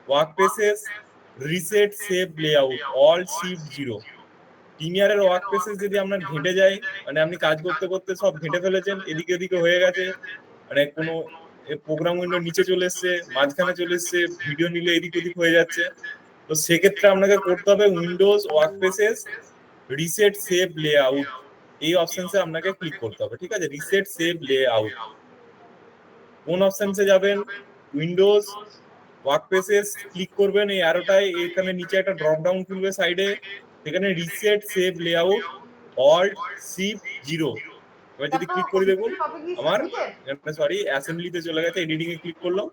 Work spaces, reset, save, layout, all shift 0। প্রিমিয়ারের work spaces যদি আপনার ঘেঁটে যায়, মানে আপনি কাজ করতে করতে সব ঘেঁটে ফেলেছেন, এদিকে ওদিকে হয়ে গেছে, মানে কোনো প্রোগ্রাম উইন্ডো নিচে চলে এসছে, মাঝখানে চলে এসছে, ভিডিও নিলে এদিক ওদিক হয়ে যাচ্ছে, তো সেক্ষেত্রে আপনাকে করতে হবে windows work spaces, reset, save, layout, এই অপশনসে আপনাকে ক্লিক করতে হবে। ঠিক আছে, রিসেট, সেভ, লেআউট। কোন অপশনসে যাবেন? উইন্ডোজ ওয়ার্ক পেসেস ক্লিক করবেন, এই অ্যারোটায় এখানে নিচে একটা ড্রপ ডাউন খুলবে সাইডে, সেখানে reset, save, layout, alt shift 0। এবার যদি ক্লিক করি দেখুন আমার এখানে সরি অ্যাসেম্বলিতে চলে গেছে, এডিটিং এ ক্লিক করলাম,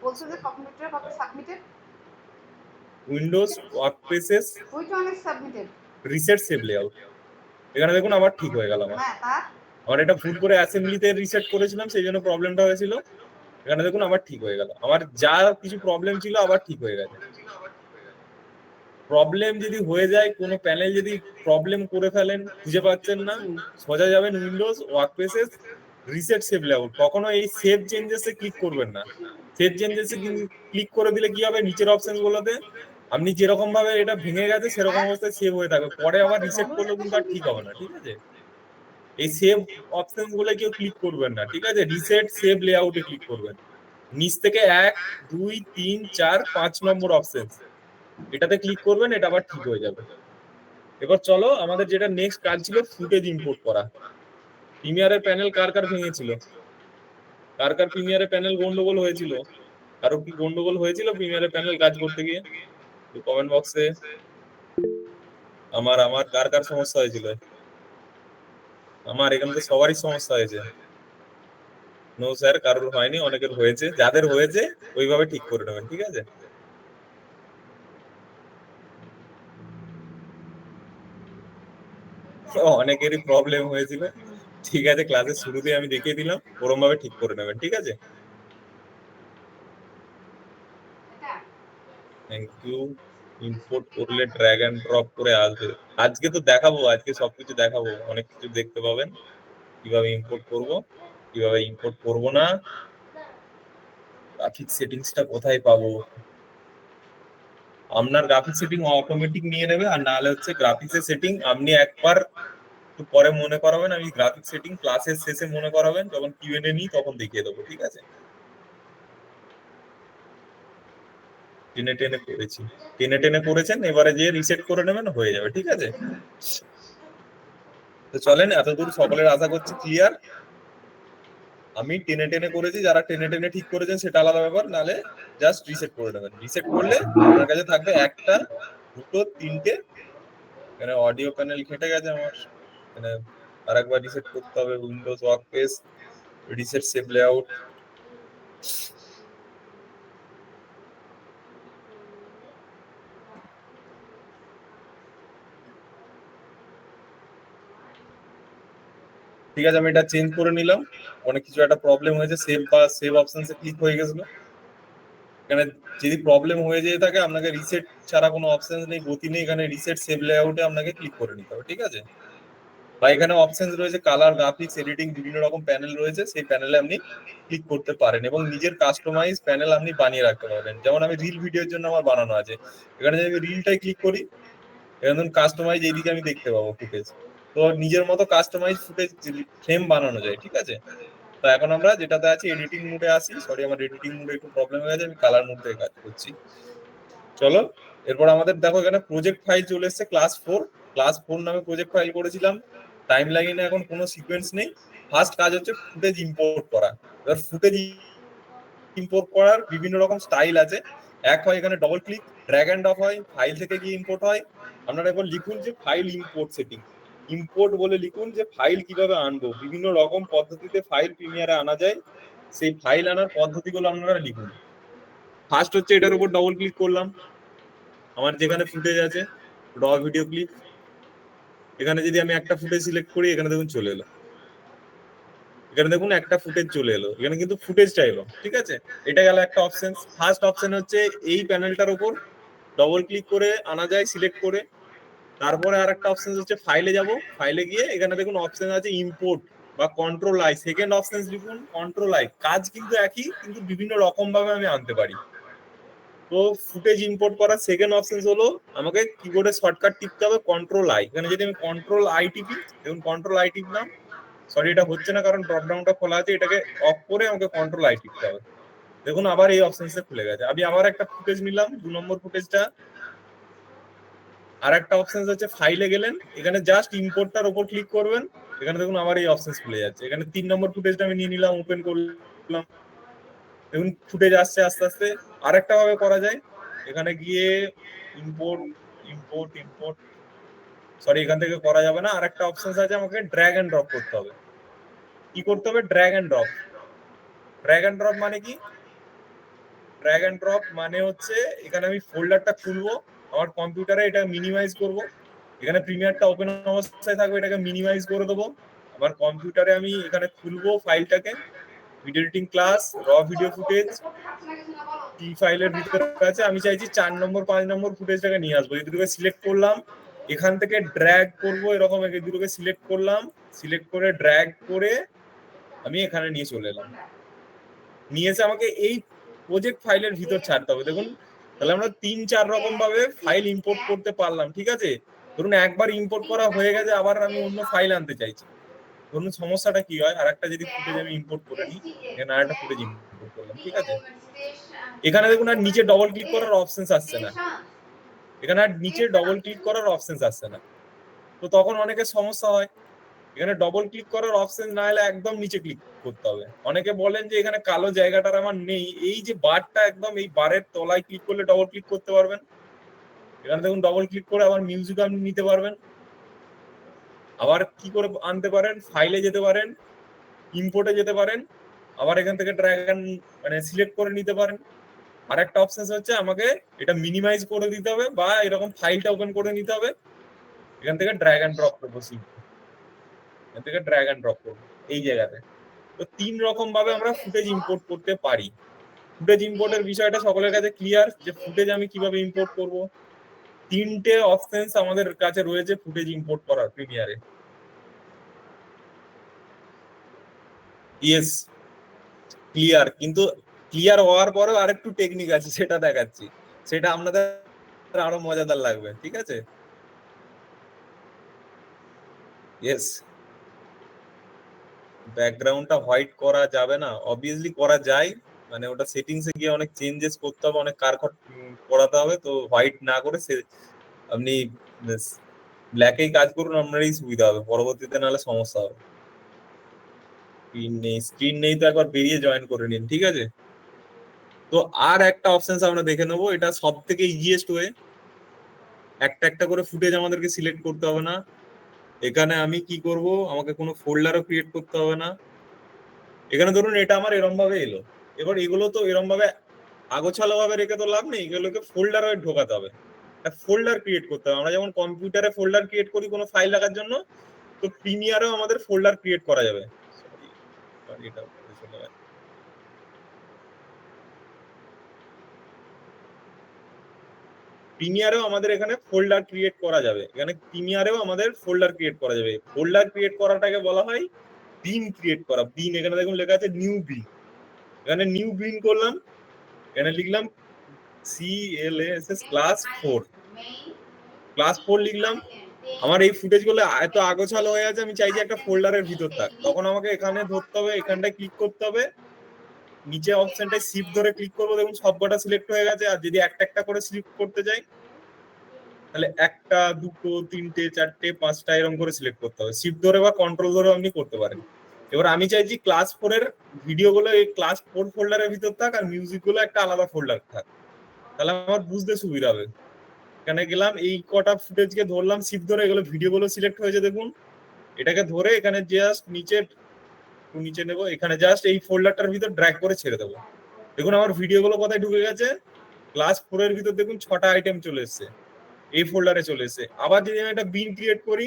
বলছে যে computer copy submitted, windows work spaces, which one is submitted, reset, save, layout. এখানে দেখুন আবার ঠিক হয়ে গেল আমার। হ্যাঁ তার আমার এটা ভুল করে অ্যাসেম্বলিতে রিসেট করেছিলাম, সেই জন্য প্রবলেমটা হয়েছিল। এখানে দেখুন আবার ঠিক হয়ে গেল, আমার যা কিছু প্রবলেম ছিল আবার ঠিক হয়ে গেছে। প্রবলেম যদি হয়ে যায়, কোনো প্যানেল যদি প্রবলেম করে ফেলেন, খুঁজে পাচ্ছেন না, সোজা যাবেন windows work spaces, reset, save, layout. কখনো এই সেভ চেঞ্জেসে ক্লিক করবেন না। সেভ চেঞ্জেসে ক্লিক করে দিলে কি হবে, নিচের অপশন গুলোতে আপনি যেরকম ভাবে এটা ভেঙে গেছে সেরকম অবস্থায় সেভ হয়ে থাকবে, পরে আবার রিসেট করলেও কিন্তু আর ঠিক হবে না। ঠিক আছে, এই সেভ অপশন গুলো কেউ ক্লিক করবেন না। ঠিক আছে, রিসেট, সেভ, লেআউটে ক্লিক করবেন, নিচ থেকে 1 2 3 4 5 নম্বর অপশন, এটাতে ক্লিক করবেন, এটা আবার ঠিক হয়ে যাবে। এবার চলো আমাদের যেটা নেক্সট কাজ ছিল, ফুটেজ ইম্পোর্ট করা। প্রিমিয়ারের প্যানেল কার কার ভেঙেছিল, কার কার প্রিমিয়ারের প্যানেল গন্ডগোল হয়েছিল, কারো কি গন্ডগোল হয়েছিল প্রিমিয়ারের প্যানেল কাজ করতে গিয়ে? কমেন্ট বক্সে আমার আমার কার কার সমস্যা হয়েছিল? আমার এখানে তো সবারই সমস্যা হয়েছে। নো স্যার, কারোর হয়নি, অনেকের হয়েছে। যাদের হয়েছে ওইভাবে ঠিক করে নেবেন। ঠিক আছে, অনেকেরই প্রবলেম হয়েছিল। ঠিক আছে, ক্লাসের শুরুতে আমি দেখিয়ে দিলাম, ওরম ভাবে ঠিক করে নেবেন। ঠিক আছে, থ্যাংক ইউ। ইম্পোর্ট করলে ড্র্যাগ এন্ড ড্রপ করে আসবে। আজকে তো দেখাবো, আজকে সবকিছু দেখাবো, অনেক কিছু দেখতে পাবেন, কিভাবে ইম্পোর্ট করব, কিভাবে ইম্পোর্ট করব না, গ্রাফিক সেটিংসটা কোথায় পাবো। আপনার গ্রাফিক সেটিং অটোমেটিক নিয়ে নেবে, আর নাহলে হচ্ছে গ্রাফিক্সের সেটিং আপনি একবার একটু পরে মনে করাবেন, আমি গ্রাফিক সেটিং ক্লাসের শেষে মনে করাবেন, যখন কিউএনএ নিই তখন দেখিয়ে দেবো। ঠিক আছে, টেনে টেনে করেছি, টেনে টেনে করেছেন, এবারে যে রিসেট করে নেবেন, হয়ে যাবে। ঠিক আছে, তো চলেন, এতদূর সকলের আশা করছি ক্লিয়ার। আমি টেনে টেনে করেছি, যারা টেনে টেনে ঠিক করেছেন সেটা আলাদা ব্যাপার, নাহলে জাস্ট রিসেট করে নেবেন। রিসেট করলে আপনার কাছে থাকবে একটা, দুটো, তিনটে। এখানে অডিও প্যানেল কেটে গেছে আমার, এখানে আরেকবার রিসেট করতে হবে। Windows work page, reset, save, layout. ঠিক আছে, আমি এটা চেঞ্জ করে নিলাম। অনেক কিছু একটা প্রবলেম হয়েছে, সেভ বা সেভ অপশনসে ক্লিক হয়ে গেছিল। এখানে যদি প্রবলেম হয়ে যেয়ে থাকে, আপনাকে রিসেট ছাড়া কোনো অপশন নেই, গতি নেই, এখানে রিসেট, সেভ, লেআউটে আপনাকে ক্লিক করে নিতে হবে। ঠিক আছে, বা এখানে অপশন রয়েছে কালার, গ্রাফিক্স, এডিটিং, বিভিন্ন রকম প্যানেল রয়েছে, সেই প্যানেলে আপনি ক্লিক করতে পারেন এবং নিজের কাস্টমাইজ প্যানেল আপনি বানিয়ে রাখতে পারবেন। যেমন আমি রিল ভিডিওর জন্য আমার বানানো আছে, এখানে যদি আমি রিলটাই ক্লিক করি, এখানে ধরুন কাস্টমাইজ, এইদিকে আমি দেখতে পাবো ফুটেজ, তো নিজের মতো কাস্টমাইজ ফুটেজ ফ্রেম বানানো যায়। ঠিক আছে, তো এখন আমরা যেটাতে আছি এডিটিং মোডে আসি, সরি আমার এডিটিং মোডে একটু প্রবলেম হয়ে গেছে, আমি কালার মোড থেকে কাজ করছি। চলো, এরপর আমাদের দেখো এখানে প্রজেক্ট ফাইল চলে এসেছে, ক্লাস 4 নামে প্রজেক্ট ফাইল করেছিলাম। টাইম লাইনে এখন কোনো সিকোয়েন্স নেই। ফার্স্ট কাজ হচ্ছে ফুটেজ ইম্পোর্ট করা। এবার ফুটেজ ইম্পোর্ট করার বিভিন্ন রকম স্টাইল আছে। এক হয় এখানে double click, drag and drop হয়, ফাইল থেকে গিয়ে ইম্পোর্ট হয়। আপনারা এবার লিখুন যে ফাইল ইম্পোর্ট সেটিং, ইম্পোর্ট বলে লিখুন যে ফাইল কিভাবে আনবো। বিভিন্ন রকম পদ্ধতিতে ফাইল প্রিমিয়ারে আনা যায়, সেই ফাইল আনার পদ্ধতিগুলো আপনারা লিখুন। ফার্স্ট হচ্ছে এটার উপর ডবল ক্লিক করলাম, আমার যেখানে ফুটেজ আছে র ভিডিও ক্লিপ, এখানে যদি আমি একটা ফুটেজ সিলেক্ট করি, এখানে দেখুন চলে এলো, এখানে দেখুন একটা ফুটেজ চলে এলো, এখানে কিন্তু ফুটেজটা এলো। ঠিক আছে, এটা গেল একটা অপশন। ফার্স্ট অপশন হচ্ছে এই প্যানেলটার উপর ডবল ক্লিক করে আনা যায় সিলেক্ট করে। তারপরে আর একটা অপশন হচ্ছে ফাইলে যাব, ফাইলে গিয়ে এখানে দেখুন অপশন আছে ইম্পোর্ট বা কন্ট্রোল আই। সেকেন্ড অপশন লিখুন কন্ট্রোল আই। কাজ কিন্তু একই, কিন্তু বিভিন্ন রকম ভাবে আমি আনতে পারি। তো ফুটেজ ইম্পোর্ট করার সেকেন্ড অপশন হলো আমাকে কিবোর্ডে শর্টকাট টিপতে হবে কন্ট্রোল আই। এখানে যদি আমি কন্ট্রোল আই টিপি, দেখুন কন্ট্রোল আই টিপলাম, সরি এটা হচ্ছে না কারণ ড্রপ ডাউনটা খোলা আছে, এটাকে অফ করে আমাকে কন্ট্রোল আই টিপতে হবে। দেখুন আবার এই অপশনসে খুলে গেছে। আমি আবার একটা ফুটেজ নিলাম, 2 নম্বর ফুটেজটা। আর একটা অপশন হচ্ছে ফাইলে গেলেন, এখানে জাস্ট ইম্পোর্টটার উপর ক্লিক করবেন, এখানে দেখুন আবার এই অপশন খুলে যাচ্ছে। এখানে 3 নম্বর ফুটেজটা আমি নিয়ে নিলাম, ওপেন করলাম, দেখুন ফুটেজ আসছে আস্তে আস্তে। আরেকটা ভাবে করা যায়, এখানে গিয়ে ইম্পোর্ট ইম্পোর্ট ইম্পোর্ট, সরি এখান থেকে করা যাবে না, আরেকটা অপশন আছে, আমাকে ড্র্যাগ এন্ড ড্রপ করতে হবে। কি করতে হবে? Drag and drop. Drag and drop মানে কি? ড্র্যাগ এন্ড ড্রপ মানে হচ্ছে এখানে আমি ফোল্ডারটা খুলবো, আমার কম্পিউটারে এটা মিনিমাইজ করব, এখানে প্রিমিয়ারটা ওপেন অবস্থায় থাকবে, এটাকে মিনিমাইজ করে দেবো। আবার কম্পিউটারে আমি এখানে খুলবো ফাইলটাকে, ভিডিও এডিটিং ক্লাস, র ভিডিও ফুটেজ, টি ফাইলের ভিতরে আছে। আমি চাইছি 4 নম্বর 5 নম্বর ফুটেজটাকে নিয়ে আসবো, এই দুটোকে সিলেক্ট করলাম, এখান থেকে ড্র্যাগ করবো, এরকম এই দুটোকে সিলেক্ট করলাম, সিলেক্ট করে ড্র্যাগ করে আমি এখানে নিয়ে চলে এলাম। নিয়ে এসে আমাকে এই প্রজেক্ট ফাইলের ভিতর ছাড়তে হবে। দেখুন তাহলে আমরা 3-4 রকম ভাবে ফাইল ইম্পোর্ট করতে পারলাম, ঠিক আছে? ধরুন একবার ইম্পোর্ট করা হয়ে গেছে, আবার আমি অন্য ফাইল আনতে চাইছি। ধরুন সমস্যাটা কি হয়, আর একটা যদি ফুটেজ আমি ইম্পোর্ট করে নিই, এখানে আর একটা ফুটেজ ইম্পোর্ট করলাম, ঠিক আছে? এখানে দেখুন আর নিচে ডবল ক্লিক করার অপশন আসছে না, এখানে আর নিচে ডবল ক্লিক করার অপশন আসছে না। তো তখন অনেকের সমস্যা হয়, এখানে ডবল ক্লিক করার অপশন না এলে একদম নিচে ক্লিক করতে হবে। অনেকে বলেন যে এখানে কালো জায়গাটা আমার নেই, এই যে বারটা একদম এই বারের তলায় ক্লিক করলে ডবল ক্লিক করতে পারবেন। এখানে দেখুন ডবল ক্লিক করে আবার মিউজিক আপনি নিতে পারবেন। আবার কি করে আনতে পারেন, ফাইলে যেতে পারেন, ইম্পোর্টে যেতে পারেন, আবার এখান থেকে ড্র্যাগ মানে সিলেক্ট করে নিতে পারেন। আর একটা অপশন হচ্ছে আমাকে এটা মিনিমাইজ করে দিতে হবে বা এরকম ফাইলটা ওপেন করে নিতে হবে, এখান থেকে ড্র্যাগ এন্ড ড্রপ করবো, এখান থেকে ড্র্যাগ এন্ড ড্রপ করবো এই জায়গাতে। তো 3 রকম ভাবে আমরা ফুটেজ ইম্পোর্ট করতে পারি। ফুটেজ ইম্পোর্টের বিষয়টা সকলের কাছে ক্লিয়ার যে ফুটেজ আমি কিভাবে ইম্পোর্ট করব। 3টে অপশনস আমাদের কাছে রয়েছে ফুটেজ ইম্পোর্ট করার প্রিমিয়ারে। ইয়েস, ক্লিয়ার, কিন্তু ক্লিয়ার হওয়ার পরেও আরেকটু টেকনিক আছে, সেটা দেখাচ্ছি, সেটা আপনাদের আরো মজাদার লাগবে, ঠিক আছে? ইয়েস, ব্যাকগ্রাউন্ডটা হোয়াইট করা যাবে না, অবভিয়াসলি করা যায়, মানে ওটা সেটিংসে গিয়ে অনেক চেঞ্জেস করতে হবে, অনেক কারখট করাতে হবে, তো হোয়াইট না করে আপনি ব্ল্যাকেই কাজ করুন, আপনারই সুবিধা হবে, পরবর্তীতে নাহলে সমস্যা হবে। স্ক্রিন নেই তো একবার বেরিয়ে জয়েন করে নিন, ঠিক আছে? তো আর একটা অপশন আমরা দেখে নেবো, এটা সব থেকে ইজিয়েস্ট ওয়ে। একটা একটা করে ফুটেজ আমাদেরকে সিলেক্ট করতে হবে না, এখানে আমি কি করব, আমাকে কোনো ফোল্ডারও ক্রিয়েট করতে হবে না। এখানে ধরুন এটা আমার এরম ভাবে এলো, এবার এগুলো তো এরম ভাবে আগোছালো ভাবে রেখে তো লাভ নেই, এগুলোকে ফোল্ডারে ঢোকাতে হবে, ফোল্ডার ক্রিয়েট করতে হবে। আমরা যেমন কম্পিউটারে ফোল্ডার ক্রিয়েট করি কোনো ফাইল রাখার জন্য, তো প্রিমিয়ারেও আমাদের ফোল্ডার ক্রিয়েট করা যাবে। এটা চলে গেছে। প্রিমিয়ারেও আমাদের এখানে ফোল্ডার ক্রিয়েট করা যাবে, এখানে প্রিমিয়ারেও আমাদের ফোল্ডার ক্রিয়েট করা যাবে। ফোল্ডার ক্রিয়েট করাটাকে বলা হয় বিন ক্রিয়েট করা। বিন, এখানে দেখুন লেখা আছে নিউ বিন, এখানে নিউ বিন করলাম, এখানে লিখলাম CLASS ক্লাস 4 লিখলাম। আমার এই ফুটেজ গুলো এত আগোছালো হয়ে আছে, আমি চাইছি একটা ফোল্ডারের ভিতর থাক, তখন আমাকে এখানে ধরতে হবে, এখানটায় ক্লিক করতে হবে, নিচে অপশনটায় শিফট ধরে ক্লিক করবো, দেখুন সবকটা সিলেক্ট হয়ে গেছে। আর যদি একটা একটা করে সিলেক্ট করতে যাই, তাহলে 1টা 2টো 3টে 4টে 5টা এরকম করে সিলেক্ট করতে হবে, শিফট ধরে বা কন্ট্রোল ধরে আপনি করতে পারেন। এবার আমি চাইছি ক্লাস 4 এর ভিডিও গুলো এই ক্লাস 4 ফোল্ডারের ভিতর থাক, আর মিউজিক গুলো একটা আলাদা ফোল্ডার থাক, তাহলে আমার বুঝতে সুবিধা হবে। এখানে গেলাম, এই কটা ফুটেজকে ধরলাম, শিফট ধরে, এগুলো ভিডিও গুলো সিলেক্ট হয়েছে দেখুন, এটাকে ধরে এখানে জাস্ট নিচে নেবো, এখানে জাস্ট এই ফোল্ডারটার ভিতর ড্র্যাগ করে ছেড়ে দেবো। দেখুন আমার ভিডিও গুলো কোথায় ঢুকে গেছে, ক্লাস 4 এর ভিতর দেখুন 6টা আইটেম চলে এসছে, এই ফোল্ডারে চলে এসছে। আবার যদি আমি একটা বিন ক্রিয়েট করি,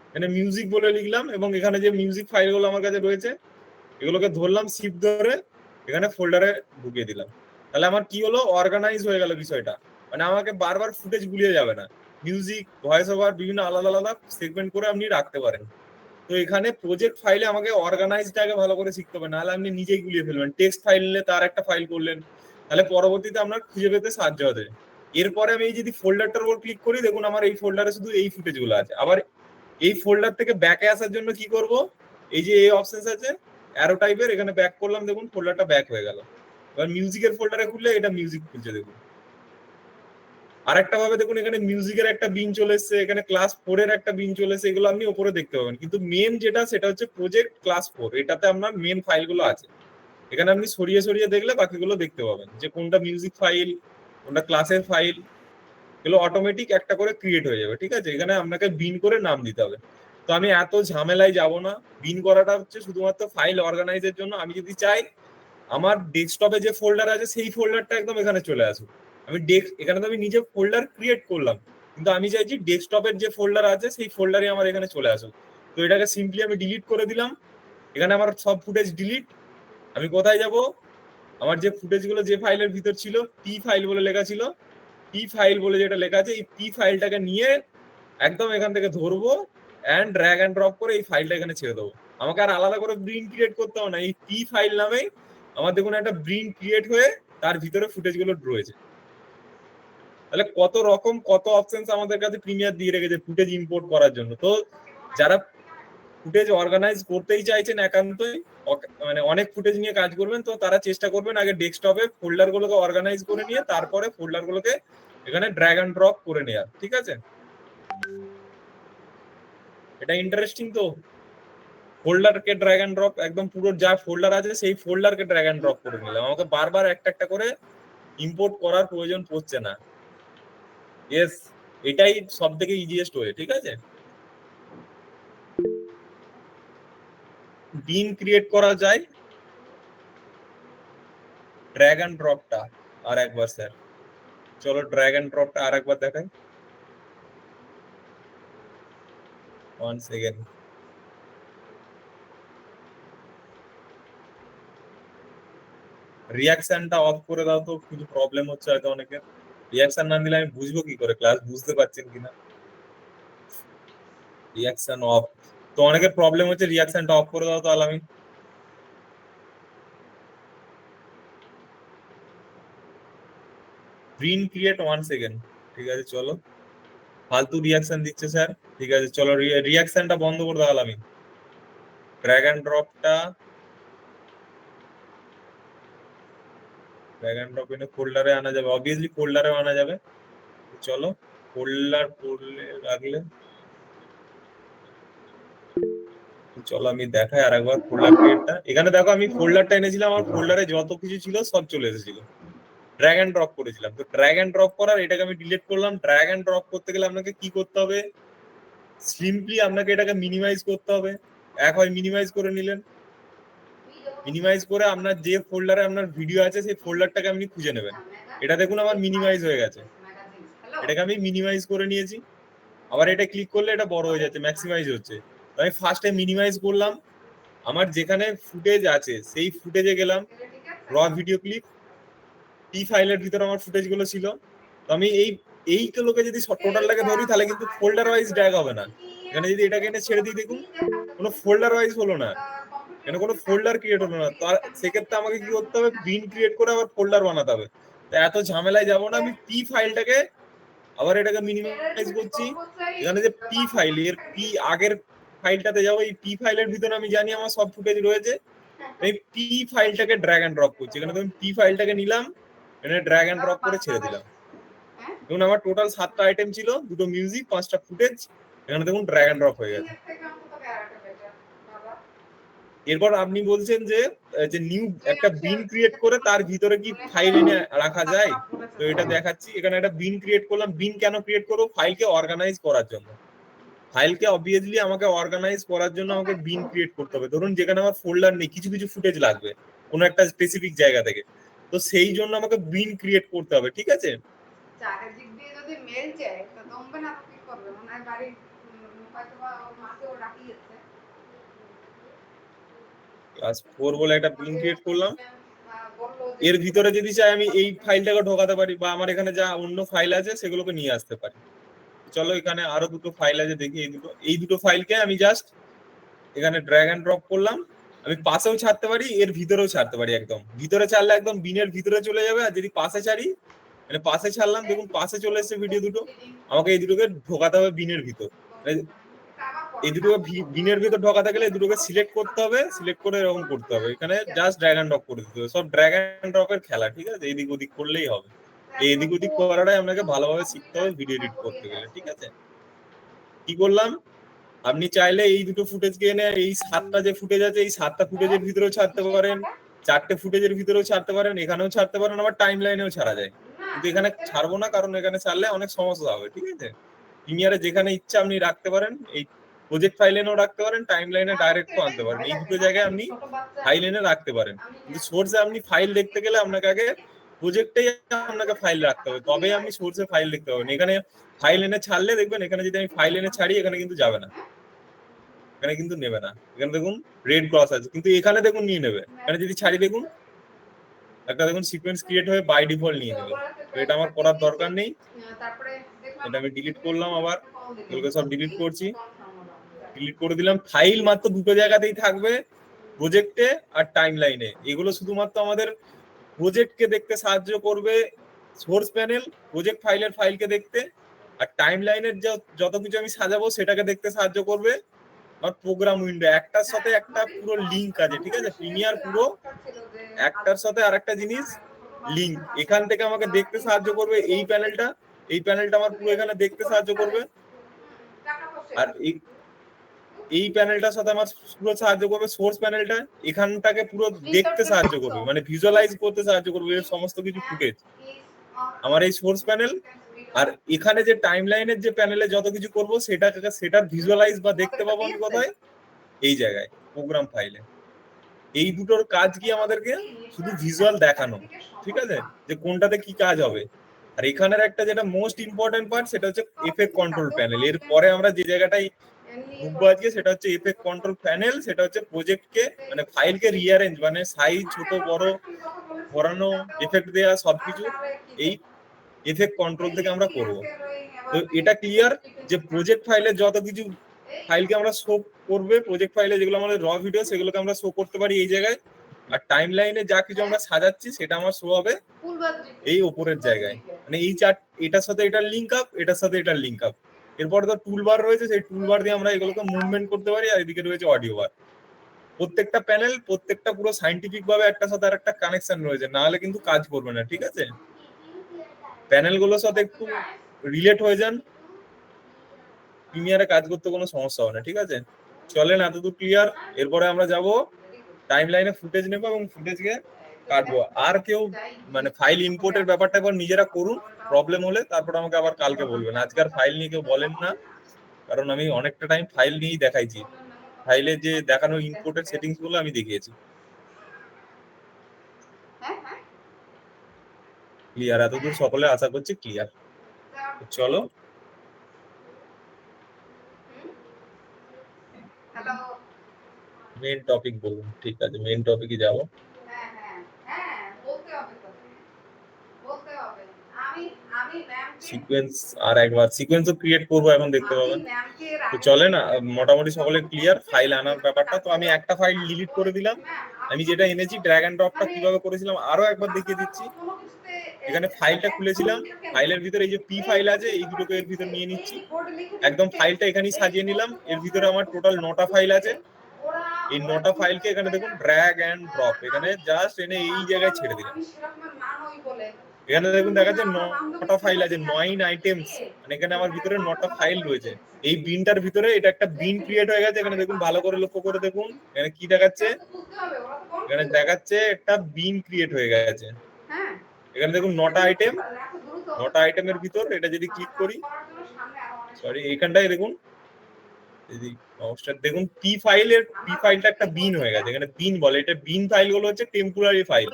এখানে মিউজিক বলে লিখলাম, এবং এখানে যে মিউজিক ফাইলগুলো আমার কাছে রয়েছে এগুলোকে ধরলাম, শিফট ধরে এখানে ফোল্ডারে ঢুকিয়ে দিলাম। তাহলে আমার কি হলো, অর্গানাইজ হয়ে গেল বিষয়টা, মানে আমাকে বারবার ফুটেজ গুলিয়ে যাবে না। মিউজিক, ভয়েস ওভার, বিভিন্ন আলাদা আলাদা সেগমেন্ট করে আপনি রাখতে পারেন। তো এখানে প্রজেক্ট ফাইলে আমাকে অর্গানাইজটাকে ভালো করে শিখতে হবে, নাহলে আপনি নিজেই গুলিয়ে ফেলবেন। টেক্সট ফাইল নিলে তার একটা ফাইল করলেন, তাহলে পরবর্তীতে আপনার খুঁজে পেতে সাহায্য হবে। এরপরে আমি এই যদি ফোল্ডারটার উপর ক্লিক করি, দেখুন আমার এই ফোল্ডারে শুধু এই ফুটেজ গুলো আছে। আবার এই ফোল্ডার থেকে ব্যাকে আসার জন্য কি করব, এই যে এই অপশন আছে অ্যারো টাইপের, এখানে ব্যাক করলাম, দেখুন ফোল্ডারটা ব্যাক হয়ে গেল। এবার মিউজিকের ফোল্ডারে খুললে এটা মিউজিক খুলছে দেখুন। আরেকটা ভাবে দেখুন, এখানে মিউজিকের একটা বিন চলে এসছে, এখানে ক্লাস 4 এর একটা বিন চলে এসছে, এগুলো আপনি উপরে দেখতে পাবেন। কিন্তু মেন যেটা সেটা হচ্ছে প্রজেক্ট ক্লাস 4, এটাতে আপনার মেন ফাইলগুলো আছে। এখানে আপনি সরিয়ে সরিয়ে দেখলে বাকিগুলো দেখতে পাবেন, যে কোনটা মিউজিক ফাইল, কোনটা ক্লাসের ফাইল, এগুলো অটোমেটিক একটা করে ক্রিয়েট হয়ে যাবে। ঠিক আছে, এখানে আপনাকে বিন করে নাম দিতে হবে। তো আমি এত ঝামেলায় যাব না, বিন করাটা হচ্ছে শুধুমাত্র ফাইল অর্গানাইজের জন্য। আমি যদি চাই আমার ডেস্কটপে যে ফোল্ডার আছে সেই ফোল্ডারটা একদম এখানে চলে আসুক, আমি এখানে তো আমি নিজে ফোল্ডার ক্রিয়েট করলাম, কিন্তু আমি চাইছি ডেস্কটপের যে ফোল্ডার আছে সেই ফোল্ডারই আমার এখানে চলে আসুক। তো এটাকে সিম্পলি আমি ডিলিট করে দিলাম, এখানে আমার সব ফুটেজ ডিলিট। আমি কোথায় যাব, আমার যে ফুটেজগুলো যে ফাইলের ভিতর ছিল, পি ফাইল বলে লেখা ছিল, পি ফাইল বলে যেটা লেখা আছে, এই পি ফাইলটাকে নিয়ে একদম এখান থেকে ধরবো অ্যান্ড ড্র্যাগ অ্যান্ড ড্রপ করে এই ফাইলটা এখানে ছেড়ে দেবো। আমাকে আর আলাদা করে ব্রিন ক্রিয়েট করতে হবে না, এই পি ফাইল নামেই আমার দেখুন একটা ব্রিন ক্রিয়েট হয়ে তার ভিতরে ফুটেজগুলো রয়েছে। তাহলে কত রকম কত অপশনস আমাদের কাছে প্রিমিয়ার দিয়ে রেখেছে ফুটেজ ইম্পোর্ট করার জন্য। তো যারা ফুটেজ অর্গানাইজ করতেই চাইছেন একান্তই, মানে অনেক ফুটেজ নিয়ে কাজ করবেন, তো তারা চেষ্টা করবেন আগে ডেস্কটপে ফোল্ডার গুলোকে অর্গানাইজ করে নিয়ে তারপরে ফোল্ডার গুলোকে এখানে ড্র্যাগ অ্যান্ড ড্রপ করে নেওয়ার। ঠিক আছে, এটা ইন্টারেস্টিং। তো ফোল্ডারকে ড্র্যাগ অ্যান্ড ড্রপ, একদম পুরো যা ফোল্ডার আছে সেই ফোল্ডারকে ড্র্যাগ অ্যান্ড ড্রপ করে নিলাম, আমাকে বারবার একটা একটা করে ইম্পোর্ট করার প্রয়োজন পড়ছে না। ইয়েস, এটাই সব থেকে ইজিয়েস্ট ওয়ে। ঠিক আছে, বিন ক্রিয়েট করা যায় ড্র্যাগ অ্যান্ড ড্রপটা আর একবার স্যার, চলো ড্র্যাগ অ্যান্ড ড্রপটা আর একবার দেখাই। ওয়ান সেকেন্ড, রিয়াকশনটা অফ করে দাও তো, কিছু প্রবলেম হচ্ছে হয়তো অনেকের। রিয়াকশন না দিলে আমি বুঝবো কি করে ক্লাস বুঝতে পারছেন কিনা। রিয়াকশন অফ, তো অনেকের প্রবলেম হচ্ছে, রিয়াকশনটা অফ করে দাও তাহলে। আমি গ্রিন ক্রিয়েট 1 সেকেন্ড, ঠিক আছে চলো, ফালতু রিয়াকশন দিচ্ছে স্যার। ঠিক আছে চলো, রিয়াকশনটা বন্ধ করে দাও। আমি ড্র্যাগ অ্যান্ড ড্রপটা, ড্র্যাগ অ্যান্ড ড্রপ এনে ফোল্ডারে আনা যাবে, অবভিয়াসলি ফোল্ডারে আনা যাবে। চলো ফোল্ডার করলে রাখলে, চলো আমি দেখাই আর একবার ফোল্ডার ক্রিয়েটটা। এখানে দেখো আমি ফোল্ডারটা এনেছিলাম, আমার ফোল্ডারে যত কিছু ছিল সব চলে এসেছিল, ড্র্যাগ অ্যান্ড ড্রপ করেছিলাম। তো ড্র্যাগ অ্যান্ড ড্রপ করার, এটাকে আমি ডিলিট করলাম। ড্র্যাগ অ্যান্ড ড্রপ করতে গেলে আপনাকে কি করতে হবে, সিম্পলি আপনাকে এটাকে মিনিমাইজ করতে হবে। এক হয় মিনিমাইজ করে নিলেন, মিনিমাইজ করে আপনার যে ফোল্ডারে আপনার ভিডিও আছে সেই ফোল্ডারটাকে আপনি খুঁজে নেবেন। এটা দেখুন আমার মিনিমাইজ হয়ে গেছে, এটাকে আমি মিনিমাইজ করে নিয়েছি। আবার এটা ক্লিক করলে এটা বড় হয়ে যাচ্ছে, ম্যাক্সিমাইজ হচ্ছে। আমি ফার্স্টে মিনিমাইজ করলাম, আমার যেখানে ফুটেজ আছে সেই ফুটেজে গেলাম, র ভিডিও ক্লিপ, পি ফাইলের ভিতরে আমার ফুটেজ গুলো ছিল। তো আমি এইগুলোকে যদি টোটালটাকে ধরি তাহলে কিন্তু ফোল্ডার ওয়াইজ ড্র্যাগ হবে না। এখানে যদি এটাকে এনে ছেড়ে দিই, দেখুন কোনো ফোল্ডার ওয়াইজ হলো না, এখানে কোনো ফোল্ডার ক্রিয়েট হলো না। তার সেক্ষেত্রে আমাকে কি করতে হবে, বিন ক্রিয়েট করে আবার ফোল্ডার বানাতে হবে। তো এত ঝামেলায় যাবো না, আমি পি ফাইলটাকে আবার এটাকে মিনিমাইজ করছি। এখানে যে পি ফাইল, এর পি আগের ফাইলটাতে যাবো, এই পি ফাইলের ভিতরে আমি জানি আমার সব ফুটেজ রয়েছে। এই পি ফাইলটাকে ড্র্যাগ অ্যান্ড ড্রপ করছি, এখানে আমি পি ফাইলটাকে নিলাম, এখানে ড্র্যাগ অ্যান্ড ড্রপ করে ছেড়ে দিলাম। দেখুন আমার টোটাল 7টা আইটেম ছিল, 2টো মিউজিক, 5টা ফুটেজ, এখানে দেখুন ড্র্যাগ অ্যান্ড ড্রপ হয়ে গেছে। এরপর আপনি বলছেন যে যে নিউ একটা বিন ক্রিয়েট করে তার ভিতরে কি ফাইল এনে রাখা যায়। তো এটা দেখাচ্ছি, এখানে একটা বিন ক্রিয়েট করলাম। বিন কেন ক্রিয়েট করবো, ফাইলকে অর্গানাইজ করার জন্য। ফাইলকে অবভিয়াসলি আমাকে অর্গানাইজ করার জন্য আমাকে বিন ক্রিয়েট করতে হবে। ধরুন যেখানে আমার ফোল্ডার নেই, কিছু কিছু ফুটেজ লাগবে কোনো একটা স্পেসিফিক জায়গা থেকে, তো সেই জন্য আমাকে বিন ক্রিয়েট করতে হবে। ঠিক আছে, চারিদিক দিয়ে যদি মেল যায় তো দমবে না, তো কি করবে? মনে হয় বাড়ির হয়তো বা ওর মাকেও রাখিয়েছে। ক্লাস 4 বলে একটা বিন ক্রিয়েট করলাম। এর ভিতরে যদি চাই আমি এই ফাইলটাকে ঢোকাতে পারি, বা আমার এখানে যা অন্য ফাইল আছে সেগুলোকে নিয়ে আসতে পারি। চলো এখানে আরো 2টো ফাইল আছে, দেখি এই দুটো ফাইলকে আমি জাস্ট এখানে ড্র্যাগ এন্ড ড্রপ করলাম, আমি পাশেও ছাড়তে পারি, এর ভিতরেও ছাড়তে পারি। একদম ভিতরে ছাড়লে একদম বিনের ভিতরে চলে যাবে, আর যদি পাশে ছাড়ি, মানে পাশে ছাড়লাম, দেখুন পাশে চলে এসেছে ভিডিও দুটো, আমাকে এই দুটোকে ঢোকাতে হবে বিনের ভিতর। মানে এই দুটোকে বিনের ভিতর ঢোকাতে গেলে এই দুটোকে সিলেক্ট করতে হবে, সিলেক্ট করে এরকম করতে হবে, এখানে জাস্ট ড্র্যাগ এন্ড ড্রপ করে দিতে হবে। সব ড্র্যাগ এন্ড ড্রপের খেলা, ঠিক আছে? এদিক ওদিক করলেই হবে। এই এদিক ওদিক করাটাই আপনাকে ভালোভাবে শিখতে হবে ভিডিও এডিট করতে গেলে, ঠিক আছে? কি করলাম, আপনি চাইলে এই দুটো ফুটেজকে এনে এই 7টা যে ফুটেজ আছে এই 7টা ফুটেজের ভিতরেও ছাড়তে পারেন, 4টে ফুটেজের ভিতরেও ছাড়তে পারেন, এখানেও ছাড়তে পারেন, আবার টাইম লাইনেও ছাড়া যায়। কিন্তু এখানে ছাড়বো না, কারণ এখানে ছাড়লে অনেক সমস্যা হবে, ঠিক আছে? প্রিমিয়ারে যেখানে ইচ্ছা আপনি রাখতে পারেন, এই প্রজেক্ট ফাইল এনেও রাখতে পারেন, টাইম লাইনে ডাইরেক্টও আনতে পারেন। এই দুটো জায়গায় আপনি ফাইল এনে রাখতে পারেন। কিন্তু সোর্সে আপনি ফাইল দেখতে গেলে আপনাকে আগে প্রজেক্টেই আপনাকে ফাইল রাখতে হবে, তবেই আপনি সোর্সে ফাইল দেখতে পাবেন। এখানে ফাইল এনে ছাড়লে দেখবেন, এখানে যদি আমি ফাইল এনে ছাড়ি এখানে কিন্তু যাবে না, এখানে কিন্তু নেবে না। এখানে দেখুন রেড ক্রস আছে, কিন্তু এখানে দেখুন নিয়ে নেবে। এখানে যদি ছাড়ি দেখুন একটা দেখুন সিকোয়েন্স ক্রিয়েট হয়ে বাই ডিফল্ট নিয়ে নেবে। তো এটা আমার করার দরকার নেই, এটা আমি ডিলিট করলাম। আবার এগুলোকে সব ডিলিট করছি, ডিলিট করে দিলাম। ফাইল মাত্র দুটো জায়গাতেই থাকবে, প্রজেক্টে আর টাইম লাইনে। এগুলো শুধুমাত্র আমাদের প্রজেক্টকে দেখতে সাহায্য করবে, সোর্স প্যানেল প্রজেক্ট ফাইলের ফাইলকে দেখতে, আর টাইম লাইনের যত কিছু আমি সাজাবো সেটাকে দেখতে সাহায্য করবে আমার প্রোগ্রাম উইন্ডো। একটার সাথে একটা পুরো লিঙ্ক আছে, ঠিক আছে? প্রিমিয়ার পুরো একটার সাথে আরেকটা জিনিস লিঙ্ক। এখান থেকে আমাকে দেখতে সাহায্য করবে এই প্যানেলটা, এই প্যানেলটা আমার পুরো এখানে দেখতে সাহায্য করবে, আর এই প্যানেলটার সাথে আমার পুরো সাহায্য করবে সোর্স প্যানেলটা, এখানটাকে পুরো দেখতে সাহায্য করবে, মানে ভিজুয়ালাইজ করতে সাহায্য করবে এর সমস্ত কিছু ফুটেজ আমার এই সোর্স প্যানেল। আর এখানে যে টাইম লাইনের যে প্যানেলে যত কিছু করব সেটার ভিজুয়ালাইজ বা দেখতে পাবো আমি কোথায়? এই জায়গায় প্রোগ্রাম ফাইলে। এই দুটোর কাজ কি আমাদেরকে? শুধু ভিজুয়াল দেখানো, ঠিক আছে, যে কোনটাতে কি কাজ হবে। আর এখানের একটা যেটা মোস্ট ইম্পর্টেন্ট পার্ট, সেটা হচ্ছে এফেক্ট কন্ট্রোল প্যানেল। এর পরে আমরা যে জায়গাটাই ঢুকবো আজকে সেটা হচ্ছে এফেক্ট কন্ট্রোল প্যানেল। সেটা হচ্ছে প্রজেক্টকে মানে ফাইলকে রিঅ্যারেঞ্জ, মানে সাইজ ছোট বড় করানো, এফেক্ট দেওয়া, সবকিছু এই এফেক্ট কন্ট্রোল থেকে আমরা করব। তো এটা ক্লিয়ার যে প্রজেক্ট ফাইলে যত কিছু ফাইলকে আমরা শো করবে, প্রজেক্ট ফাইলে যেগুলো আমাদের র ভিডিও সেগুলোকে আমরা শো করতে পারি এই জায়গায়, আর টাইম লাইনে যা কিছু আমরা সাজাচ্ছি সেটা আমার শো হবে এই উপরের জায়গায়। মানে এই চার্ট, এটার সাথে এটার লিঙ্ক আপ, এটার সাথে এটার লিঙ্ক আপ। এরপরে তো টুলবার রয়েছে, সেই টুলবার দিয়ে আমরা এগুলোকে মুভমেন্ট করতে পারি। আর এদিকে রয়েছে অডিও বার। প্রত্যেকটা প্যানেল, প্রত্যেকটা পুরো সাইন্টিফিক ভাবে একটা সাথে আর একটা কানেকশন রয়েছে, না হলে কিন্তু কাজ করবে না, ঠিক আছে? প্যানেলগুলোর সাথে একটু রিলেট হয়ে যান, প্রিমিয়ারে কাজ করতে কোনো সমস্যা হবে না, ঠিক আছে? চলেন এতদূর ক্লিয়ার। এরপরে আমরা যাব টাইম লাইনে ফুটেজ নেবো এবং ফুটেজকে কাটবো। আর কেউ মানে ফাইল ইম্পোর্টের ব্যাপারটা এবার নিজেরা করুন, প্রবলেম হলে তারপর আমাকে আবার কালকে বলবেন। আজকে আর ফাইল নিয়ে কেউ বলেন না, কারণ আমি অনেকটা টাইম ফাইল নিয়েই দেখাইছি। ফাইলে যে দেখানো ইম্পোর্টের সেটিংস গুলো আমি দেখিয়েছি। ক্লিয়ার এতদূর সকলে আশা করছি ক্লিয়ার। চলো মেইন টপিক বলুন। ঠিক আছে, মেইন টপিকে যাবো। সিকোয়েন্স আর একবার সিকোয়েন্সও ক্রিয়েট করবো, এখন দেখতে পাবেন। তো চলেন, মোটামুটি সকলে ক্লিয়ার ফাইল আনার ব্যাপারটা। তো আমি একটা ফাইল ডিলিট করে দিলাম। আমি যেটা এনেছি ড্র্যাগ এন্ড ড্রপটা কিভাবে করেছিলাম আরো একবার দেখিয়ে দিচ্ছি। এখানে ফাইলটা খুলেছিলাম, ফাইলের ভিতরে এই যে পি ফাইল আছে এই দুটোকে এর ভিতর নিয়ে নিচ্ছি। একদম ফাইলটা এখানেই সাজিয়ে নিলাম। এর ভিতরে আমার টোটাল 9টা ফাইল আছে। এই 9টা ফাইলকে এখানে দেখুন ড্র্যাগ এন্ড ড্রপ, এখানে জাস্ট এনে এই জায়গায় ছেড়ে দিলাম। এখানে দেখুন দেখা যাচ্ছে 9টা ফাইল আছে, 9 আইটেমস, মানে এখানে আমার ভিতরে 9টা ফাইল রয়েছে। এই বিনটার ভিতরে এটা একটা বিন ক্রিয়েট হয়ে গেছে। এখানে দেখুন ভালো করে লক্ষ্য করে দেখুন, এখানে কি দেখাচ্ছে? এখানে দেখাচ্ছে একটা বিন ক্রিয়েট হয়ে গেছে। এখানে দেখুন 9টা আইটেম, 9টা আইটেমের ভিতর এটা যদি ক্লিক করি, সরি এইখানটায় দেখুন, দেখুন পি ফাইলটা একটা বিন হয়ে গেছে। এখানে বিন বলে, এটা বিন ফাইল গুলো হচ্ছে টেম্পোরারি ফাইল,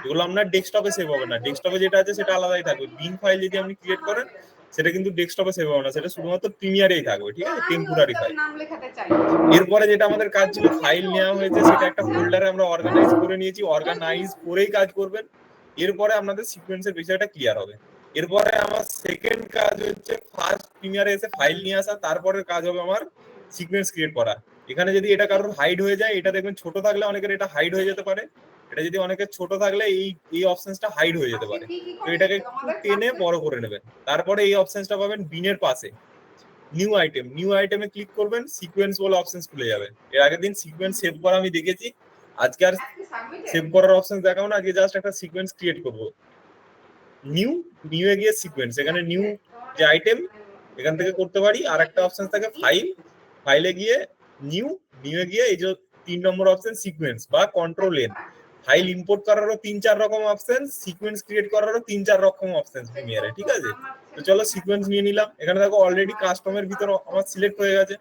এগুলো আপনার ডেস্কটপে সেভ হবে না। ডেস্কটপে যেটা আছে সেটা আলাদাই থাকবে। বিন ফাইল যদি আপনি ক্রিয়েট করেন সেটা কিন্তু ডেস্কটপে সেভ হবে না, সেটা শুধুমাত্র প্রিমিয়ারেই থাকবে, ঠিক আছে? Temporary file. এরপরে যেটা আমাদের কাজ ছিল, ফাইল নেওয়া হয়েছে, সেটা একটা ফোল্ডারে আমরা অর্গানাইজ করে নিয়েছি। অর্গানাইজ করেই কাজ করবেন। এরপরে আপনাদের সিকোয়েন্সের বিষয়টা ক্লিয়ার হবে। এরপরে আমার সেকেন্ড কাজ হচ্ছে ফার্স্ট প্রিমিয়ারে এসে ফাইল নিয়ে আসা, তারপরে কাজ হবে আমার সিকোয়েন্স ক্রিয়েট করা। এখানে যদি এটা কারোর হাইড হয়ে যায়, এটা দেখবেন ছোট থাকলে অনেকের এটা হাইড হয়ে যেতে পারে, এটা যদি অনেকের ছোট থাকলে এই অপশনসটা হাইড হয়ে যেতে পারে। তো এটাকে একটু টেনে বড় করে নেবেন। তারপরে এই অপশনসটা পাবেন বিনের পাশে নিউ আইটেমে ক্লিক করবেন, সিকোয়েন্স বলে অপশনস খুলে যাবে। এর আগের দিন সিকোয়েন্স সেভ করা আমি দেখেছি, আজকে আর সেভ করার অপশন দেখাবো না, আগে জাস্ট একটা সিকোয়েন্স ক্রিয়েট করবো। নিউ এ গিয়ে সিকোয়েন্স, এখানে নিউ যে আইটেম এখান থেকে করতে পারি। আর একটা অপশন থাকে ফাইলে গিয়ে নিউ এ গিয়ে এই যে 3 নম্বর অপশন সিকোয়েন্স বা কন্ট্রোল এন। ফাইল ইম্পোর্ট করারও 3-4 রকম অপশন, সিকোয়েন্স ক্রিয়েট করারও 3-4 রকম অপশন প্রিমিয়ারে, ঠিক আছে? তো চলো সিকোয়েন্স নিয়ে নিলাম। এখানে দেখো অলরেডি কাস্টমের ভিতর আমার সিলেক্ট হয়ে গেছে।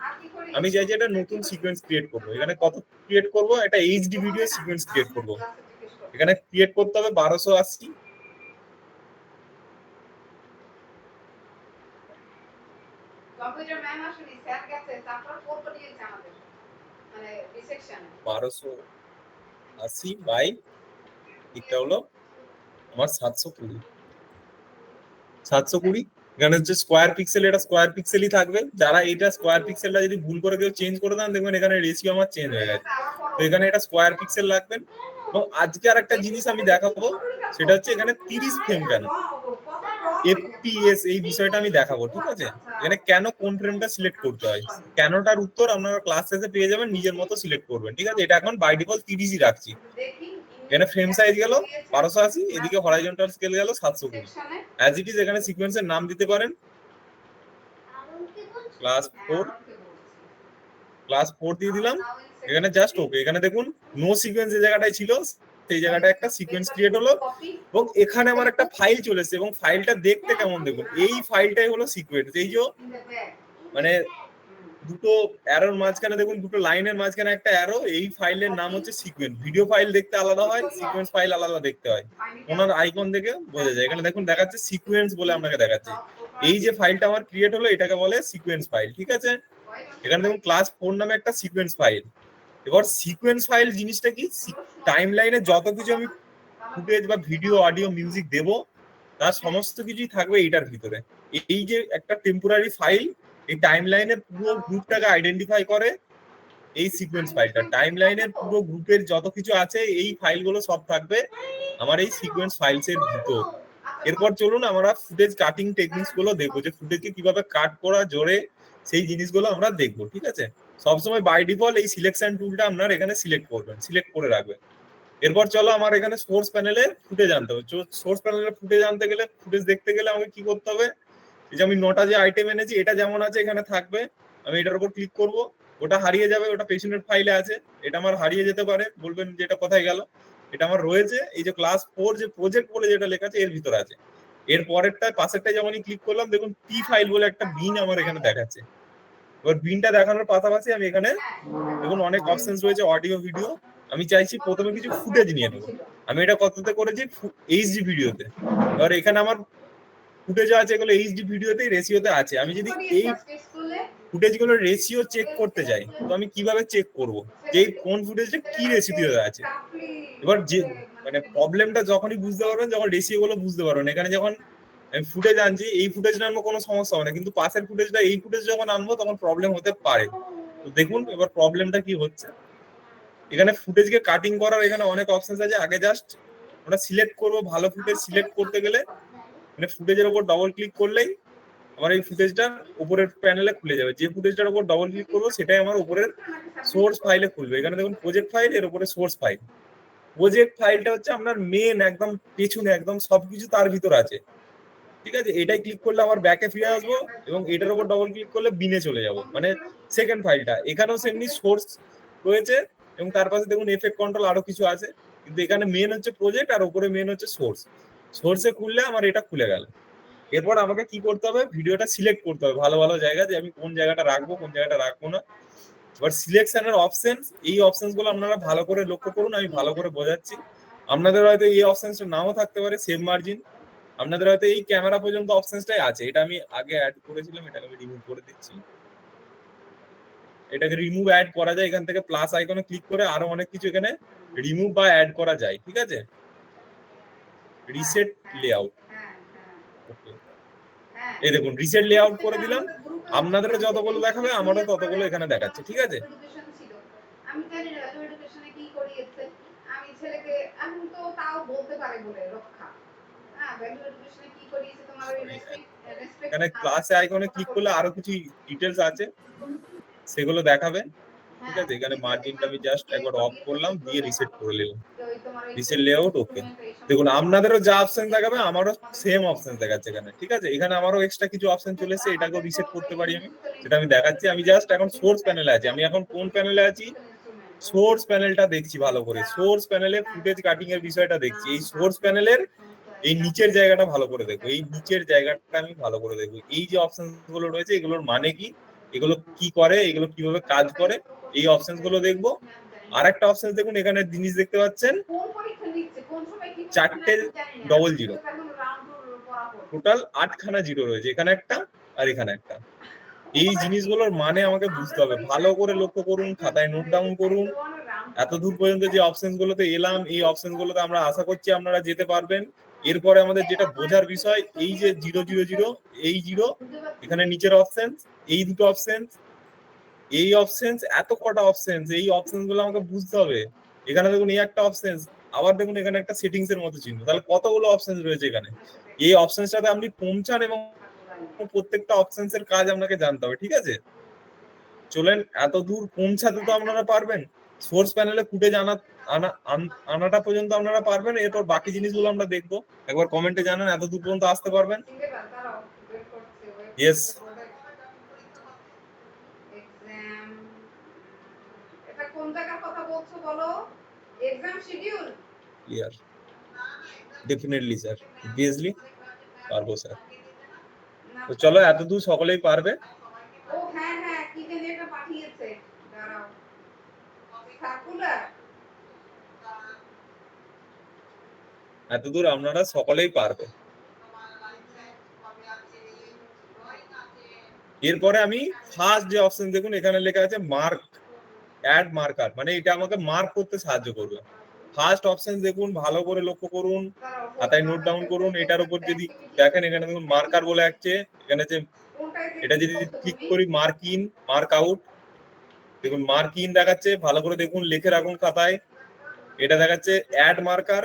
আমি চাইছি একটা নতুন সিকোয়েন্স ক্রিয়েট করবো। এখানে কত ক্রিয়েট করবো? একটা এইচডি ভিডিও সিকোয়েন্স ক্রিয়েট করবো। এখানে ক্রিয়েট করতে হবে 1280। কম্পিউটার ম্যাম আসলে স্যার গেছে, তারপর ফটো দিয়েছে আমাদের মানে রিসেকশনে 1280 বাই এটা হলো আমার 720। এখানে হচ্ছে স্কোয়ার পিক্সেল, এটা স্কোয়ার পিক্সেলই থাকবে। যারা এটা স্কোয়ার পিক্সেলটা যদি ভুল করে কেউ চেঞ্জ করে দেন, দেখবেন এখানে রেশিও আমার চেঞ্জ হয়ে গেছে। তো এখানে এটা স্কোয়ার পিক্সেল রাখবেন। এবং আজকে আর একটা জিনিস আমি দেখাবো, সেটা হচ্ছে এখানে 30 ফ্রেম কেন, এফপিএস, এই বিষয়টা আমি দেখাবো, ঠিক আছে? এখানে কেন কোন ফ্রেমটা সিলেক্ট করতে হয়, কেনটার উত্তর আপনারা ক্লাস শেষে পেয়ে যাবেন, নিজের মতো সিলেক্ট করবেন, ঠিক আছে? এটা এখন বাই ডিফল্ট 30ই রাখছি। এখানে ফ্রেম সাইজ গেল 1280, এদিকে হরাইজন্টাল স্কেল গেল 720। অ্যাজ ইট ইজ এখানে সিকোয়েন্সের নাম দিতে পারেন ক্লাস 4 দিয়ে দিলাম। এখানে জাস্ট ওকে। এখানে দেখুন নো সিকোয়েন্স যে জায়গাটায় ছিল সেই জায়গাটায় একটা সিকোয়েন্স ক্রিয়েট হলো এবং এখানে আমার একটা ফাইল চলে এসেছে এবং ফাইলটা দেখতে কেমন দেখুন, এই ফাইলটাই হলো সিকোয়েন্স। এই যে মানে দুটো অ্যারোর মাঝখানে দেখুন, দুটো লাইনের মাঝখানে একটা অ্যারো, এই ফাইলের নাম হচ্ছে সিকোয়েন্স। ভিডিও ফাইল দেখতে আলাদা হয়, সিকোয়েন্স ফাইল আলাদা দেখতে হয়। ওনার আইকন দেখে বোঝা যায়। এখানে দেখুন দেখাচ্ছে সিকোয়েন্স বলে আপনাকে দেখাচ্ছে। এই যে ফাইলটা আমার ক্রিয়েট হলো এটাকে বলে সিকোয়েন্স ফাইল, ঠিক আছে? এখানে দেখুন ক্লাস 4 নামে একটা সিকোয়েন্স ফাইল। এবার সিকোয়েন্স ফাইল জিনিসটা কি, টাইম লাইনে যত কিছু আমি ফুটেজ বা ভিডিও, অডিও, মিউজিক দেব, তার সমস্ত কিছুই থাকবে এইটার ভিতরে। এই যে একটা টেম্পোরারি ফাইল, এই টাইম লাইনের পুরো গ্রুপটাকে আইডেন্টিফাই করে এই সিকোয়েন্স ফাইলটা। টাইম লাইনের পুরো গ্রুপের যত কিছু আছে এই ফাইলগুলো সব থাকবে আমার এই সিকোয়েন্স ফাইলসের ভিতর। এরপর চলুন আমরা ফুটেজ কাটিং টেকনিক্স গুলো দেখবো, যে ফুটেজকে কিভাবে কাট করা জোরে, সেই জিনিসগুলো আমরা দেখবো, ঠিক আছে? সবসময় বাই ডিফল্ট এই সিলেকশন টুলটা আপনার এখানে সিলেক্ট করবেন, সিলেক্ট করে রাখবেন। এরপর চলো আমার এখানে সোর্স প্যানেলে ফুটেজ আনতে হবে। সোর্স প্যানেলে ফুটেজ আনতে গেলে, ফুটেজ দেখতে গেলে আমাকে কি করতে হবে? এই যে আমি 9টা যে আইটেম এনেছি, এটা যেমন আছে এখানে থাকবে। আমি এটার উপর ক্লিক করব, ওটা হারিয়ে যাবে, ওটা পেছনের ফাইলে আছে। এটা আমার হারিয়ে যেতে পারে, বলবেন যে এটা কোথায় গেল। এটা আমার রয়েছে এই যে ক্লাস 4 যে প্রজেক্ট বলে যেটা লেখা আছে এর ভিতর আছে। এর পরেরটা পাশেরটা যখনই ক্লিক করলাম, দেখুন টি ফাইল বলে একটা বিন আমার এখানে দেখাচ্ছে। এবার বিনটা দেখানোর পাশাপাশি আমি এখানে দেখুন অনেক অপশনস রয়েছে, অডিও, ভিডিও। আমি চাইছি প্রথমে কিছু ফুটেজ নিয়ে নেবো। আমি এটা কততে করেছি, এইচডি ভিডিওতে। এবার এখানে আমার ফুটেজ আছে, এগুলো এইচডি ভিডিওতে রেশিওতে আছে। আমি যদি এই ফুটেজগুলোর রেশিও চেক করতে চাই, তো আমি কিভাবে চেক করব যে কোন ফুটেজটা কি রেশিওতে আছে? এবার যে মানে প্রবলেমটা যখনই বুঝতে পারবেন, যখন রেশিও গুলো বুঝতে পারবেন। এখানে যখন আমি ফুটেজ আনছি, এই ফুটেজটা আনবো কোনো সমস্যা হবে না, কিন্তু পাশের ফুটেজটা, এই ফুটেজ যখন আনবো তখন প্রবলেম হতে পারে। তো দেখুন এবার প্রবলেমটা কি হচ্ছে। এখানে ফুটেজকে কাটিং করার এখানে অনেক অপশন আছে। আগে জাস্ট আমরা সিলেক্ট করব, ভালো ফুটেজ সিলেক্ট করতে গেলে মানে ফুটেজের উপর ডবল ক্লিক করলেই আমার এই ফুটেজটা উপরের প্যানেলে খুলে যাবে। যে ফুটেজটার উপর ডবল ক্লিক করবো সেটাই আমার উপরের সোর্স ফাইলে খুলবে। এখানে দেখুন প্রজেক্ট ফাইল, এর উপরে সোর্স ফাইল। প্রজেক্ট ফাইলটা হচ্ছে আপনার মেন, একদম পেছনে, একদম সবকিছু তার ভিতর আছে, ঠিক আছে? এটাই ক্লিক করলে আমার ব্যাকে ফিরে আসবো এবং এটার উপর ডবল ক্লিক করলে বিনে চলে যাব, মানে সেকেন্ড ফাইলটা। এখানেও সেমনি সোর্স রয়েছে এবং তার পাশে দেখুন এফেক্ট কন্ট্রোল, আরো কিছু আছে। কিন্তু এখানে মেন হচ্ছে প্রজেক্ট আর উপরে মেন হচ্ছে সোর্স। সোর্সে খুললে আমার এটা খুলে গেল। এরপর আমাকে কি করতে হবে, ভিডিওটা সিলেক্ট করতে হবে ভালো ভালো জায়গা, যে আমি কোন জায়গাটা রাখবো, কোন জায়গাটা রাখবো না। এবার সিলেকশনের অপশন, এই অপশনস গুলো আপনারা ভালো করে লক্ষ্য করুন, আমি ভালো করে বোঝাচ্ছি। আপনাদের হয়তো এই অপশনসটা নাও থাকতে পারে, সেভ মার্জিন। আপনাদের হয়তো এই ক্যামেরা পর্যন্ত অপশনসটাই আছে, এটা আমি আগে অ্যাড করেছিলাম, এটাকে আমি রিমুভ করে দিচ্ছি। এটাকে রিমুভ অ্যাড করা যায়, এখান থেকে প্লাস আইকনে ক্লিক করে আরো অনেক কিছু এখানে রিমুভ বা অ্যাড করা যায়, ঠিক আছে? রিসেট লেআউট, ওকে, এই দেখুন রিসেট লেআউট করে দিলাম। আপনাদেরও যতগুলো দেখাবে আমারও ততগুলো এখানে দেখাচ্ছে, ঠিক আছে? আমি জানি না ভ্যালু এডুকেশনে কি করিয়েছে। আমি ছেলেকে এখন তো তাও বলতে পারে বলে রক্ষা। হ্যাঁ, ভ্যালু এডুকেশনে কি করিয়েছে তোমার ওই রেসপেক্ট এখানে না ক্লাসে আইকনে ক্লিক করলে আরো কিছু ডিটেলস আছে, সেগুলো দেখাবে। ঠিক হ্যাঁ, আছে, এখানে মার্জিনটা এখান আমি জাস্ট থেকে একবার অফ করিয়েছে করলাম, দিয়ে এগুলো রিসেট দেখাবো। করে নিলাম। যে ওই তোমার ওই রিসেট লেআউট ওকে। এই দেখুন সমস্ত আপনাদেরও যা অপশন দেখাবে আমারও সেম অপশন দেখাচ্ছে এখানে, ঠিক আছে? এখানে আমারও এক্সট্রা কিছু অপশন চলে এসেছে, এটাকেও আমাদের তো রিসেট করতে এই পারি আমি, ডিজিটাল সেটা আমি দেখাচ্ছি। আমি জাস্ট এখন সোর্স প্যানেলে আছি। আমি এখন কোন প্যানেলে আছি? সোর্স প্যানেলটা দেখছি ভালো করে। সোর্স প্যানেলে ফুটেজ কাটিং এর বিষয়টা দেখছি। এই সোর্স প্যানেলের এই নিচের জায়গাটা ভালো করে দেখবো, এই নিচের জায়গাটা আমি ভালো করে দেখবো। এই যে অপশন গুলো রয়েছে এগুলোর মানে কি, এগুলো কি করে, এগুলো কিভাবে কাজ করে, এই অপশন গুলো দেখবো। আর একটা অপশন দেখুন, এখানে জিনিস দেখতে পাচ্ছেন, কোন পরীক্ষা নিচ্ছে কোন সময় কি পরীক্ষা নেয় 4টে আমি জানি না। ডবল জিরো, এটা এখন রাউন্ড করা পড়ছে। টোটাল 8খানা জিরো রয়েছে, এখানে একটা আর এখানে একটা। এই জিনিসগুলোর মানে আমাকে বুঝতে হবে, ভালো করে লক্ষ্য করুন, খাতায় নোট ডাউন করুন। এত দূর পর্যন্ত যে অপশন গুলোতে এলাম, এই অপশন গুলোতে আমরা আশা করছি আপনারা যেতে পারবেন। এরপরে আমাদের যেটা বোঝার বিষয়, এই যে 000, এই জিরো, এখানে নিচের অপশন, এই দুটো অপশন, এই অপশন, এত কটা অপশন, এই অপশন গুলো আমাকে বুঝতে হবে। এখানে দেখুন এই একটা অপশন, আবার দেখুন এখানে একটা সেটিংস এর মতো চিহ্ন, তাহলে কতগুলো অপশন রয়েছে এখানে। এই অপশনটাতে আপনি পৌঁছান এবং প্রত্যেকটা অপশনস এর কাজ আপনাকে জানতে হবে, ঠিক আছে? চলেন, এত দূর পৌঁছাতে তো আপনারা পারবেন। সোর্স প্যানেলে ফুটেজ আনাটা পর্যন্ত আপনারা পারবেন, এরপর বাকি জিনিসগুলো আমরা দেখবো। একবার কমেন্টে জানান এত দূর পর্যন্ত আসতে পারবেন। সিলেবাস দাঁড়াও বের করছি ইয়েস, এক্সাম এটা কোন জায়গার কথা বলছো বলো exam schedule clear, definitely sir, obviously পারবো স্যার। না তো চলো, এত দূর সকলেই পারবে। ও হ্যাঁ হ্যাঁ কি জানি একটা পাঠিয়েছে দাঁড়াও সার্কুলার এত দূর আপনারা সকলেই পারবে। এরপরে আমি ফার্স্ট যে অপশন দেখুন, এখানে লেখা আছে মার্ক, অ্যাড মার্কার, মানে এটা আমাকে মার্ক করতে সাহায্য করবে। ফার্স্ট অপশন দেখুন, ভালো করে লক্ষ্য করুন, দাঁড়াও খাতায় নোট ডাউন করুন। এটার উপর যদি দেখেন, এখানে দেখুন মার্কার বলে আছে, এখানে যে কোনটায় এটা ক্লিক যদি করছো ক্লিক তুমি করি মার্ক ইন, মার্ক আউট, দেখুন মার্ক ইন দেখাচ্ছে, ভালো করে দেখুন, লিখে রাখুন খাতায়। এটা দেখাচ্ছে অ্যাড মার্কার।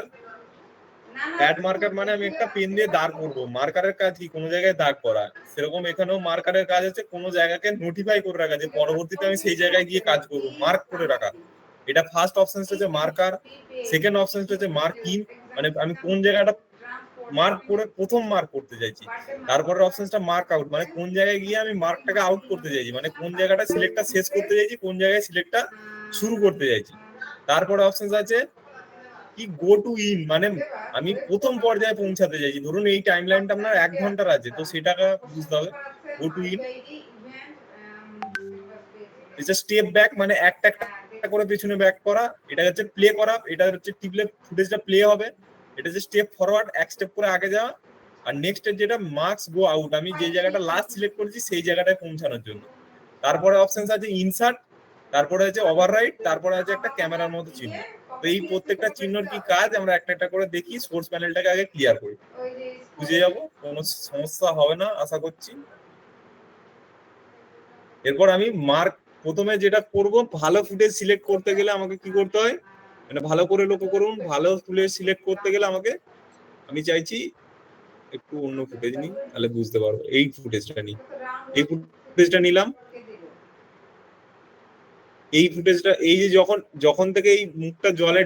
না না অ্যাড মার্কার মানে আমি একটা পেন দিয়ে দাগ করবো। মার্কারের কাজ কি, কোনো জায়গায় দাগ করা, সেরকম এখানেও মার্কারের কাজ হচ্ছে কোনো জায়গাকে নোটিফাই করে রাখা, যে পরবর্তীতে আমি সেই জায়গায় গিয়ে কাজ করবো, মার্ক করে রাখা। এটা ফার্স্ট অপশনটা হচ্ছে মার্কার। সেকেন্ড অপশনটা হচ্ছে মার্ক ইন, মানে আমি কোন জায়গাটা মার্ক করে প্রথম মার্ক করতে চাইছি। তারপরের অপশনটা মার্ক আউট, মানে কোন জায়গায় গিয়ে আমি মার্কটাকে আউট করতে চাইছি, মানে কোন জায়গাটা সিলেক্টটা শেষ করতে চাইছি, কোন জায়গায় সিলেক্টটা শুরু করতে চাইছি। তারপরে অপশন আছে কি, গো টু ইন, মানে আমি প্রথম পর্যায়ে পৌঁছাতে চাইছি। ধরুন এই টাইম লাইনটা আপনার 1 ঘন্টার আছে, তো সেটাকে বুঝতে হবে। গো টু ইন, এটা স্টেপ ব্যাক, মানে একটা একটা করে পেছনে ব্যাক করা। এটা হচ্ছে প্লে করা, এটা হচ্ছে টিপলে ফুটেজটা প্লে হবে। এটা হচ্ছে স্টেপ ফরওয়ার্ড, এক স্টেপ করে আগে যাওয়া। আর নেক্সট যেটা মার্কস গো আউট, আমি যে জায়গাটা লাস্ট সিলেক্ট করেছি সেই জায়গাটায় পৌঁছানোর জন্য। তারপরে অপশন আছে ইনসার্ট, তারপরে আছে ওভাররাইট, তারপরে আছে একটা ক্যামেরার মতো চিহ্ন। তো এই প্রত্যেকটা চিহ্নর কি কাজ আমরা একটা একটা করে দেখি। সোর্স প্যানেলটাকে আগে ক্লিয়ার করি, বুঝে যাবো, কোনো সমস্যা হবে না আশা করছি। এরপর আমি মার্ক, প্রথমে যেটা করব, ভালো ফুটেজ সিলেক্ট করতে গেলে আমাকে কি করতে হয়, মানে ভালো করে লক্ষ্য করুন, ভালো ফুটেজ সিলেক্ট করতে গেলে আমাকে, আমি চাইছি একটু অন্য ফুটেজ নিই, তাহলে বুঝতে পারবো। এই ফুটেজটা নিই, এই ফুটেজটা নিলাম। এই ফুটেজটা, এই যে যখন যখন থেকে এই মুখটা জলে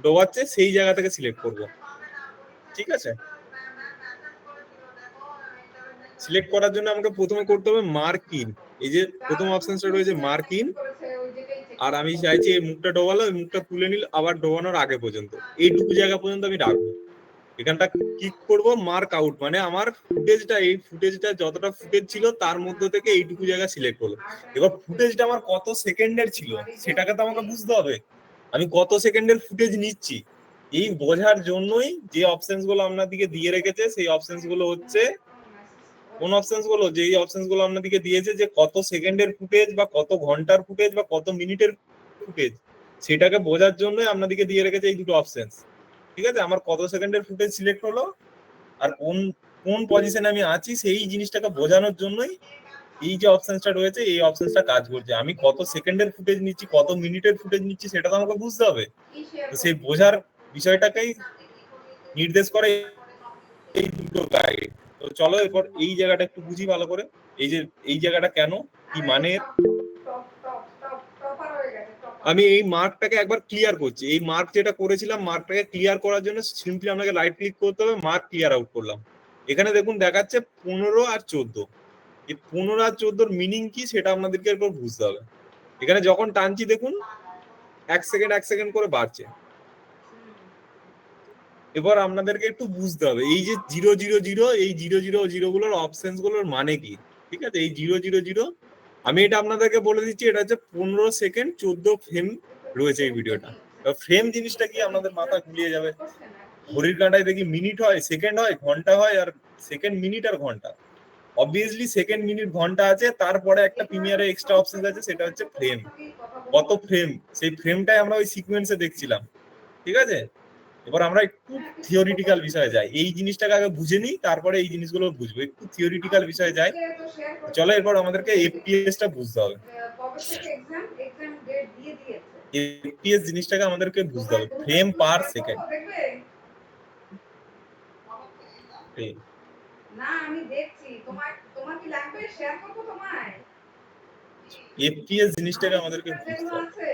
ডোবাচ্ছে সেই জায়গা থেকে সিলেক্ট করব, ঠিক আছে? সিলেক্ট করার জন্য আমাকে প্রথমে করতে হবে মার্ক ইন। এই যে প্রথম অপশনটা রয়েছে মার্ক ইন, আর আমি চাইছি এই মুখটা ডোবালো, এই মুখটা তুলে নিল, আবার ডোবানোর আগে পর্যন্ত এইটুকু জায়গা পর্যন্ত আমি রাখবো। এখানটা ক্লিক করব মার্ক আউট, মানে আমার ফুটেজটা, এই ফুটেজটা যতটা ফুটেজ ছিল তার মধ্যে থেকে এইটুকু জায়গা সিলেক্ট হলো। এবার ফুটেজটা আমার কত সেকেন্ডের ছিল সেটাকে তো আমাকে বুঝতে হবে, আমি কত সেকেন্ডের ফুটেজ নিচ্ছি। এই বোঝার জন্যই যে অপশনস গুলো আপনাদেরকে দিয়ে রেখেছে, সেই অপশনস গুলো হচ্ছে কোন অপশনস গুলো, যে এই অপশনস গুলো আপনাদেরকে দিয়েছে, যে কত সেকেন্ডের ফুটেজ বা কত ঘন্টার ফুটেজ বা কত মিনিটের ফুটেজ, সেটাকে বোঝার জন্য আপনাদেরকে দিয়ে রেখেছে এই দুটো অপশনস। ঠিক আছে, আমার কত সেকেন্ডের ফুটেজ সিলেক্ট হলো আর কোন কোন পজিশনে আমি আছি সেই জিনিসটাকে বোঝানোর জন্যই এই যে অপশনসটা রয়েছে এই অপশনসটা কাজ করছে। আমি কত সেকেন্ডের ফুটেজ নিচ্ছি, কত মিনিটের ফুটেজ নিচ্ছি সেটা তো আমাকে বুঝতে হবে। কি শেয়ার তো সেই করবো? বোঝার বিষয়টাকেই নির্দেশ করে এই দুটো গাইড। তো চলো এরপর এই জায়গাটা একটু বুঝি ভালো করে। এই যে এই জায়গাটা কেন, কি আরে মানে, top top top top topper হয়ে গেছে টপার। আমি এই মার্কটাকে একবার ক্লিয়ার করছি। এই মার্ক যেটা করেছিলাম, মার্কটাকে ক্লিয়ার করার জন্য সিম্পলি আপনাকে রাইট ক্লিক করতে হবে, মার্ক ক্লিয়ার আউট করলাম। এখানে দেখুন দেখাচ্ছে 15 আর 14। এই 15 আর 14 মিনিং কি সেটা আপনাদেরকে এরপর বুঝতে হবে। এখানে যখন টানছি দেখুন 1 সেকেন্ড করে বাড়ছে। এবার আপনাদেরকে একটু বুঝতে হবে এই যে 000, এই 000 গুলোর অপশন গুলোর মানে কি। ঠিক আছে, এই 000 আমি এটা আপনাদেরকে বলে দিচ্ছি, এটা হচ্ছে 15 সেকেন্ড 14 ফ্রেম রয়েছে এই ভিডিওটা। ফ্রেম জিনিসটা কি আপনাদের মাথা ঘুরিয়ে যাবে। ঘড়ির কাঁটায় দেখি মিনিট হয়, সেকেন্ড হয়, ঘন্টা হয়, আর সেকেন্ড, মিনিট আর ঘন্টা। অবভিয়াসলি সেকেন্ড, মিনিট, ঘন্টা আছে, তারপরে একটা প্রিমিয়ারে এক্সট্রা অপশন আছে, সেটা হচ্ছে ফ্রেম। কত ফ্রেম, সেই ফ্রেমটাই আমরা ওই সিকোয়েন্সে দেখছিলাম। ঠিক আছে, এবার আমরা একটু থিওরিটিক্যাল বিষয়ে যাই। এই জিনিসটাকে আগে বুঝে নিই, তারপরে এই জিনিসগুলো বুঝবো। একটু থিওরিটিক্যাল বিষয়ে যাই। চলো এরপর আমাদেরকে এফপিএস টা বুঝতে হবে। কবে থেকে এক্সাম ডেট দিয়ে দিয়েছে। এফপিএস জিনিসটাকে আমাদেরকে বুঝতে হবে, ফ্রেম পার সেকেন্ড। দেখবে না আমি দেখছি তোমার তোমার কি লাগবে শেয়ার করব তোমায়। এফপিএস জিনিসটাকে আমাদেরকে বুঝতে যেগুলো হবে। আছে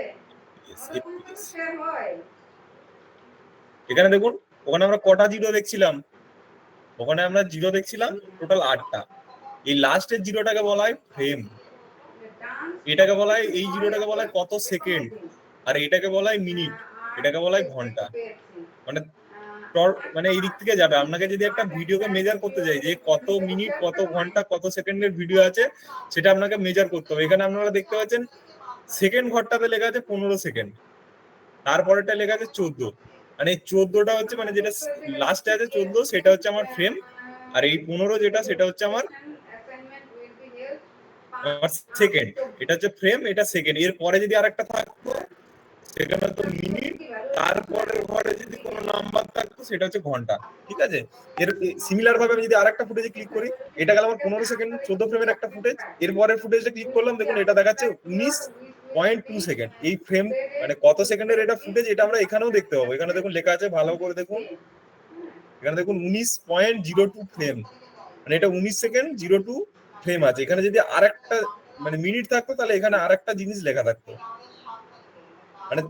আমাদের কোন কোন শেয়ার হয়। এখানে দেখুন, ওখানে আমরা কটা জিরো দেখছিলাম, ওখানে আমরা জিরো দেখছিলাম টোটাল 8টা। এই লাস্টের জিরোটাকে বলা হয় ফ্রেম। এটাকে বলা হয়, এই জিরোটাকে বলা হয় কত সেকেন্ড, আর এটাকে বলা হয় মিনিট, এটাকে বলা হয় ঘন্টা। মানে মানে এই দিক থেকে যাবে। আপনাকে যদি একটা ভিডিওকে মেজার করতে চাই যে কত মিনিট, কত ঘন্টা, কত সেকেন্ডের ভিডিও আছে, সেটা আপনাকে মেজার করতে হবে। এখানে আপনারা দেখতে পাচ্ছেন সেকেন্ড ঘরটাতে লেখা আছে 15 সেকেন্ড, তারপরেটা লেখা আছে 14। মানে 14টা হচ্ছে, মানে যেটা লাস্টে আছে 14, সেটা হচ্ছে আমার ফ্রেম। আর এই 15 যেটা, সেটা হচ্ছে আমার সেকেন্ড। এটা হচ্ছে ফ্রেম, এটা সেকেন্ড। এর পরে যদি আরেকটা থাকতো সেটা হতো মিনিট, তারপরের ঘরে যদি কোনো নাম্বার থাকতো সেটা হচ্ছে ঘন্টা। ঠিক আছে, এর সিমিলার ভাবে আমি যদি আরেকটা ফুটেজে ক্লিক করি, এটা গেল আমার 15 সেকেন্ড 14 ফ্রেমের একটা ফুটেজ। এর পরের ফুটেজটা ক্লিক করলাম, দেখুন এটা দেখাচ্ছে 19.2 সেকেন্ড। এই ফ্রেম মানে কত সেকেন্ডের এটা ফুটেজ, এটা আমরা এখানেও দেখতে পাবো। এখানে দেখুন লেখা আছে, ভালো করে দেখুন, এখানে দেখুন 19.02 ফ্রেম, মানে এটা 19 সেকেন্ড 02 ফ্রেম আছে। এখানে যদি আরেকটা মানে মিনিট থাকতো, তাহলে এখানে আরেকটা জিনিস লেখা থাকতো, মানে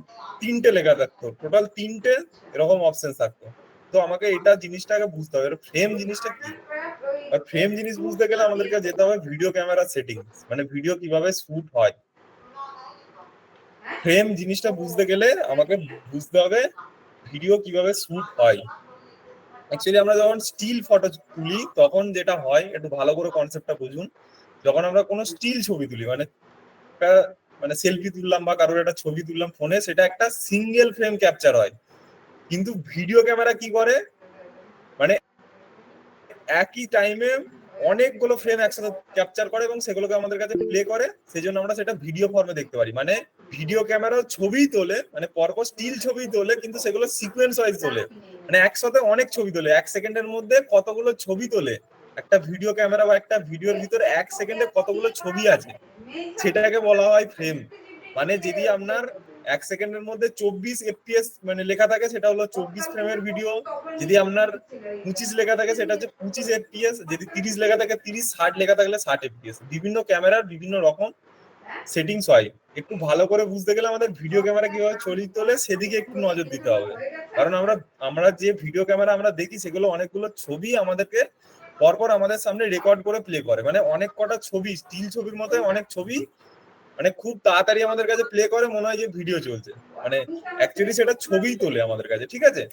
3টে লেখা থাকতো, টোটাল 3টে এরকম অপশন থাকতো। তো আমাকে এটা জিনিসটাকে বুঝতে হবে, ফ্রেম জিনিসটা কি। আর ফ্রেম জিনিস বুঝতে গেলে আমাদেরকে যেতে হবে ভিডিও ক্যামেরা সেটিংস, মানে ভিডিও কিভাবে শুট হয়। ফ্রেম জিনিসটা বুঝতে গেলে আমাকে বুঝতে হবে ভিডিও কিভাবে শুট হয়। অ্যাকচুয়ালি আমরা যখন স্টিল ফটো তুলি তখন যেটা হয়, একটু ভালো করে কনসেপ্টটা বুঝুন। যখন আমরা কোনো স্টিল ছবি তুলি, মানে একটা মানে সেলফি তুললাম বা কারোর একটা ছবি তুললাম ফোনে, সেটা একটা সিঙ্গেল ফ্রেম ক্যাপচার হয়। কিন্তু ভিডিও ক্যামেরা কি করে, মানে একই টাইমে অনেকগুলো ফ্রেম একসাথে ক্যাপচার করে এবং সেগুলোকে আমাদের কাছে প্লে করে, সেই জন্য আমরা সেটা ভিডিও ফর্মে দেখতে পারি। মানে ভিডিও ক্যামেরাও ছবি তোলে, মানে পরপর স্টিল ছবি তোলে, কিন্তু সেগুলো সিকোয়েন্স ওয়াইজ তোলে। মানে একসাথে অনেক ছবি তোলে, 1 সেকেন্ডের মধ্যে কতগুলো ছবি তোলে একটা ভিডিও ক্যামেরা, বা একটা ভিডিওর ভিতরে 1 সেকেন্ডে কতগুলো ছবি আছে, সেটাকে বলা হয় ফ্রেম। মানে যদি আপনার 1 সেকেন্ডের মধ্যে 24 এফপিএস মানে লেখা থাকে, সেটা হলো 24 ফ্রেমের ভিডিও। যদি আপনার 25 লেখা থাকে, সেটা হচ্ছে 25 এফপিএস। যদি 30 লেখা থাকে 30, 60 লেখা থাকলে 60 এফপিএস। বিভিন্ন ক্যামেরার বিভিন্ন রকম সেটিংস হয়। একটু ভালো করে বুঝতে গেলে আমাদের ভিডিও ক্যামেরা কিভাবে ছবি তোলে সেদিকে একটু নজর দিতে হবে। কারণ আমরা যে ভিডিও ক্যামেরা আমরা দেখি, সেগুলো অনেকগুলো ছবি আমাদেরকে পরপর আমাদের সামনে রেকর্ড করে প্লে করে। মানে অনেক কটা ছবি, স্টিল ছবির মতো অনেক ছবি, মানে খুব তাড়াতাড়ি আমাদের কাছে প্লে করে, মনে হয় যে ভিডিও চলছে। মানে অ্যাকচুয়ালি সেটা ছবি তোলে আমাদের কাছে। ঠিক আছে,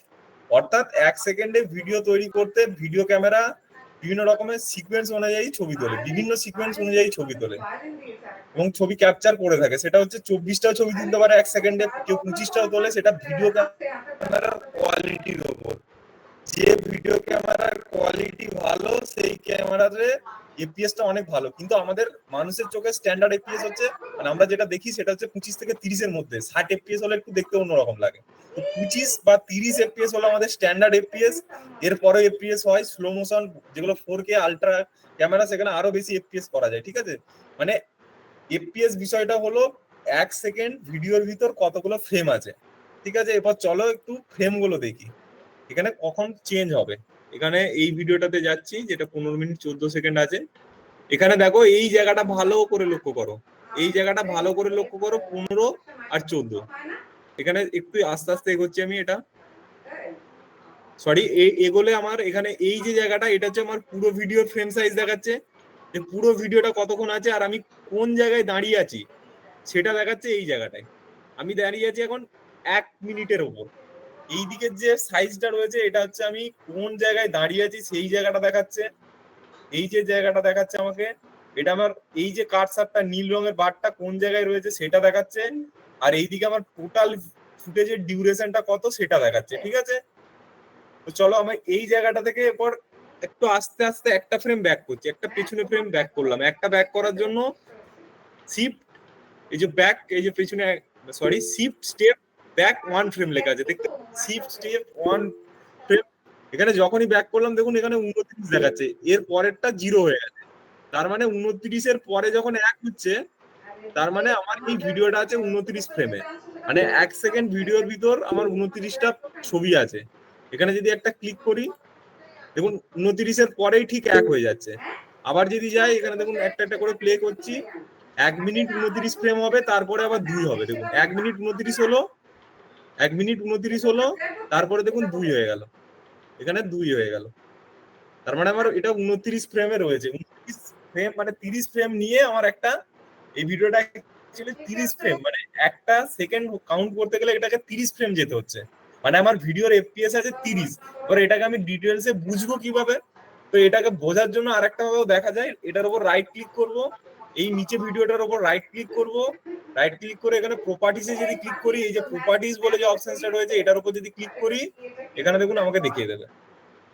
অর্থাৎ 1 সেকেন্ডে ভিডিও তৈরি করতে ভিডিও ক্যামেরা বিভিন্ন রকমের সিকোয়েন্স অনুযায়ী ছবি তোলে, বিভিন্ন সিকোয়েন্স অনুযায়ী ছবি তোলে এবং ছবি ক্যাপচার করে থাকে। সেটা হচ্ছে 24টাও ছবি তুলতে পারে 1 সেকেন্ডে, কেউ 25টাও তোলে। সেটা ভিডিও ক্যামেরার কোয়ালিটির ওপর। যে ভিডিও ক্যামেরার কোয়ালিটি ভালো, সেই ক্যামেরাতে এফপিএসটা অনেক ভালো, কিন্তু আমাদের মানুষের চোখে স্ট্যান্ডার্ড এফপিএস হচ্ছে, মানে আমরা যেটা দেখি সেটা হচ্ছে 25 থেকে 30 এর মধ্যে। 60 এফপিএস হলে একটু দেখতে অন্যরকম লাগে। তো 25 বা 30 এফপিএস হলো আমাদের স্ট্যান্ডার্ড এফপিএস। এরপরে এফপিএস হয় স্লো মোশন, যেগুলো 4K আলট্রা ক্যামেরা, সেখানে আরো বেশি এফপিএস করা যায়, ঠিক আছে। মানে এফপিএস বিষয়টা হলো 1 সেকেন্ড ভিডিওর ভিতর কতগুলো ফ্রেম আছে, ঠিক আছে। এবার চলো একটু ফ্রেম গুলো দেখি এখানে কখন চেঞ্জ হবে। এখানে এই ভিডিওটাতে যাচ্ছি, যেটা 15 মিনিট 14 সেকেন্ড আছে। এখানে দেখো এই জায়গাটা ভালো করে লক্ষ্য করো, এই জায়গাটা ভালো করে লক্ষ্য করো, 15 আর 14। এখানে একটু আস্তে আস্তে এগোচ্ছি আমি, এটা সরি এগোলে আমার এখানে এই যে জায়গাটা, এটা হচ্ছে আমার পুরো ভিডিওর ফ্রেম সাইজ দেখাচ্ছে, যে পুরো ভিডিওটা কতক্ষণ আছে আর আমি কোন জায়গায় দাঁড়িয়ে আছি সেটা দেখাচ্ছে। এই জায়গাটায় আমি দাঁড়িয়ে আছি এখন 1 মিনিটের ওপর। এই দিকের যে সাইজটা রয়েছে এটা হচ্ছে আমি কোন জায়গায় দাঁড়িয়ে আছি সেই জায়গাটা দেখাচ্ছে। এই যে জায়গাটা দেখাচ্ছে আমাকে, এটা আমার এই যে কার্সারটা নীল রঙের বারটা কোন জায়গায় রয়েছে সেটা দেখাচ্ছে। আর এইদিকে আমার টোটাল ফুটেজের ডিউরেশনটা কত সেটা দেখাচ্ছে, ঠিক আছে। তো চলো আমি এই জায়গাটা থেকে এরপর একটু আস্তে আস্তে একটা ফ্রেম ব্যাক করছি, একটা পেছনে ফ্রেম ব্যাক করলাম। একটা ব্যাক করার জন্য শিফট, এই যে ব্যাক, এই যে পেছনে, sorry shift step back 1 frame লেখা আছে, দেখতে শিফট স্টেপ 1 ফ্রেম। এখানে যখনই ব্যাক করলাম দেখুন এখানে 29 দেখাচ্ছে, এর পরেরটা 0 হয়ে গেছে। তার মানে 29 এর পরে যখন 1 হচ্ছে, তার মানে আমার এই ভিডিওটা আছে 29 ফ্রেমে। মানে 1 সেকেন্ড ভিডিওর ভিতর আমার 29টা ছবি আছে। এখানে যদি একটা ক্লিক করি দেখুন 29 এর পরেই ঠিক 1 হয়ে যাচ্ছে। আবার যদি যাই এখানে দেখুন একটা একটা করে প্লে করছি, 1 মিনিট 29 ফ্রেম হবে, তারপরে আবার 2 হবে। দেখুন 1 মিনিট 29 হলো, 1 মিনিট 29 হলো, তারপরে দেখুন 2 হয়ে গেল, এখানে 2 হয়ে গেল। তার মানে আমার এটা 29 ফ্রেমে রয়েছে। 29 ফ্রেম মানে 30 ফ্রেম নিয়ে আমার একটা এই ভিডিওটা অ্যাকচুয়ালি 30 ফ্রেম, মানে একটা সেকেন্ড কাউন্ট করতে গেলে এটাকে 30 ফ্রেম যেতে হচ্ছে। মানে আমার ভিডিওর এফপিএস আছে 30। এবার এটাকে আমি ডিটেলসে বুঝবো কিভাবে? তো এটাকে বোঝার জন্য আরেকটা ভাবেও দেখা যায়, এটার উপর রাইট ক্লিক করব, এই নিচে ভিডিওটার উপর রাইট ক্লিক করব, রাইট ক্লিক করে এখানে প্রপার্টিসে যদি ক্লিক করি, এই যে প্রপার্টিস বলে যে অপশনটা রয়েছে এটার উপর যদি ক্লিক করি, এখানে দেখুন আমাকে দেখিয়ে দেবে।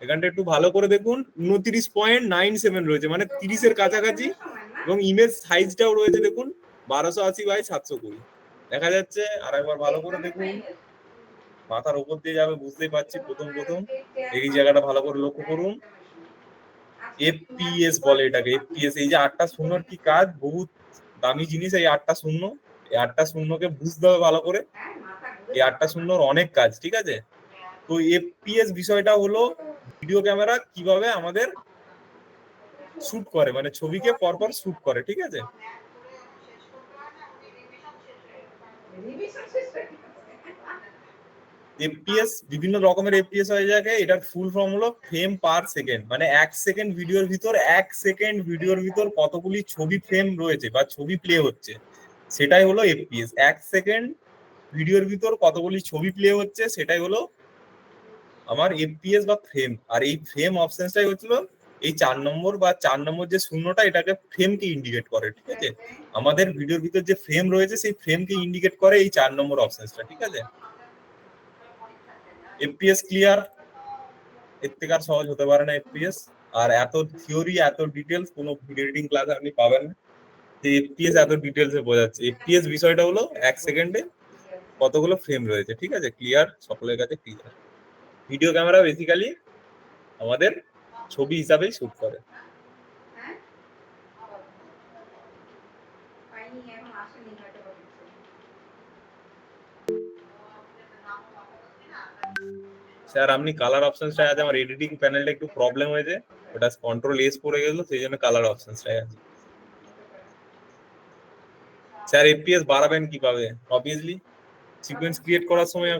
এখানটা একটু ভালো করে দেখুন 29.97 রয়েছে, মানে 30 এর কাছাকাছি। এবং ইমেজ সাইজটাও রয়েছে দেখুন 1280 বাই 720 দেখা যাচ্ছে। আর একবার ভালো করে দেখুন, মাথার উপর দিয়ে যাবে বুঝতেই পারছি প্রথম প্রথম। এই জায়গাটা ভালো করে লক্ষ্য করুন, এফপিএস বলে এটাকে, এফপিএস। এই যে 8টা শূন্যর কি কাজ, বহুত দামি জিনিস এই 8টা শূন্য। এই 8টা শূন্যকে বুঝতে হবে ভালো করে, এই 8টা শূন্যর অনেক কাজ, ঠিক আছে। তো এফপিএস বিষয়টা হলো ভিডিও ক্যামেরা কিভাবে আমাদের শুট করে, মানে ছবিকে পরপর শুট করে, ঠিক আছে। এফপিএস বিভিন্ন রকমের এফপিএস হয়ে যায়, এটার ফুল ফর্ম হলো ফ্রেম পার সেকেন্ড। মানে 1 সেকেন্ড ভিডিওর ভিতর, 1 সেকেন্ড ভিডিওর ভিতর কতগুলি ছবি ফ্রেম রয়েছে বা ছবি প্লে হচ্ছে সেটাই হলো এফপিএস। 1 সেকেন্ড ভিডিওর ভিতর কতগুলি ছবি প্লে হচ্ছে সেটাই হলো আমার এফপিএস বা ফ্রেম। আর এই ফ্রেম অপশনটাই হচ্ছিল এই 4 নম্বর বা 4 নম্বর যে শূন্যটা, এটাকে ফ্রেমকে ইন্ডিকেট করে, ঠিক আছে। আমাদের ভিডিওর ভিতর যে ফ্রেম রয়েছে সেই ফ্রেমকে ইন্ডিকেট করে এই 4 নম্বর অপশনটা, ঠিক আছে। FPS clear? এর থেকে আর সহজ হতে পারে না এফপিএস। আর এত থিওরি এত ডিটেলস কোনো এডিটিং ক্লাসে আপনি পাবেন না, যে এফপিএস এত ডিটেলসে বোঝাচ্ছে। এফপিএস বিষয়টা হলো 1 সেকেন্ডে কতগুলো ফ্রেম রয়েছে, ঠিক আছে। ক্লিয়ার? সকলের কাছে ক্লিয়ার? ভিডিও ক্যামেরা বেসিক্যালি আমাদের ছবি হিসাবেই শুট করে। স্যার আপনি কালার অপশনসটা আছে, আমার এডিটিং প্যানেলটা একটু প্রবলেম হয়েছে, ওটা কন্ট্রোল এস পড়ে গেল, সেই জন্য কালার অপশনসটা আছে। স্যার এফপিএস বাড়াবেন কিভাবে? অবভিয়াসলি সিকোয়েন্স ক্রিয়েট করার সময়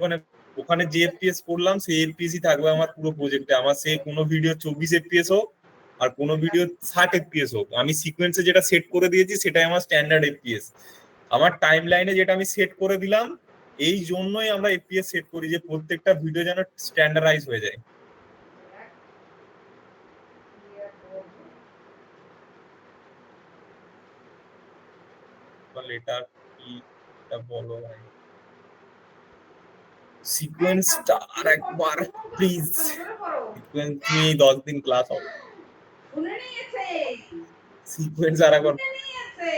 ওখানে যে এফপিএস করলাম সেই এফপিএসই থাকবে আমার পুরো প্রজেক্টে। আমার সে কোনো ভিডিও 24 এফপিএস হোক আর কোনো ভিডিও 60 এফপিএস হোক, আমি সিকোয়েন্সে যেটা সেট করে দিয়েছি সেটাই আমার স্ট্যান্ডার্ড এফপিএস। আমার টাইম লাইনে যেটা আমি সেট করে দিলাম, এই জন্যই আমরা এফপিএস সেট করি, যে প্রত্যেকটা ভিডিও যেন স্ট্যান্ডার্ডাইজ হয়ে যায়। লেটার কি এটা বলো ভাই, সিকোয়েন্সটা আর একবার প্লিজ। সিকোয়েন্স নিয়ে 10 দিন ক্লাস হবে। সিকোয়েন্স আর একবার নিয়েছে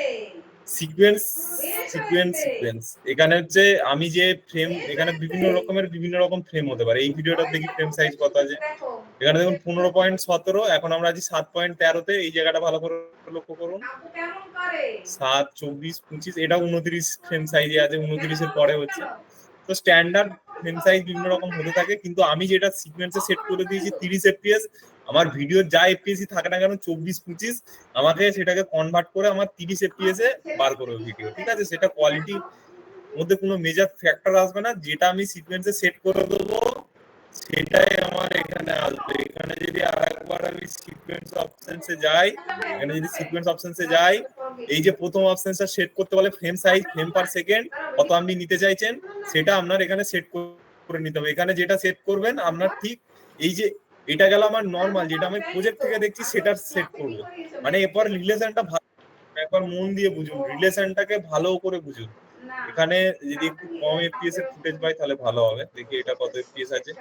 সিকোয়েন্স বেশ সিকোয়েন্স হয়েছে সিকোয়েন্স এখানে হচ্ছে আমি যে ফ্রেম বেশ এখানে হয়েছে বিভিন্ন রকম ফ্রেম হতে পারে। এই ভিডিওটা ওই দেখি দেখো ফ্রেম সাইজ বেশ কত হয়েছে আছে। দেখো এখানে দেখুন বেশ হয়েছে 15.17, এখন আমরা আছি 7.13-তে। এই জায়গাটা ভালো করে লক্ষ্য করুন। কাকু কেমন করে 7, 24, 25, এটা 29 ফ্রেম সাইজে আছে, কেন 29 এর বলো পরে তো হচ্ছে। কেন তো স্ট্যান্ডার্ড ফ্রেম সাইজ বিভিন্ন কখন রকম হতে থাকে থাকে, কিন্তু আমি যেটা সিকোয়েন্সে সেট কখনো করে দিয়েছি কিন্তু 30 এফপিএস, আমার ভিডিওর যা এফপিএসই থাকে না কেন 24, 25, আমাকে সেটাকে কনভার্ট করে আমার 30 এফপিএস এ বার করবে ভিডিও, ঠিক আছে? সেটা কোয়ালিটি মধ্যে কোনো মেজর ফ্যাক্টর আসবে না। যেটা আমি সিকোয়েন্সে সেট করে দেবো সেটাই আমার এখানে আসবে। এখানে যদি আরেকবার আমি সিকোয়েন্স অপশনসে যাই, এখানে যদি সিকোয়েন্স অপশনসে যাই, এই যে প্রথম অপশনটা সেট করতে বলে frame size, frame per second কত আপনি নিতে চাইছেন, সেটা আপনার এখানে সেট করে নিতে হবে। এখানে যেটা সেট করবেন আপনার ঠিক এই যে এটা গেল আমার নর্মাল, যেটা আমি প্রজেক্ট থেকে দেখছি সেটা সেট করব। মানে এরপর রিলেশনটা ভালো, একবার মন দিয়ে বুঝুন, রিলেশনটাকে ভালো করে বুঝুন। এখানে যদি একটু কম এফপিএস এর ফুটেজ পাই তাহলে ভালো হবে। দেখি এটা কত এফপিএস আছে।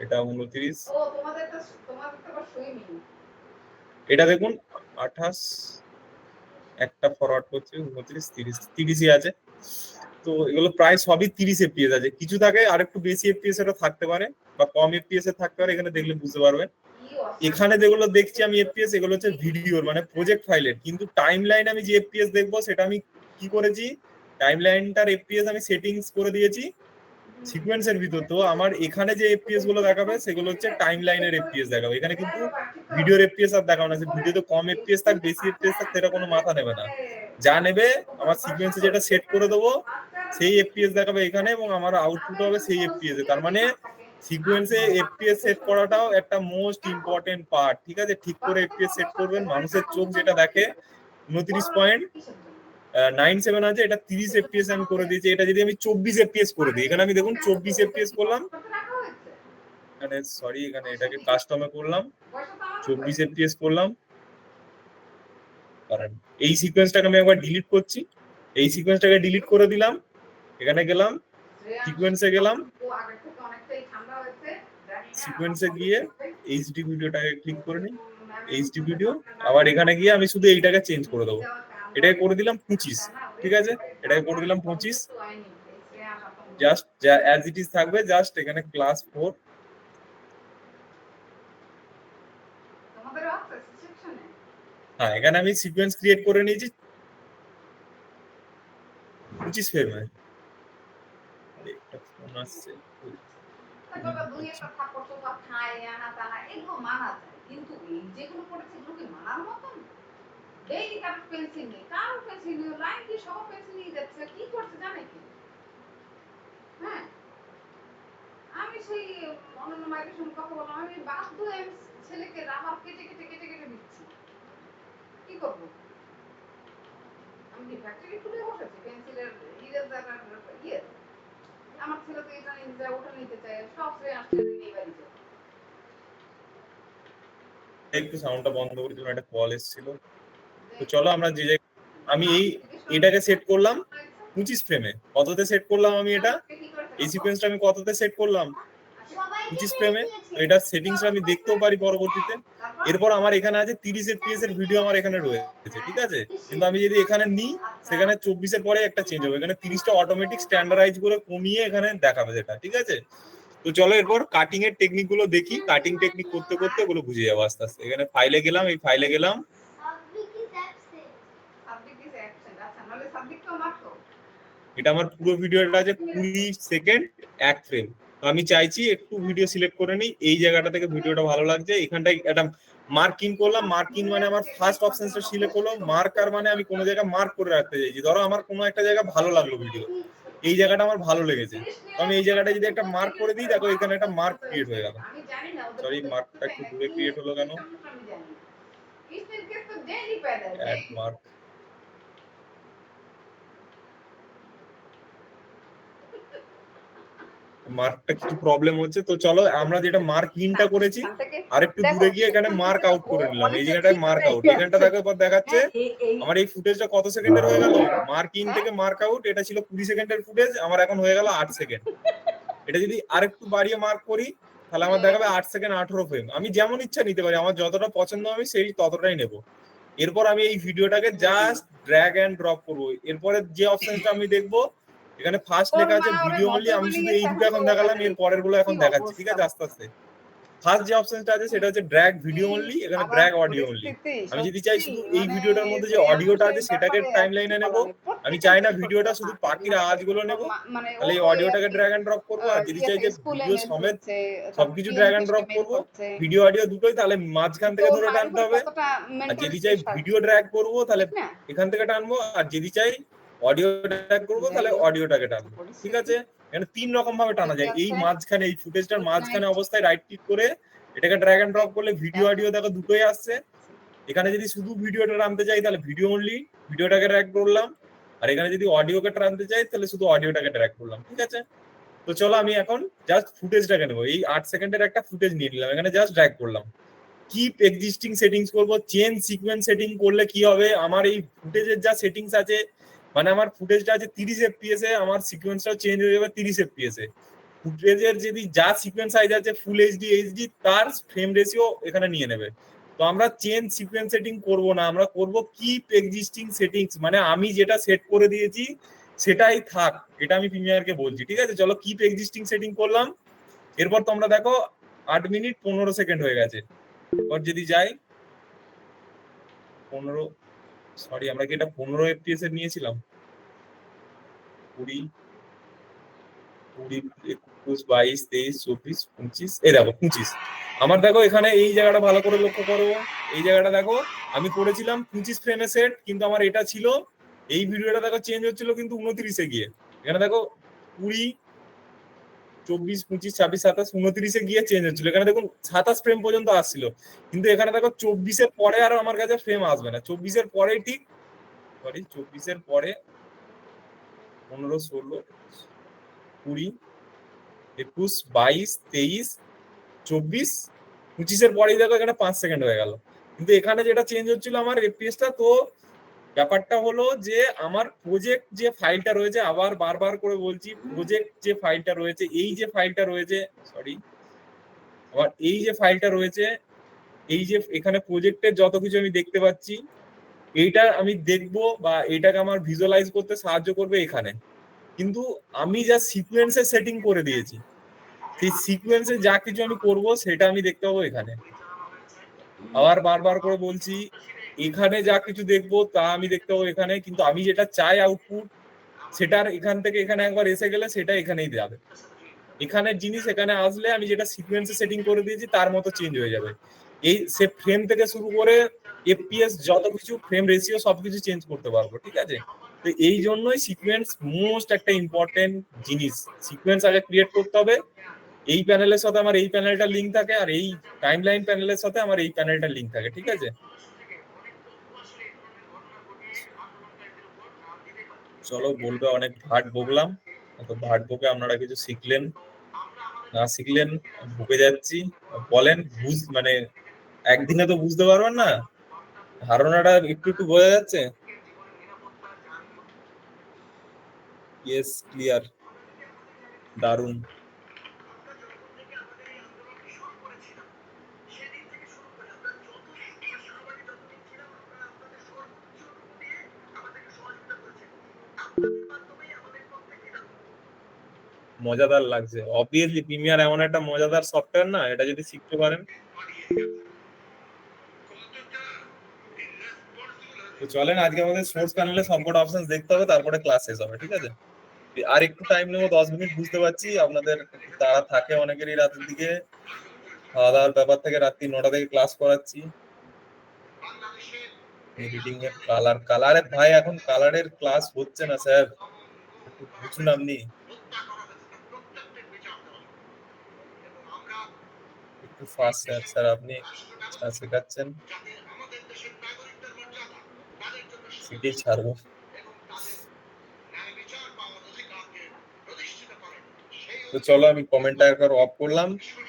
এটা 29, ও তোমাদের তো আবার সুইমিং এটা দেখুন 28, একটা ফরওয়ার্ড করছে 29, 30, 30ই আছে। তো এগুলো প্রায় সবই 30 এফপিএস আছে, কিছু থাকে আর একটু বেশি এফপিএস এরও থাকতে পারে বা কম এফপিএস এর থাকতে পারে, এখানে দেখলে বুঝতে পারবেন। কি এখানে অসাধারণ যেগুলো দেখছি আমি এফপিএস, এগুলো হচ্ছে ভিডিওর মানে প্রজেক্ট ফাইলের, কিন্তু টাইম লাইন আমি যে এফপিএস দেখবো সেটা আমি কি করেছি, টাইম লাইনটার এফপিএস আমি সেটিংস করে দিয়েছি সিকোয়েন্সের ভিতর। তো আমার এখানে যে এফপিএস গুলো দেখাবে সেগুলো হচ্ছে টাইম লাইনের এফপিএস দেখাবে। এখানে কিন্তু ভিডিওর এফপিএস আর দেখাবে না। ভিডিওতে কম এফপিএস থাক বেশি এফপিএস থাক সেটা কোনো মাথা নেবে না। যা নেবে আমার সিকোয়েন্সে যেটা সেট করে দেবো সেই এফপিএস দেখাবে এখানে, এবং আমার আউটপুট হবে সেই এফপিএস এ। তার মানে সিকোয়েন্সে এফপিএস সেট করাটাও একটা মোস্ট ইম্পর্টেন্ট পার্ট, ঠিক আছে? ঠিক করে এফপিএস সেট করবেন। মানুষের চোখ যেটা দেখে 29.97 আছে, এটা 30 এফপিএস আমি করে দিয়েছি। এটা যদি আমি 24 এফপিএস করে দিই, এখানে আমি দেখুন 24 এফপিএস করলাম, এখানে সরি এখানে এটাকে কাস্টমে করলাম, 24 এফপিএস করলাম। কারণ এই সিকোয়েন্সটাকে আমি একবার ডিলিট করছি, এই সিকোয়েন্সটাকে ডিলিট করে দিলাম, এখানে গেলাম, সিকোয়েন্সে গেলাম, সিকোয়েন্সে গিয়ে এইচডি ভিডিওটাকে ক্লিক করে নিই, এইচডি ভিডিও, আবার এখানে গিয়ে আমি শুধু এইটাকে চেঞ্জ করে দেবো। এটাকে করে দিলাম 25, ঠিক আছে? এটাকে করে দিলাম 25, জাস্ট অ্যাজ ইট ইজ থাকবে, জাস্ট এখানে ক্লাস 4। হ্যাঁ, এখানে আমি সিকোয়েন্স ক্রিয়েট করে নিয়েছি 25 ফ্রেমে। একটা ফোন আসছে, দুই একটা থাপ্পড় চোপড় খায় আনা টানা এগুলো মানা যায় কিন্তু এই যেগুলো করেছে এগুলো কি মানার মতন ডেইলি কারোর পেন্সিল নেই কারোর পেন্সিল নেই লাইন দিয়ে সব পেন্সিল নিয়ে যাচ্ছে কি করছে জানে কি হ্যাঁ আমি সেই অনন্য মায়ের সঙ্গে কথা বললাম আমি বাধ্য হয়ে আমি ছেলেকে রাবার কেটে কেটে কেটে কেটে দিচ্ছি কি করবো আমি কি ফ্যাক্টরি খুলে বসেছি পেন্সিলের ইরেজার ইয়ে আমার ছেলে তো এটা নিতে চায় ওটা নিতে চায় সব শ্রেয় আসছে নিয়ে বাড়িতে একটু সাউন্ডটা বন্ধ করে দিলাম, একটা কল এসেছিল। তো চলো আমরা যে আমি এটাকে সেট করলাম 25 ফ্রেমে। কততে সেট করলাম আমি এটা, এই সিকোয়েন্সটা আমি কততে সেট করলাম 25 ফ্রেমে। তো এটার সেটিংস আমি দেখতেও পারি পরবর্তীতে। এরপর আমার এখানে আছে 30 এফপিএস এর ভিডিও আমার এখানে রয়েছে, ঠিক আছে? কিন্তু আমি যদি এখানে নিই সেখানে 24 এর পরে একটা চেঞ্জ হবে, এখানে 30টা অটোমেটিক স্ট্যান্ডার্ডাইজ করে কমিয়ে এখানে দেখাবে সেটা, ঠিক আছে? তো চলো এরপর কাটিং এর টেকনিক গুলো দেখি। কাটিং টেকনিক করতে করতে ওগুলো বুঝে যাবো আস্তে আস্তে। এখানে ফাইলে গেলাম, এই ফাইলে গেলাম, এটা আমার পুরো ভিডিওটা আছে 20 সেকেন্ড 1 ফ্রেম। তো আমি চাইছি একটু ভিডিও সিলেক্ট করে নিই, এই জায়গাটা থেকে ভিডিওটা ভালো লাগছে, এখানটায় একটা মার্কিং করলাম। মার্কিং মানে আমার ফার্স্ট অপশনটা সিলেক্ট করলাম, মার্কার মানে আমি কোনো জায়গায় মার্ক করে রাখতে চাইছি। ধরো আমার কোনো একটা জায়গা ভালো লাগলো ভিডিও, এই জায়গাটা আমার ভালো লেগেছে, তো আমি এই জায়গাটা যদি একটা মার্ক করে দিই, দেখো এখানে একটা মার্ক ক্রিয়েট হয়ে গেল। সরি, মার্কটা একটু দূরে ক্রিয়েট হলো কেন, অ্যাড মার্ক, মার্কটা কিছু প্রবলেম হচ্ছে। তো চলো আমরা যেটা মার্ক ইনটা করেছি আর একটু দূরে গিয়ে এখানে মার্ক আউট করে নিলাম, এই জায়গাটায় মার্ক আউট। এখানটা দেখো পর দেখাচ্ছে আমার এই ফুটেজটা কত সেকেন্ডের হয়ে গেল, মার্ক ইন থেকে মার্ক আউট, এটা ছিল 20 সেকেন্ডের ফুটেজ, আমার এখন হয়ে গেল 8 সেকেন্ড। এটা যদি আরেকটু বাড়িয়ে মার্ক করি তাহলে আমার দেখাবে 8 সেকেন্ড 18 ফ্রেম। আমি যেমন ইচ্ছা নিতে পারি, আমার যতটা পছন্দ আমি সেই ততটাই নেব। এরপর আমি এই ভিডিওটাকে জাস্ট ড্র্যাগ এন্ড ড্রপ করবো। এরপরে যে অপশনটা আমি দেখবো, এখানে ফার্স্ট ওর লেখা মা আছে ওরে ভিডিও অনলি। ভদ্র আমি শুধু এই বানিয়েছে, দুটো এখন এখন তো দেখালাম, ওখানে এর পরের গুলো কি এখন দেখাচ্ছি, ঠিক অবস্থা। আছে আস্তে আস্তে। ফার্স্ট যে অপশনটা আছে সেটা হচ্ছে ড্র্যাগ ভিডিও অনলি, এখানে আবার ড্র্যাগ অডিও অনলি। পরিস্থিতি আমি যদি চাই সত্যি শুধু এই মানে ভিডিওটার মধ্যে যে অডিওটা আছে বেয়াদুসের সেটাকে ব্যাপারে আর টাইম কিছু লাইনে নেব। বলার নেই। আমি প্রত্যেকটা চাই না জিনিস ভিডিওটা করতেছে শুধু না। পাখির মানে আওয়াজগুলো নেব, মানে ও তাহলে এই ওই আর অডিওটাকে কি ড্র্যাগ এন্ড ড্রপ করবো। আর যদি চাই ইয়েতে যে স্কুলে ভিডিও মেল সমেত করছে, তারপর সবকিছু PM drag and drop system mail করবো, করছে। ভিডিও অডিও দুটোই, তাহলে মাঝখান তো থেকে ধরে তার টানতে উপরে হবে। কতটা আর মেন্টালি যদি চাই প্রেশার, ভিডিও ড্র্যাগ করবো তাহলে ঠিক না? এখান থেকে টানবো, আর যদি চাই অডিও ড্র্যাগ করবো যাই তাহলে হোক, অডিওটাকে যা টানবো, ঠিক পরিস্থিতি আছে। এখানে 3 রকম ভাবে টানা ঠিক যায়। এই আছে। মাঝখানে, এই ফুটেজটার গুড মাঝখানে নাইট। অবস্থায় রাইট ক্লিক করে এটাকে ড্র্যাগ এন্ড ড্রপ করলে ভিডিও দেখো অডিও দেখো দুটোই আসছে। এখানে যদি শুধু ভিডিওটা টানতে চাই তাহলে ভিডিও অনলি, ভিডিওটাকে ড্র্যাগ করলাম। আর এখানে যদি অডিওকে টানতে চাই তাহলে শুধু অডিওটাকে ড্র্যাগ করলাম, ঠিক আছে। তো চলো আমি এখন জাস্ট ফুটেজটাকে নেবো। এই 8 সেকেন্ডের একটা ফুটেজ নিয়ে নিলাম, এখানে জাস্ট ড্র্যাগ করলাম। কিপ এক্সিস্টিং সেটিংস করব। চেঞ্জ সিকোয়েন্স সেটিং করলে কি হবে, আমার এই ফুটেজের যা সেটিংস আছে, মানে আমার ফুটেজটা আছে 30 এফপিএস এ, আমার সিকোয়েন্সটাও চেঞ্জ হয়ে যাবে 30 এফপিএস এ। ফুটেজের যদি যা সিকোয়েন্স সাইজ আছে ফুল এইচডি এইচডি, তার ফ্রেম রেশিও এখানে নিয়ে নেবে। তো আমরা চেঞ্জ সিকোয়েন্স সেটিং করব না, আমরা করব কিপ এক্সিস্টিং সেটিংস, মানে আমি যেটা সেট করে দিয়েছি সেটাই থাক, এটা আমি প্রিমিয়ারকে বলছি, ঠিক আছে। চলো কিপ এক্সিস্টিং সেটিং করলাম। এরপর তোমরা দেখো 8 মিনিট 15 সেকেন্ড হয়ে গেছে। এবার যদি যাই 15, সরি আমরা কি এটা 15 এফপিএস এর নিয়েছিলাম? 20, 20, 21, 22, 23, 24, 25, এই দেখো 25। আমার দেখো এখানে এই জায়গাটা ভালো করে লক্ষ্য করো। এই জায়গাটা দেখো, আমি করেছিলাম 25 ফ্রেমে সেট, কিন্তু আমার এটা ছিল, এই ভিডিওটা দেখো চেঞ্জ হচ্ছিল কিন্তু 29 এ গিয়ে। এখানে দেখো 20, 24, 25, 26, 27, 29 গিয়ে চেঞ্জ হচ্ছিল। এখানে দেখুন 27 ফ্রেম পর্যন্ত আসছিল, কিন্তু এখানে দেখো 24 পরে আর আমার কাছে ফ্রেম আসবে না। 24 পরেই ঠিক, সরি 24 পরে 15, 16, 20, 21, 22, 23, 24, 25 পরেই দেখো এখানে 5 সেকেন্ড হয়ে গেল। কিন্তু এখানে যেটা চেঞ্জ হচ্ছিল আমার এফপিএসটা, তো ব্যাপারটা হলো যে আমার প্রজেক্ট যে ফাইলটা রয়েছে, আবার বারবার করে বলছি, প্রজেক্ট যে ফাইলটা রয়েছে, এই যে ফাইলটা রয়েছে, সরি আমার এই যে ফাইলটা রয়েছে, এই যে এখানে প্রজেক্টের যত কিছু আমি দেখতে পাচ্ছি, এইটা আমি দেখবো বা এটাকে আমার ভিজুয়ালাইজ করতে সাহায্য করবে এখানে। কিন্তু আমি যা সিকোয়েন্সের সেটিং করে দিয়েছি, সেই সিকোয়েন্সে যা কিছু আমি করব সেটা আমি দেখতে পাবো এখানে। আবার বারবার করে বলছি, এখানে যা কিছু দেখবো তা আমি দেখতে পাবো এখানে, কিন্তু আমি যেটা চাই আউটপুট, সেটার এখান থেকে এখানে একবার এসে গেলে সেটা এখানেই যাবে। এখানের জিনিস এখানে আসলে আমি যেটা সিকোয়েন্সে সেটিং করে দিয়েছি তার মতো চেঞ্জ হয়ে যাবে। এই সে ফ্রেম থেকে শুরু করে এফপিএস যত কিছু, ফ্রেম রেশিও সবকিছু চেঞ্জ করতে পারবো, ঠিক আছে। তো এই জন্যই সিকোয়েন্স মোস্ট একটা ইম্পর্টেন্ট জিনিস। সিকোয়েন্স আগে ক্রিয়েট করতে হবে। এই প্যানেলের সাথে আমার এই প্যানেলটার লিঙ্ক থাকে, আর এই টাইমলাইন প্যানেলের সাথে আমার এই প্যানেলটার লিঙ্ক থাকে, ঠিক আছে। চলো, বলবে অনেক ভাট বকলাম, তো ভাট বকে আপনারা কিছু শিখলেন না শিখলেন, বকে যাচ্ছি। বলেন, মানে একদিনে তো বুঝতে পারবেন না, ধারণাটা একটু একটু বোঝা যাচ্ছে? ইয়েস, ক্লিয়ার, দারুন। মজাদার লাগছে। অবভিয়াসলি প্রিমিয়ার এমন একটা মজাদার সফটওয়্যার না, এটা যদি শিখতে পারেন। তো চলেন, আজকে আমাদের সোর্স প্যানেলে সবকটা অপশন দেখতে হবে, তারপরে ক্লাস শেষ হবে, ঠিক আছে। আর একটু টাইম নেবো, 10 মিনিট, বুঝতে পারছি আপনাদের একটু তাড়া থাকে অনেকেরই রাতের দিকে, খাওয়া দাওয়ার ব্যাপার থেকে রাত্রি 9টা থেকে ক্লাস করাচ্ছি। এডিটিং এর কালারে ভাই এখন কালারের ক্লাস হচ্ছে না স্যার, একটু বুঝুন আপনি, একটু ফাস্ট স্যার, স্যার আপনি শেখাচ্ছেন, শিখেই ছাড়বো। তো চলো আমি কমেন্টটা একবার অফ করলাম।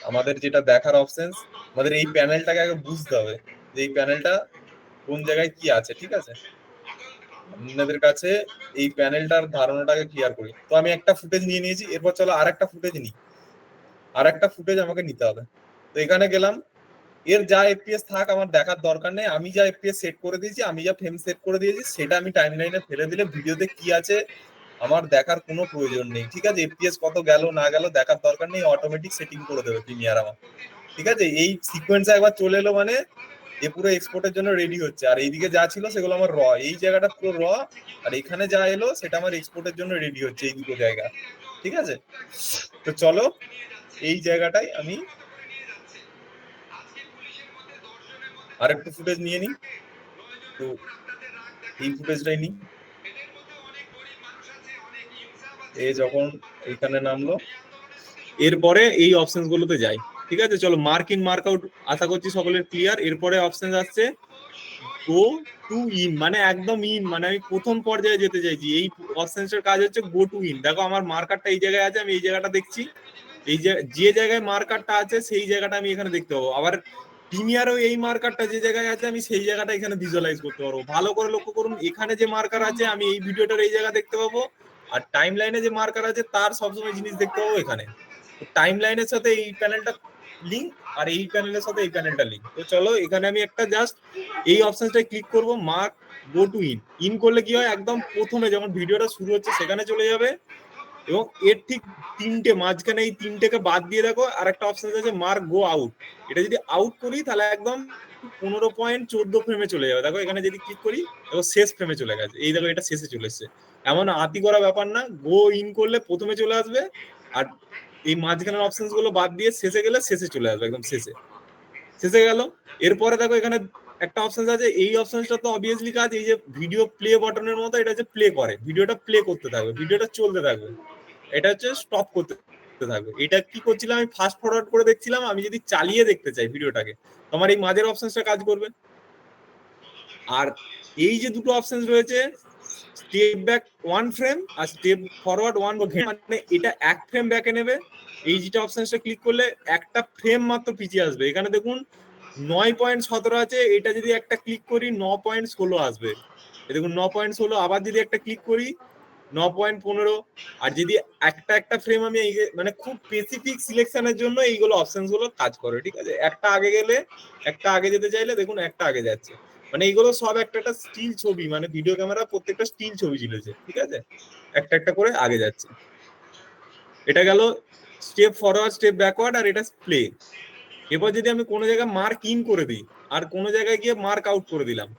আমাদের যেটা দেখার অপশন, আমাদের এই প্যানেলটাকে আগে বুঝতে হবে যে এই প্যানেলটা কোন জায়গায় কি আছে, ঠিক আছে। আপনাদের কাছে এই প্যানেলটার ধারণাটাকে ক্লিয়ার করি। তো আমি একটা ফুটেজ নিয়ে নিয়েছি, এরপর চলো আর একটা ফুটেজ নিই। আর একটা ফুটেজ আমাকে নিতে হবে। তো এখানে গেলাম, এর যা এফপিএস থাক আমার দেখার দরকার নেই, আমি যা এফপিএস সেট করে দিয়েছি, আমি যা ফ্রেম সেট করে দিয়েছি সেটা আমি টাইম লাইনে ফেলে দিলে ভিডিওতে কি আছে আমার দেখার কোনো প্রয়োজন নেই। ঠিক আছে, এফপিএস কত গেল না গেল দেখার দরকার নেই, অটোমেটিক সেটিং করে দেবে প্রিমিয়ার আমার। ঠিক আছে, এই সিকোয়েন্সে একবার চলে এলো মানে এ পুরো এক্সপোর্টের জন্য রেডি হচ্ছে। আর এইদিকে যা ছিল সেগুলো আমার র, এই জায়গাটা পুরো র, আর এখানে যা এলো সেটা আমার এক্সপোর্টের জন্য রেডি হচ্ছে, এই দুটো জায়গা। ঠিক আছে, তো চলো এই জায়গাটাই আমি আরেকটু ফুটেজ নিয়ে নিই। তো এই ফুটেজটাই নিই। এ যখন এখানে নামলো, এরপরে এই অপশন গুলোতে যাই। ঠিক আছে, চলো মার্ক ইন মার্ক আউট আশা করছি সকলের ক্লিয়ার। এরপরে অপশন আসছে গো টু ইন, মানে একদম ইন, মানে আমি প্রথম পর্যায়ে যেতে চাইছি। এই অপশনটার কাজ হচ্ছে গো টু ইন। দেখো আমার মার্কারটা এই জায়গায় আছে, আমি এই জায়গাটা দেখছি, এই যে জায়গায় মার্কারটা আছে সেই জায়গাটা আমি এখানে দেখতে পাবো। আবার প্রিমিয়ারও এই মার্কারটা যে জায়গায় আছে আমি সেই জায়গাটা এখানে ভিজুয়ালাইজ করতে পারবো। ভালো করে লক্ষ্য করুন, এখানে যে মার্কার আছে আমি এই ভিডিওটার এই জায়গা দেখতে পাবো, আর টাইম লাইনে যে মার্কার আছে তার সবসময় জিনিস দেখতে পাবো এখানে। টাইম লাইনের সাথে এই প্যানেলটা লিঙ্ক, আর এই প্যানেলের সাথে এই প্যানেলটা লিঙ্ক। তো চলো এখানে আমি একটা জাস্ট এই অপশনটাই ক্লিক করব, mark go to in. In করলে কি হয়, একদম প্রথমে যখন ভিডিওটা শুরু হচ্ছে সেখানে চলে যাবে, এবং এর ঠিক তিনটে মাঝখানে এই তিনটেকে বাদ দিয়ে দেখো আর একটা অপশন আছে মার্ক গো আউট। এটা যদি আউট করি তাহলে একদম 15.14 ফ্রেমে চলে যাবে। দেখো এখানে যদি ক্লিক করি দেখো শেষ ফ্রেমে চলে গেছে, এই দেখো এটা শেষে চলে এসছে। এমন আতি করা ব্যাপার না, গো ইন করলে প্রথমে চলে আসবে, আর এই মাঝখানের অপশন গুলো বাদ দিয়ে শেষে গেলে শেষে চলে আসবে, একদম শেষে শেষে গেল। এরপরে দেখো এখানে একটা অপশন আছে, এই অপশনটা তো অবভিয়াসলি কাজ, এই যে ভিডিও প্লে বাটনের মতো, এটা হচ্ছে প্লে করে, ভিডিওটা প্লে করতে থাকবে, ভিডিওটা চলতে থাকবে। এটা হচ্ছে স্টপ করতে থাকবে। এটা কি করছিলাম, আমি ফাস্ট ফরওয়ার্ড করে দেখছিলাম, আমি যদি চালিয়ে দেখতে চাই ভিডিওটাকে তোমার এই মাঝের অপশনটা কাজ করবে। আর এই যে দুটো অপশন রয়েছে, স্টেপ ব্যাক 1 ফ্রেম আর স্টেপ ফরওয়ার্ড 1 ফ্রেম, মানে এটা এক ফ্রেম ব্যাকে নেবে। এই যেটা অপশনটা ক্লিক করলে একটা ফ্রেম মাত্র পিছিয়ে আসবে। এখানে দেখুন 9.17 আছে, এটা যদি একটা ক্লিক করি 9.16 আসবে। দেখুন 9.16, আবার যদি একটা ক্লিক করি 9.15। আর যদি একটা ফ্রেম আমি মানে খুব স্পেসিফিক সিলেকশনের জন্য এইগুলো অপশন গুলো কাজ করে। ঠিক আছে, একটা আগে গেলে, একটা আগে যেতে চাইলে দেখুন একটা আগে যাচ্ছে, মানে এইগুলো সব একটা স্টিল ছবি, মানে ভিডিও ক্যামেরা প্রত্যেকটা স্টিল ছবি ঝুলেছে। ঠিক আছে, একটা করে আগে যাচ্ছে। এটা গেল স্টেপ ফরওয়ার্ড স্টেপ ব্যাকওয়ার্ড, আর এটা প্লে। এরপর যদি আমি কোনো জায়গায় মার্ক ইন করে দিই আর কোনো জায়গায় গিয়ে মার্ক আউট করে দিলাম,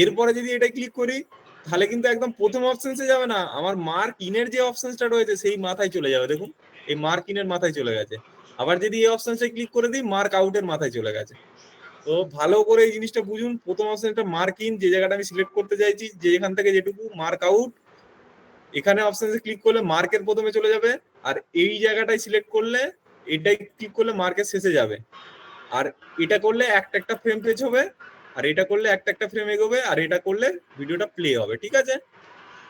এরপরে যদি এটা ক্লিক করি তাহলে কিন্তু একদম প্রথম অপশনসে যাবে না, আমার মার্ক ইনের যে অপশনসটা রয়েছে সেই মাথায় চলে যাবে। দেখুন এই মার্ক ইনের মাথায় চলে গেছে। আবার যদি এই অপশনসে ক্লিক করে দিই মার্ক আউটের মাথায় চলে গেছে। তো ভালো করে এই জিনিসটা বুঝুন, প্রথম অপশনটা মার্ক ইন, যে জায়গাটা আমি সিলেক্ট করতে চাইছি, যে এখান থেকে যেটুকু মার্ক আউট, এখানে অপশনসে ক্লিক করলে মার্কের প্রথমে চলে যাবে, আর এই জায়গাটাই সিলেক্ট করলে, এটাই ক্লিক করলে মার্কের শেষে যাবে। আর এটা করলে একটা ফ্রেম পেজ হবে, আর এটা করলে একটা ফ্রেম এগোবে, আর এটা করলে ভিডিওটা প্লে হবে। ঠিক আছে,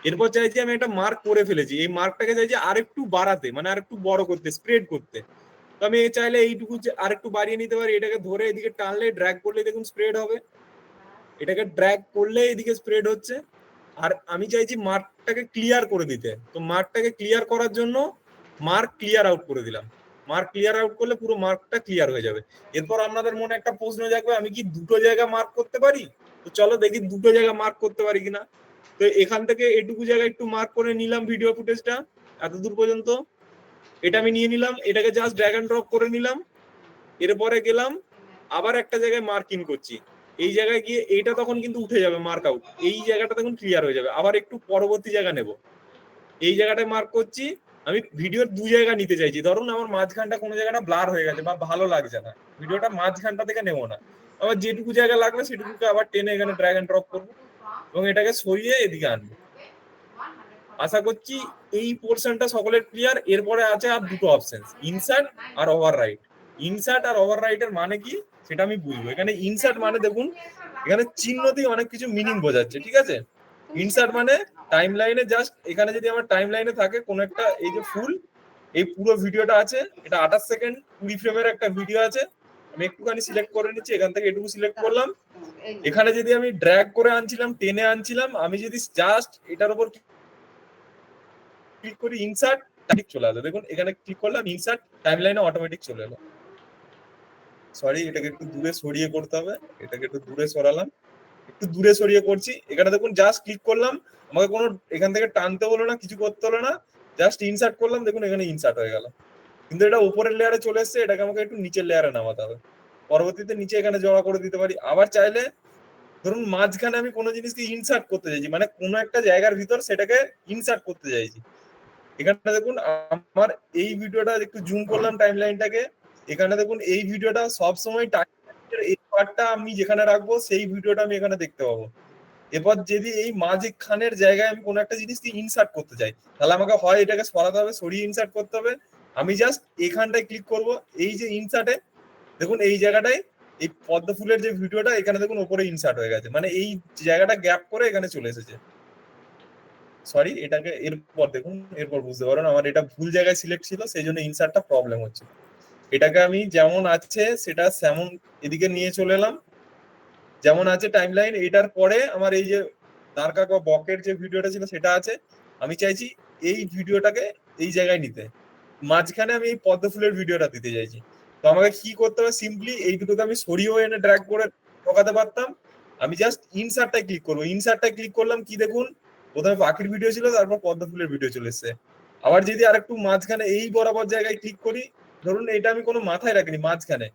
এরপর চাইছি আমি একটা মার্ক করে ফেলেছি, এই মার্কটাকে চাইছি আরেকটু বাড়াতে, মানে আরেকটু বড় করতে, স্প্রেড করতে। তো আমি চাইলে এইটুকু আরেকটু বাড়িয়ে নিতে পারি, এটাকে ধরে এদিকে টানলে ড্র্যাগ করলে দেখুন স্প্রেড হবে, এটাকে ড্র্যাগ করলে এদিকে স্প্রেড হচ্ছে। আর আমি চাইছি মার্কটাকে ক্লিয়ার করে দিতে, তো মার্কটাকে ক্লিয়ার করার জন্য মার্ক ক্লিয়ার আউট করে দিলাম। মার্ক ক্লিয়ার আউট করলে পুরো মার্কটা ক্লিয়ার হয়ে যাবে। এরপর আপনাদের মনে একটা প্রশ্ন জাগবে, আমি কি দুটো জায়গা মার্ক করতে পারি? তো চলো দেখি দুটো জায়গা মার্ক করতে পারি কিনা। তো এখান থেকে এটুকু জায়গা একটু মার্ক করে নিলাম, ভিডিও ফুটেজটা এতদূর পর্যন্ত এটা আমি নিয়ে নিলাম, এটাকে জাস্ট ড্র্যাগ এন্ড ড্রপ করে নিলাম। এরপরে গেলাম আবার একটা জায়গায় মার্ক ইন করছি, এই জায়গায় গিয়ে এইটা তখন কিন্তু উঠে যাবে মার্ক আউট, এই জায়গাটা তখন ক্লিয়ার হয়ে যাবে। আবার একটু পরবর্তী জায়গা নেব, এই জায়গাটায় মার্ক করছি, আমি ভিডিওর দু জায়গা নিতে চাইছি। ধরুন আমার মাঝখানটা কোনো জায়গাটা ব্লার হয়ে গেছে বা ভালো লাগছে না, ভিডিওটা মাঝখানটা থেকে নেবো না, আবার যেটুকু জায়গা লাগবে সেটুকুকে আবার টেনে এখানে ড্র্যাগ এন্ড ড্রপ করবো এবং এটাকে সরিয়ে এদিকে আনবো। আশা করছি এই পোর্শনটা সকলের ক্লিয়ার। এরপরে আছে আর দুটো অপশন, ইনসার্ট আর ওভাররাইট। ইনসার্ট আর ওভাররাইটের মানে কি সেটা আমি বুঝবো। এখানে ইনসার্ট মানে দেখুন এখানে চিহ্ন দিয়ে অনেক কিছু মিনিং বোঝাচ্ছে। ঠিক আছে, ইনসার্ট মানে টাইম লাইনে জাস্ট, এখানে যদি আমার টাইম লাইনে থাকে কোন একটা, এই যে ফুল এই পুরো ভিডিওটা আছে, এটা 28 সেকেন্ড 20 ফ্রেমের একটা ভিডিও আছে, আমি একটুখানি সিলেক্ট করে নিচ্ছি, এখান থেকে এটুকু সিলেক্ট করলাম। এখানে যদি আমি ড্র্যাগ করে আনছিলাম, টেনে আনছিলাম, আমি যদি জাস্ট এটার উপর ক্লিক করি ইনসার্ট, ঠিক চলে আসবে। দেখুন এখানে ক্লিক করলাম ইনসার্ট, টাইমলাইনে অটোমেটিক চলে এলো। সরি, এটাকে একটু দূরে সরিয়ে করতে হবে, এটাকে একটু দূরে সরালাম, একটু দূরে সরিয়ে করছি। এখানে দেখুন জাস্ট ক্লিক করলাম, আমাকে কোনো এখান থেকে টানতে হলো না, কিছু করতে হলো না, জাস্ট ইনসার্ট করলাম, দেখুন এখানে ইনসার্ট হয়ে গেল। কিন্তু এটা উপরের লেয়ারে চলে এসছে, এটাকে আমাকে একটু নিচের লেয়ারে নামাতে হবে। পরবর্তীতে নিচে এখানে জমা করে দিতে পারি। আবার চাইলে ধরুন মাঝখানে আমি কোনো জিনিসকে ইনসার্ট করতে চাইছি, মানে কোনো একটা জায়গার ভিতর সেটাকে ইনসার্ট করতে চাইছি। এখানে দেখুন আমার এই ভিডিওটা একটু জুম করলাম টাইম লাইনটাকে, এখানে দেখুন এই ভিডিওটা সবসময় এই পার্টটা আমি যেখানে রাখবো সেই ভিডিওটা আমি এখানে দেখতে পাবো। এবার যদি এই মাঝখানের জায়গায় আমি কোনো একটা জিনিসকে ইনসার্ট করতে চাই, তাহলে আমাকে হয় এটাকে সরাতে হবে, সরিয়ে ইনসার্ট করতে হবে। আমি জাস্ট এখানটায় ক্লিক করব, এই যে ইনসার্টে দেখুন এই জায়গাটায় এই পদ্ম ফুলের যে ভিডিওটা এখানে দেখুন উপরে ইনসার্ট হয়ে গেছে, মানে এই জায়গাটা গ্যাপ করে এখানে চলে এসেছে। সরি, এটাকে এরপর দেখুন, এরপর বুঝতে পারেন আমার এটা ভুল জায়গায় সিলেক্ট ছিল, সেই জন্য ইনসার্টটা প্রবলেম হচ্ছে। এটাকে আমি যেমন আছে সেটা তেমন এদিকে নিয়ে চলে এলাম, যেমন আছে টাইমলাইন। এটার পরে আমার এই যে দ্বারকা বকের যে ভিডিওটা ছিল সেটা আছে, আমি চাইছি এই ভিডিওটাকে এই জায়গায় নিতে, মাঝখানে আমি এই পদ্ম ফুলের ভিডিওটা দিতে চাইছি। তো আমাকে কি করতে হবে, সিম্পলি এই দুটোকে আমি সরিয়েও এনে ড্র্যাগ করে ঢোকাতে পারতাম। আমি জাস্ট ইনসার্টটাই ক্লিক করবো, ইনসার্টটাই ক্লিক করলাম, কি দেখুন প্রথমে পাখির ভিডিও ছিল, তারপর পদ্ম ফুলের ভিডিও চলে এসছে। আবার যদি আরেকটু মাঝখানে এই বরাবর জায়গায় ক্লিক করি, ধরুন এটা আমি কোনো মাথায় রাখিনি, মাঝখানে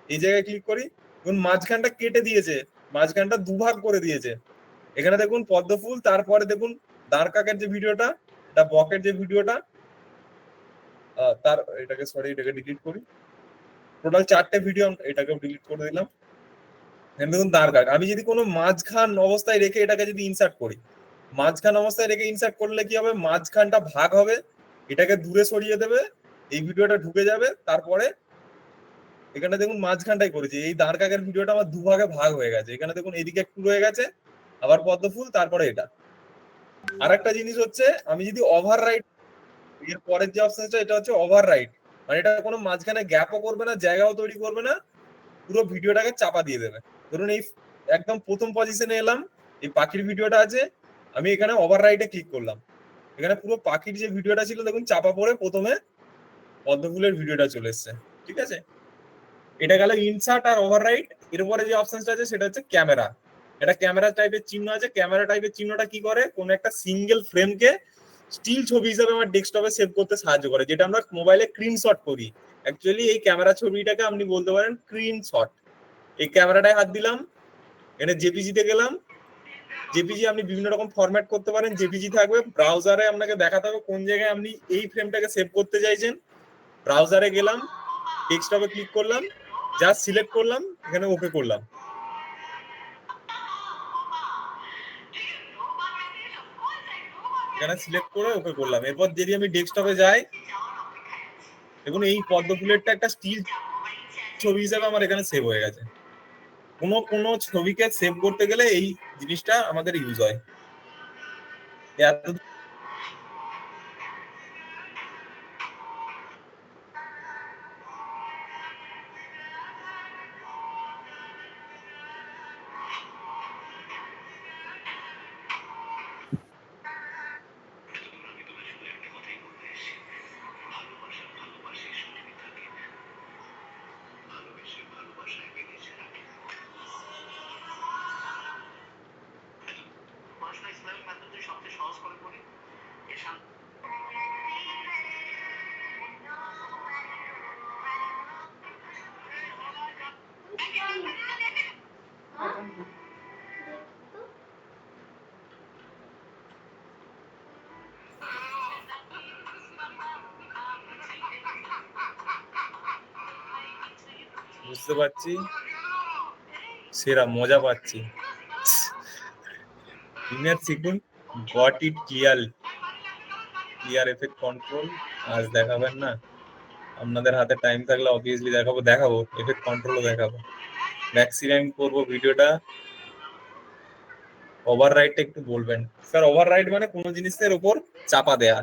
এই জায়গায় ক্লিক করি, দেখুন মাঝখানটা কেটে দিয়েছে, মাঝখানটা দুভাগ করে দিয়েছে। এখানে দেখুন পদ্ম ফুল, তারপরে দেখুন দাঁড় কাকের যে ভিডিওটা, এটা বকের যে ভিডিওটা, তার এটাকে সরি এটাকে ডিলিট করি, টোটাল 4টে ভিডিও, এটাকেও ডিলিট করে দিলাম। দেখুন দাঁড় কাক, আমি যদি কোনো মাঝখান অবস্থায় রেখে এটাকে যদি ইনসার্ট করি, মাঝখান অবস্থায় রেখে ইনসার্ট করলে কি হবে, মাঝখানটা ভাগ হবে, এটাকে দূরে সরিয়ে দেবে, এই ভিডিওটা ঢুকে যাবে। তারপরে এখানে দেখুন মাঝখানটাই করেছি, এই দাঁড় কাকের ভিডিওটা আমার দুভাগে ভাগ হয়ে গেছে, এখানে দেখুন এদিকে একটু রয়ে গেছে, আবার পদ্ম ফুল, তারপরে এটা। আর একটা জিনিস হচ্ছে, আমি যদি ওভার রাইট, এর পরের যে অপশনটা এটা হচ্ছে ওভার রাইট, মানে এটা কোনো মাঝখানে গ্যাপও করবে না, জায়গাও তৈরি করবে না, পুরো ভিডিওটাকে চাপা দিয়ে দেবে। ধরুন এই একদম প্রথম পজিশনে এলাম, এই পাখির ভিডিওটা আছে, আমি এখানে ওভার রাইটে ক্লিক করলাম, এখানে পুরো পাখির যে ভিডিওটা ছিল দেখুন চাপা পড়ে প্রথমে পদ্ম ফুলের ভিডিওটা চলে এসছে। ঠিক আছে, এটা গেল ইনসার্ট আর ওভার রাইট। এরপরে যে অপশনটা আছে সেটা হচ্ছে ক্যামেরা। এটা ক্যামেরা টাইপের চিহ্ন আছে, ক্যামেরা টাইপের চিহ্নটা কি করে, কোন একটা সিঙ্গেল ফ্রেমকে স্টিল ছবি হিসেবে আমার ডেস্কটপে সেভ করতে সাহায্য করে, যেটা আমরা মোবাইলে স্ক্রিনশট করি। অ্যাকচুয়ালি এই ক্যামেরা ছবিটাকে আপনি বলতে পারেন স্ক্রিনশট। এই ক্যামেরাটায় হাত দিলাম, এখানে জেপিজি তে গেলাম, জেপিজি আপনি বিভিন্ন রকম ফরম্যাট করতে পারেন, জেপিজি থাকবে, ব্রাউজারে আপনাকে দেখাতে হবে কোন জায়গায় আপনি এই ফ্রেমটাকে সেভ করতে চাইছেন। ব্রাউজারে গেলাম, ডেস্কটপে ক্লিক করলাম, জাস্ট সিলেক্ট করলাম, এখানে ওকে করলাম, এখানে সিলেক্ট করে ওকে করলাম। এরপর যদি আমি ডেস্কটপে যাই, দেখুন এই পদ্ম ফুলেরটা একটা স্টিল ছবি হিসেবে আমার এখানে সেভ হয়ে গেছে। কোনো ছবিকে সেভ করতে গেলে এই জিনিসটা আমাদের ইউজ হয়। এত বুঝতে পারছি, সেরা মজা পাচ্ছি। প্রিমিয়ার শিখুন, got it clear, clear effect control. আজ দেখাবেন না, আপনাদের হাতে টাইম থাকলে অবভিয়াসলি দেখাবো, দেখাবো এফেক্ট কন্ট্রোলও দেখাবো। ম্যাক্সিমাইজ করবো ভিডিওটা। ওভার রাইটটা একটু বলবেন স্যার, ওভার রাইট মানে কোনো জিনিসের উপর চাপা দেয়া।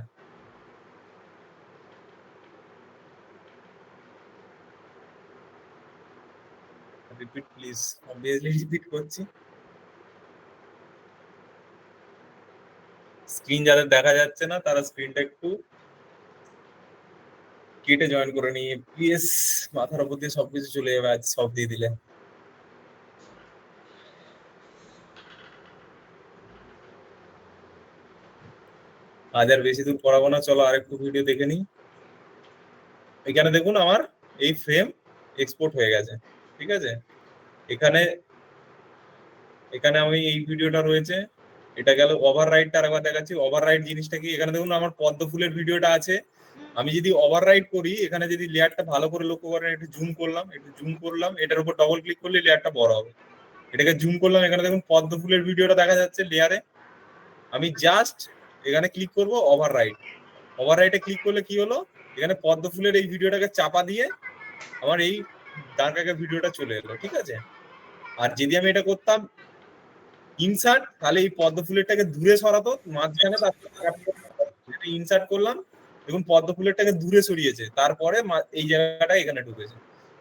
রিপিট প্লিজ, অবভিয়াসলি রিপিট করছি। স্ক্রিন যাদের দেখা যাচ্ছে না তারা স্ক্রিনটা একটু কেটে জয়েন করে নি। এফপিএস মাথার উপর দিয়ে সবকিছু চলে যাবে আজ, সব দিয়ে দিলে। আজ আর বেশি দূর পড়াবো না, চলো আরেকটু ভিডিও দেখে নিই। এখানে দেখুন আমার এই ফ্রেম এক্সপোর্ট হয়ে গেছে, ঠিক আছে। এখানে এখানে আমি এই ভিডিওটা রয়েছে, এটা গেল ওভাররাইডটা। আরেকবার দেখাচ্ছি ওভাররাইড জিনিসটা কি। এখানে দেখুন আমার পদ্ম ফুলের ভিডিওটা আছে। আমি যদি ওভাররাইড করি, এখানে যদি লেয়ারটা ভালো করে লক্ষ্য করেন, একটু জুম করলাম, এটার উপর ডবল ক্লিক করলে লেয়ারটা বড় হবে। এটাকে জুম করলাম, এখানে দেখুন পদ্ম ফুলের ভিডিওটা দেখা যাচ্ছে লেয়ারে। আমি জাস্ট এখানে ক্লিক করব ওভাররাইড। ওভাররাইডে ক্লিক করলে কি হলো, এখানে পদ্ম ফুলের এই ভিডিওটাকে চাপা দিয়ে আমার এই ডার্ক আঁকা ভিডিওটা চলে এলো, ঠিক আছে। আর যদি আমি এটা করতাম ইনসার্ট, তাহলে এই পদ্ম ফুলেরটাকে দূরে সরাতো মাঝখানে, ইনসার্ট করলাম, দেখুন পদ্ম ফুলেরটাকে দূরে সরিয়েছে, তারপরে এই জায়গাটা এখানে ঢুকেছে।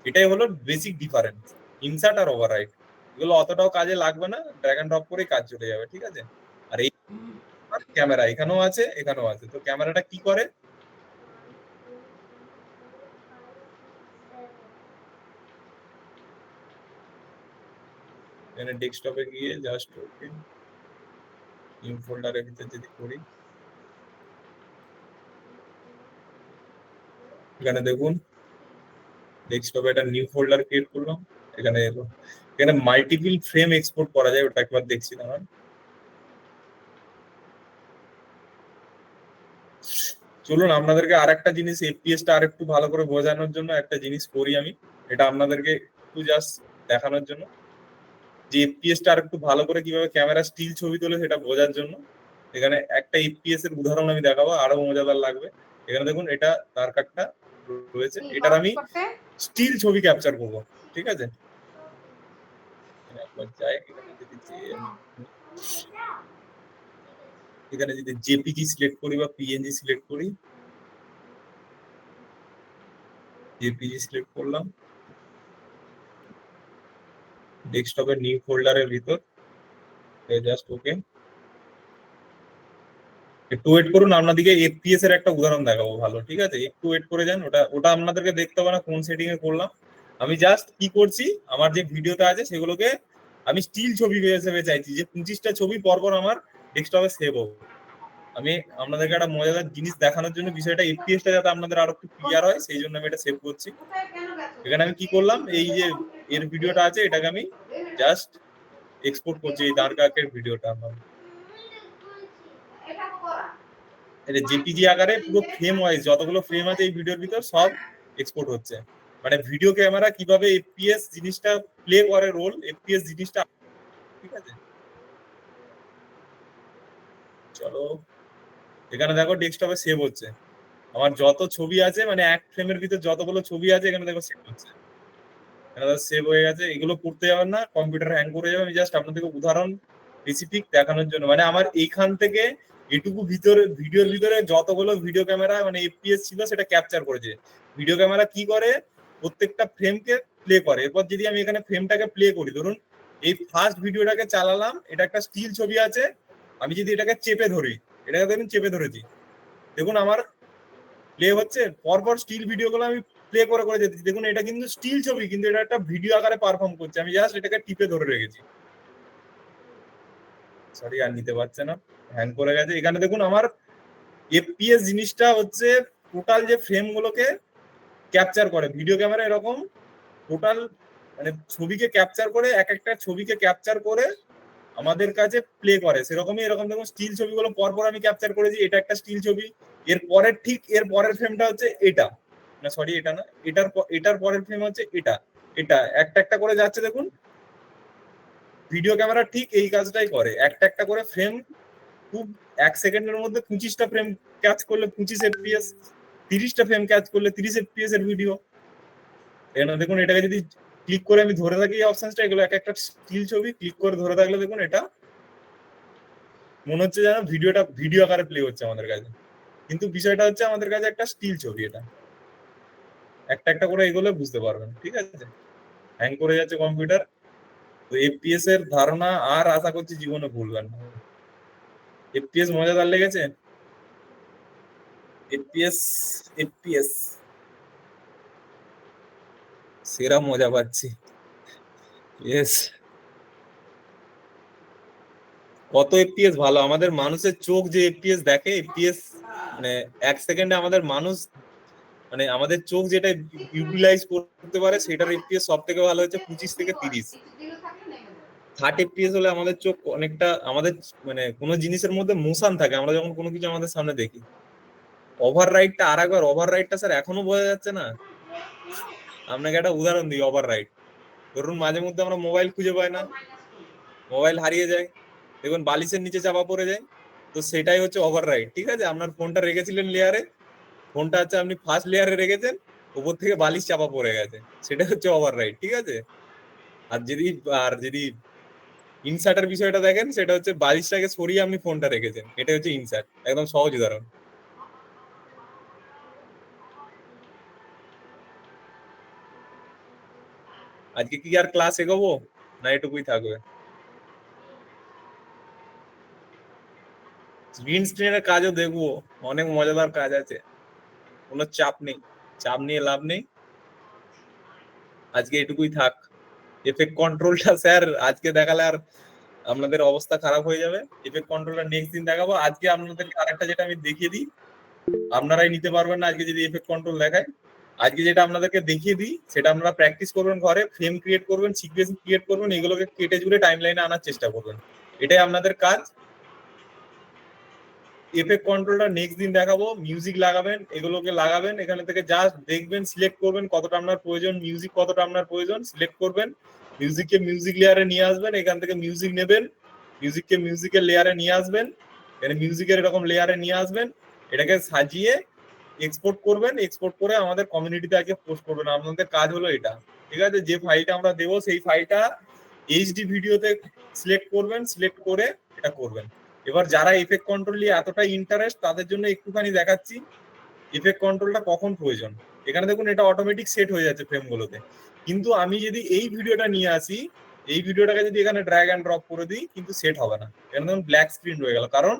এটাই হলো বেসিক ডিফারেন্স, ইনসার্ট আর ওভাররাইড। এগুলো অতটাও কাজে লাগবে না, ড্র্যাগ এন্ড ড্রপ করেই কাজ চলে যাবে, ঠিক আছে। আর এই ক্যামেরা এখানেও আছে, এখানেও আছে। তো ক্যামেরাটা কি করে, এখানে ডেস্কটপে গিয়ে জাস্ট ওকে নিউ ফোল্ডারের ভিতর যদি করি, এখানে দেখুন ডেস্কটপে একটা নিউ ফোল্ডার ক্রিয়েট করলাম, এখানে এলো। এখানে মাল্টিপল ফ্রেম এক্সপোর্ট করা যায়, ওটা একবার দেখছি দাঁড়ান। চলুন আপনাদেরকে আরেকটা জিনিস, এফপিএসটা আরেকটু ভালো করে বোঝানোর জন্য একটা জিনিস করি আমি। এটা আপনাদেরকে একটু জাস্ট দেখানোর জন্য যে এফপিএসটা আরেকটু ভালো করে কিভাবে ক্যামেরা স্টিল ছবি তোলে সেটা বোঝার জন্য এখানে একটা এফপিএস এর উদাহরণ আমি দেখাবো, আরো মজাদার লাগবে। এখানে দেখুন এটা তার কাটটা রয়েছে, এটার আমি স্টিল ছবি ক্যাপচার করব, ঠিক আছে। একবার যাই, এখানে যদি জেপিজি সিলেক্ট করি বা পিএনজি সিলেক্ট করি, জেপিজি সিলেক্ট করলাম, ডেস্কটপের নিউ ফোল্ডারের ভিতর জাস্ট ওকে। একটু ওয়েট করুন, আপনাদেরকে এফপিএস এর একটা উদাহরণ দেখাবো ভালো, ঠিক আছে। একটু ওয়েট করে যান, ওটা ওটা আপনাদেরকে দেখতে হবে না কোন সেটিং এ করলাম। আমি জাস্ট কি করছি, আমার যে ভিডিওটা আছে সেগুলোকে আমি স্টিল ছবি হিসেবে চাইছি যে 25টা ছবি পরপর আমার ডেস্কটপে সেভ হবে। আমি আপনাদেরকে একটা মজাদার জিনিস দেখানোর জন্য, বিষয়টা এফপিএসটা যাতে আপনাদের আরো একটু ক্লিয়ার হয় সেই জন্য আমি এটা সেভ করছি। এখানে আমি কি করলাম, এই যে এর ভিডিওটা আছে এটাকে আমি জাস্ট এক্সপোর্ট করছি, এই ডার্ক আর্কের ভিডিওটা আমার এটা জেপিজি আকারে পুরো ফ্রেম ওয়াইজ যতগুলো ফ্রেম আছে এই ভিডিওর ভিতর সব এক্সপোর্ট হচ্ছে। মানে ভিডিও ক্যামেরা কিভাবে এফপিএস জিনিসটা প্লে করে রোল, এফপিএস জিনিসটা, ঠিক আছে। চলো এখানে দেখো ডেস্কটপে সেভ হচ্ছে আমার যত ছবি আছে, মানে এক ফ্রেমের ভিতর যতগুলো ছবি আছে এখানে দেখো সেভ হচ্ছে, এখানে সেভ হয়ে গেছে। এগুলো করতে যাবেন না, কম্পিউটার হ্যাং করে যাবে। আমি জাস্ট আপনাদেরকে উদাহরণ স্পেসিফিক দেখানোর জন্য, মানে আমার এইখান থেকে এটুকু ভিতরে ভিডিওর ভিতরে যতগুলো ভিডিও ক্যামেরা মানে এফপিএস ছিল সেটা ক্যাপচার করেছে। ভিডিও ক্যামেরা কি করে, প্রত্যেকটা ফ্রেমকে প্লে করে। এরপর যদি আমি এখানে ফ্রেমটাকে প্লে করি, ধরুন এই ফার্স্ট ভিডিওটাকে চালালাম, এটা একটা স্টিল ছবি আছে, আমি যদি এটাকে চেপে ধরি, এটাকে দেখুন চেপে ধরেছি, দেখুন আমার প্লে হচ্ছে। পরপর স্টিল ভিডিওগুলো আমি প্লে করে করে যেতেছি, দেখুন এটা কিন্তু স্টিল ছবি কিন্তু এটা একটা ভিডিও আকারে পারফর্ম করছে। আমি জাস্ট এটাকে টিপে ধরে রেখেছি, সরি আর নিতে পারছে না, হ্যাং করে গেছে। এখানে দেখুন আমার এফপিএস জিনিসটা হচ্ছে টোটাল যে ফ্রেম গুলোকে ক্যাপচার করে ভিডিও ক্যামেরা, এরকম টোটাল মানে ছবিকে ক্যাপচার করে, এক একটা ছবিকে ক্যাপচার করে আমাদের কাছে প্লে করে। সেরকমই এরকম দেখুন স্টিল ছবিগুলো পরপর আমি ক্যাপচার করেছি, এটা একটা স্টিল ছবি, এর পরের ঠিক এর পরের ফ্রেমটা হচ্ছে এটা, না সরি এটা না, এটার পরের ফ্রেম হচ্ছে এটা, এটা একটা একটা করে যাচ্ছে। দেখুন ভিডিও ক্যামেরা ঠিক এই কাজটাই করে, একটা একটা করে ফ্রেম খুব 1 সেকেন্ডের মধ্যে 25টা ফ্রেম ক্যাচ করলে 25 এফপিএস, 30টা ফ্রেম ক্যাচ করলে 30 এফপিএস এর ভিডিও। এখানে দেখুন এটাকে যদি ক্লিক করে আমি ধরে থাকি এই অপশনসটা, এগুলো এক একটা স্টিল ছবি ক্লিক করে ধরে থাকলে দেখুন এটা মনে হচ্ছে যেন ভিডিওটা ভিডিও আকারে প্লে হচ্ছে আমাদের কাছে, কিন্তু বিষয়টা হচ্ছে আমাদের কাছে একটা স্টিল ছবি। এটা একটা একটা করে এগুলো বুঝতে পারবেন, ঠিক আছে। হ্যাং করে যাচ্ছে কম্পিউটার, তো এফপিএস এর ধারণা আর আশা করছি জীবনে ভুলবেন না। এফপিএস মজাদার লেগেছে? এফপিএস এফপিএস সেরা মজা পাচ্ছি। ইয়েস, কত এফপিএস ভালো, আমাদের মানুষের চোখ যে এফপিএস দেখে, এফপিএস মানে 1 সেকেন্ডে আমাদের মানুষ মানে আমাদের চোখ যেটা ইউটিলাইজ করতে পারে সেটার এফপিএস সব থেকে ভালো হচ্ছে 25 থেকে 30। একটু দৃঢ় থাকলে নেমে যাবে। 30 এফপিএস হলে আমাদের চোখ অনেকটা আমাদের মানে কোনো জিনিসের মধ্যে মোশন থাকে, আমরা যখন কোনো কিছু আমাদের সামনে দেখি। ওভার রাইডটা আর একবার, ওভার রাইডটা স্যার এখনো বোঝা যাচ্ছে না। আপনাকে একটা উদাহরণ দিই, ওভার রাইড ধরুন মাঝে মধ্যে আমরা মোবাইল খুঁজে পাই না, মোবাইল হারিয়ে যায়, দেখুন বালিশের নিচে চাপা পড়ে যায়, তো সেটাই হচ্ছে ওভার রাইড। ঠিক আছে, আপনার ফোনটা রেখেছিলেন লেয়ারে, ফোনটা হচ্ছে আপনি ফার্স্ট লেয়ারে রেখেছেন, উপর থেকে বালিশ চাপা পড়ে গেছে, সেটা হচ্ছে ওভার রাইড। ঠিক আছে, আর যদি ইনসার্টের বিষয়টা দেখেন, সেটা হচ্ছে বালিশটাকে সরিয়ে আপনি ফোনটা রেখেছেন, এটা হচ্ছে ইনসার্ট। একদম সহজ উদাহরণ। আজকে কি আর ক্লাস এগোবো না এটুকুই থাকবে? গ্রিন স্ক্রিনের কাজও দেখবো, অনেক মজাদার কাজ আছে, কোনো চাপ নেই, চাপ নিয়ে লাভ নেই। আজকে এটুকুই থাক। এফেক্ট কন্ট্রোলটা স্যার আজকে দেখালে আর আপনাদের অবস্থা খারাপ হয়ে যাবে। এফেক্ট কন্ট্রোলটা নেক্সট দিন দেখাবো। আজকে আপনাদেরকে আরেকটা যেটা আমি দেখিয়ে দিই, আপনারাই নিতে পারবেন না আজকে যদি এফেক্ট কন্ট্রোল দেখায়। আজকে যেটা আপনাদেরকে দেখিয়ে দিই সেটা আপনারা প্র্যাকটিস করবেন ঘরে, ফ্রেম ক্রিয়েট করবেন, সিকোয়েন্স ক্রিয়েট করবেন, এগুলোকে কেটে জুড়ে টাইম লাইনে আনার চেষ্টা করবেন, এটাই আপনাদের কাজ। এফেক্ট কন্ট্রোলটা নেক্সট দিন দেখাবো। মিউজিক লাগাবেন, এগুলোকে লাগাবেন, এখানে থেকে জাস্ট দেখবেন, সিলেক্ট করবেন কতটা আপনার প্রয়োজন, মিউজিক কতটা আপনার প্রয়োজন সিলেক্ট করবেন, মিউজিককে মিউজিক লেয়ারে নিয়ে আসবেন, এখান থেকে মিউজিক নেবেন, মিউজিককে মিউজিকের লেয়ারে নিয়ে আসবেন, এখানে মিউজিকের এরকম লেয়ারে নিয়ে আসবেন, এটাকে সাজিয়ে এক্সপোর্ট করবেন, এক্সপোর্ট করে আমাদের কমিউনিটিতে আগে পোস্ট করবেন। আপনাদের কাজ হলো এটা। ঠিক আছে, যে ফাইলটা আমরা দেবো সেই ফাইলটা এইচডি ভিডিওতে সিলেক্ট করবেন, সিলেক্ট করে এটা করবেন। এবার যারা এফেক্ট কন্ট্রোল নিয়ে এতটাই ইন্টারেস্ট, তাদের জন্য একটুখানি দেখাচ্ছি এফেক্ট কন্ট্রোলটা কখন প্রয়োজন। এখানে দেখুন এটা অটোমেটিক সেট হয়ে যাচ্ছে ফ্রেমগুলোতে, কিন্তু আমি যদি এই ভিডিওটা নিয়ে আসি, এই ভিডিওটাকে যদি এখানে ড্র্যাগ অ্যান্ড ড্রপ করে দিই, কিন্তু সেট হবে না। এখানে দেখুন ব্ল্যাক স্ক্রিন রয়ে গেল, কারণ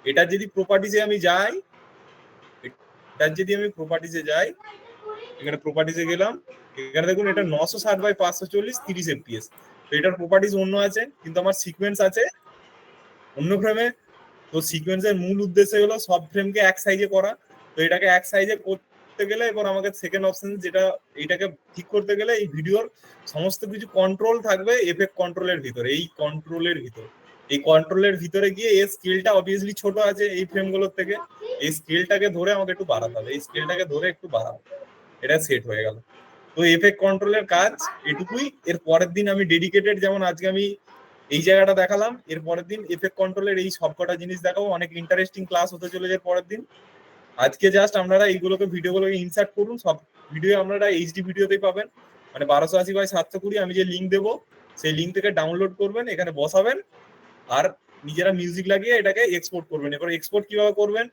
এটা যদি প্রপার্টিসে আমি যাই, এটার যদি আমি প্রপার্টিসে যাই, এখানে প্রপার্টিসে গেলাম, এখানে দেখুন এটা 960x540 30 fps, তো এটার প্রপার্টিস অন্য আছে, কিন্তু আমার সিকোয়েন্স আছে অন্য ফ্রেমে। তো সিকোয়েন্সের মূল উদ্দেশ্য হলো সব ফ্রেমকে এক সাইজে করা। তো এটাকে এক সাইজে করতে গেলে এবার আমাকে সেকেন্ড অপশন যেটা, এইটাকে ঠিক করতে গেলে এই ভিডিওর সমস্ত কিছু কন্ট্রোল থাকবে এফেক্ট কন্ট্রোলের ভিতরে, এই কন্ট্রোলের ভিতরে। এই কন্ট্রোলের ভিতরে গিয়ে এই স্কেলটা অবভিয়াসলি ছোট আছে এই ফ্রেমগুলোর থেকে, এই স্কেলটাকে ধরে আমাকে একটু বাড়াতে হবে, এই স্কেলটাকে ধরে একটু বাড়াবো, এটা সেট হয়ে গেল। তো এফেক্ট কন্ট্রোলের কাজ এটুকুই। এর পরের দিন আমি ডেডিকেটেড, যেমন আজকে আমি এই জায়গাটা দেখালাম, এর পরের দিন এফেক্ট কন্ট্রোলের এই সবকটা জিনিস দেখাবো। অনেক ইন্টারেস্টিং ক্লাস হতে চলেছে পরের দিন। আজকে জাস্ট আপনারা এইগুলোকে ভিডিওগুলোকে ইনসার্ট করুন, সব ভিডিও আপনারা এইচডি ভিডিওতেই পাবেন, মানে 1280x720। আমি যে লিঙ্ক দেবো সেই লিঙ্ক থেকে ডাউনলোড করবেন, এখানে বসাবেন, আর নিজেরা মিউজিক লাগিয়ে এটাকে এক্সপোর্ট করবেন। এবার এক্সপোর্ট কিভাবে করবেন,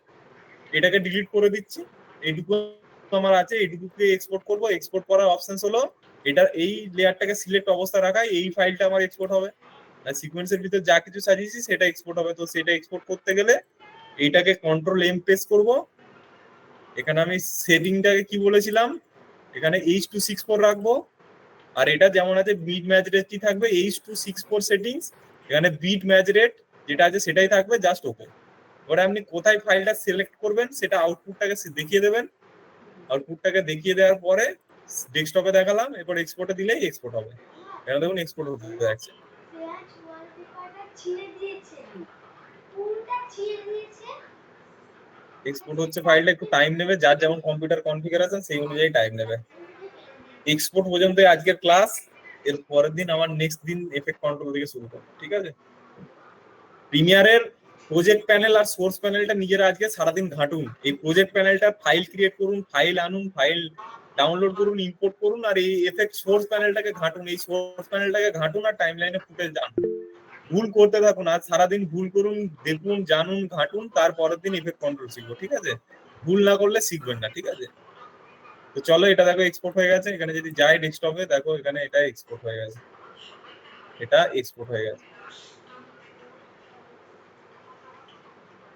এটাকে ডিলিট করে দিচ্ছি, এইটুকু আমার আছে, এইটুকুকে এক্সপোর্ট করবো। এক্সপোর্ট করার অপশন হলো এটা, এই লেয়ারটাকে সিলেক্ট অবস্থা রাখা, এই ফাইলটা আমার এক্সপোর্ট হবে, আর সিকোয়েন্সের ভিতর যা কিছু সাজিয়েছি সেটা এক্সপোর্ট হবে। তো সেটা এক্সপোর্ট করতে গেলে এইটাকে কন্ট্রোল এম প্রেস করব, এখানে আমি সেটিংটাকে কি বলেছিলাম, এখানে H.264 রাখবো, আর এটা যেমন আছে বিট ম্যাচ রেট কি থাকবে H.264 সেটিংস, এখানে বিট ম্যাচ রেট যেটা আছে সেটাই থাকবে, জাস্ট ওকে। এবারে আপনি কোথায় ফাইলটা সিলেক্ট করবেন সেটা আউটপুটটাকে দেখিয়ে দেবেন, আউটপুটটাকে দেখিয়ে দেওয়ার পরে ডেস্কটপে দেখালাম, এরপর এক্সপোর্টে দিলেই এক্সপোর্ট হবে। এখানে দেখুন এক্সপোর্ট হতে যাচ্ছে। এক্সপোর্ট হচ্ছে, ফাইলটা একটু টাইম নেবে, যার যেমন কম্পিউটার কনফিগারেশন সেই অনুযায়ী টাইম নেবে। এক্সপোর্ট পর্যন্ত আজকের ক্লাস, এর পরের দিন আমার নেক্সট দিন এফেক্ট কন্ট্রোল থেকে শুরু করবো। ঠিক আছে, প্রিমিয়ারের প্রজেক্ট প্যানেল আর সোর্স প্যানেলটা নিজেরা আজকে সারাদিন ঘাঁটুন। এই প্রজেক্ট প্যানেলটা ফাইল ক্রিয়েট করুন, ফাইল আনুন, ফাইল ডাউনলোড করুন, ইম্পোর্ট করুন, আর এই এফেক্ট সোর্স প্যানেলটাকে ঘাঁটুন, এই সোর্স প্যানেলটাকে ঘাঁটুন, আর টাইমলাইনে ফুটেজ জানুন। ভুল করতে থাকুন, আজ সারাদিন ভুল করুন, দেখুন, জানুন, ঘাঁটুন, তারপরের দিন এফেক্ট কন্ট্রোল শিখবো। ঠিক আছে, ভুল না করলে শিখবেন না। ঠিক আছে, তো চলো, এটা দেখো এক্সপোর্ট হয়ে গেছে। এখানে যদি যাই ডেস্কটপে, দেখো এখানে এটা এক্সপোর্ট হয়ে গেছে, এটা এক্সপোর্ট হয়ে গেছে,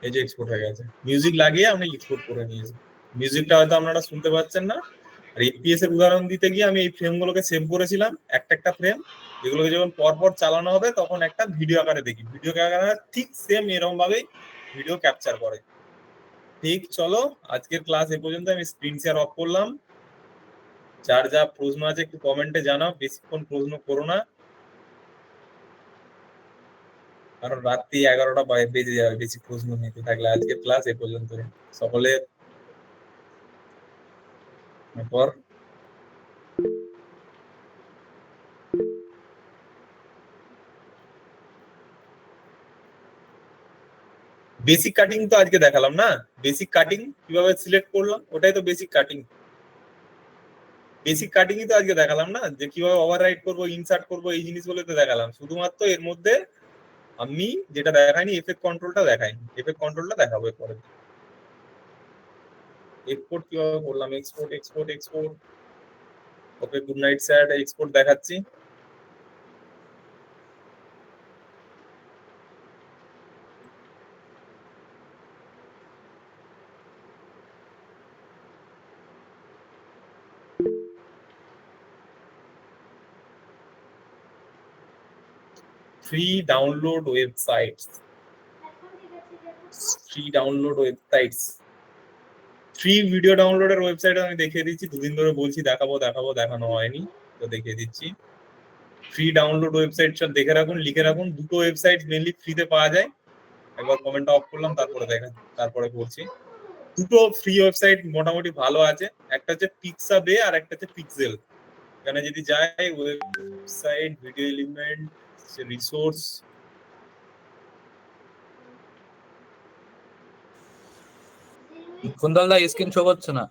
এই যে এক্সপোর্ট হয়ে গেছে। মিউজিক লাগিয়ে আমি এক্সপোর্ট করে নিয়েছি। মিউজিকটা হয়তো আপনারা শুনতে পাচ্ছেন না, আর এফপিএস এর উদাহরণ দিতে গিয়ে আমি এই ফ্রেমগুলোকে সেভ করেছিলাম, একটা একটা ফ্রেম, এগুলোকে যখন পরপর চালানো হবে তখন একটা ভিডিও আকারে দেখি, ভিডিও আকারে ঠিক সেম এরকম ভাবেই ভিডিও ক্যাপচার করে। ঠিক, চলো আজকের ক্লাস এ পর্যন্ত। আমি স্ক্রিন শেয়ার অফ করলাম। যার যা প্রশ্ন আছে একটু কমেন্টে জানাও, বেশিক্ষণ প্রশ্ন করো না, কারণ রাত্রি 11টা বেজে যাবে বেশি প্রশ্ন নিতে থাকলে। আজকের ক্লাস এ পর্যন্ত। সকলে পর বেসিক কাটিং তো আজকে দেখালাম না, বেসিক কাটিং কিভাবে সিলেক্ট করলাম, ওটাই তো বেসিক কাটিং। বেসিক কাটিংই তো আজকে দেখালাম না, যে কিভাবে ওভাররাইট করবো, ইনসার্ট করবো, এই জিনিসগুলো তো দেখালাম। শুধুমাত্র এর মধ্যে আমি যেটা দেখাইনি, এফেক্ট কন্ট্রোলটা দেখাইনি, এফেক্ট কন্ট্রোলটা দেখাবো এরপরে। এক্সপোর্ট কিভাবে করলাম, export export export. Okay, good night sir, export দেখাচ্ছি। Free download websites, free download websites, free video ডাউনলোডের ওয়েবসাইট আমি দেখিয়ে দিচ্ছি। দুদিন ধরে বলছি দেখাবো দেখাবো, দেখানো হয়নি, তো দেখিয়ে দিচ্ছি। ফ্রি ডাউনলোড ওয়েবসাইট দেখে রাখুন, লিখে রাখুন। দুটো ওয়েবসাইট মেনলি ফ্রিতে পাওয়া যায়। একবার কমেন্টটা অফ করলাম, তারপরে বলছি। দুটো ফ্রি ওয়েবসাইট মোটামুটি ভালো আছে, একটা হচ্ছে পিক্সাবে আর একটা হচ্ছে পিক্সেল। এখানে যদি যাই, ওয়েবসাইট, ভিডিও এলিমেন্ট, রিসোর্স, কুন্তলদা স্ক্রিন শো করছে না।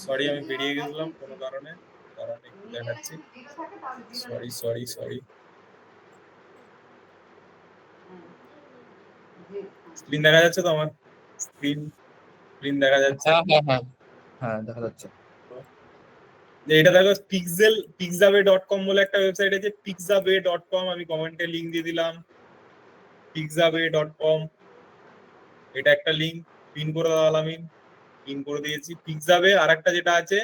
সরি আমি বেরিয়ে গেছিলাম কোনো কারণে, একটু দেখাচ্ছি। Sorry sorry sorry. স্ক্রিন দেখা যাচ্ছে তো আমার? স্ক্রিন দেখা যাচ্ছে? হ্যাঁ হ্যাঁ হ্যাঁ হ্যাঁ দেখা যাচ্ছে। এটা দেখো, pixabay.com বলে একটা ওয়েবসাইট আছে, pixabay.com। আমি কমেন্টে লিংক দিয়ে দিলাম, pixabay.com। এটা একটা লিংক পিন করে দাও, আমি পিন করে দিয়েছি। পিক্সাবে আর একটা যেটা আছে,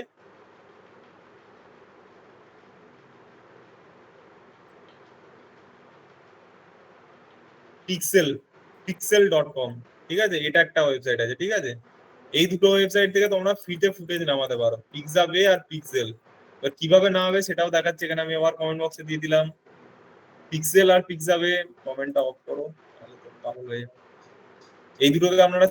pixel.com। ঠিক আছে, এটা একটা ওয়েবসাইট আছে, ঠিক আছে। এই দুটো ওয়েবসাইট থেকে তোমরা ফ্রিতে ফুটেজ নামাতে পারো, পিক্সাবে আর পিক্সেল। এবার কিভাবে নামাবে সেটাও দেখাচ্ছি এখানে, আমি আবার কমেন্ট বক্সে দিয়ে দিলাম। পিক্সেল আর পিক্সাবে, কমেন্টটা অফ করো, তাহলে তো পাগল হয়ে যাবে। এই দুটোকে আপনারা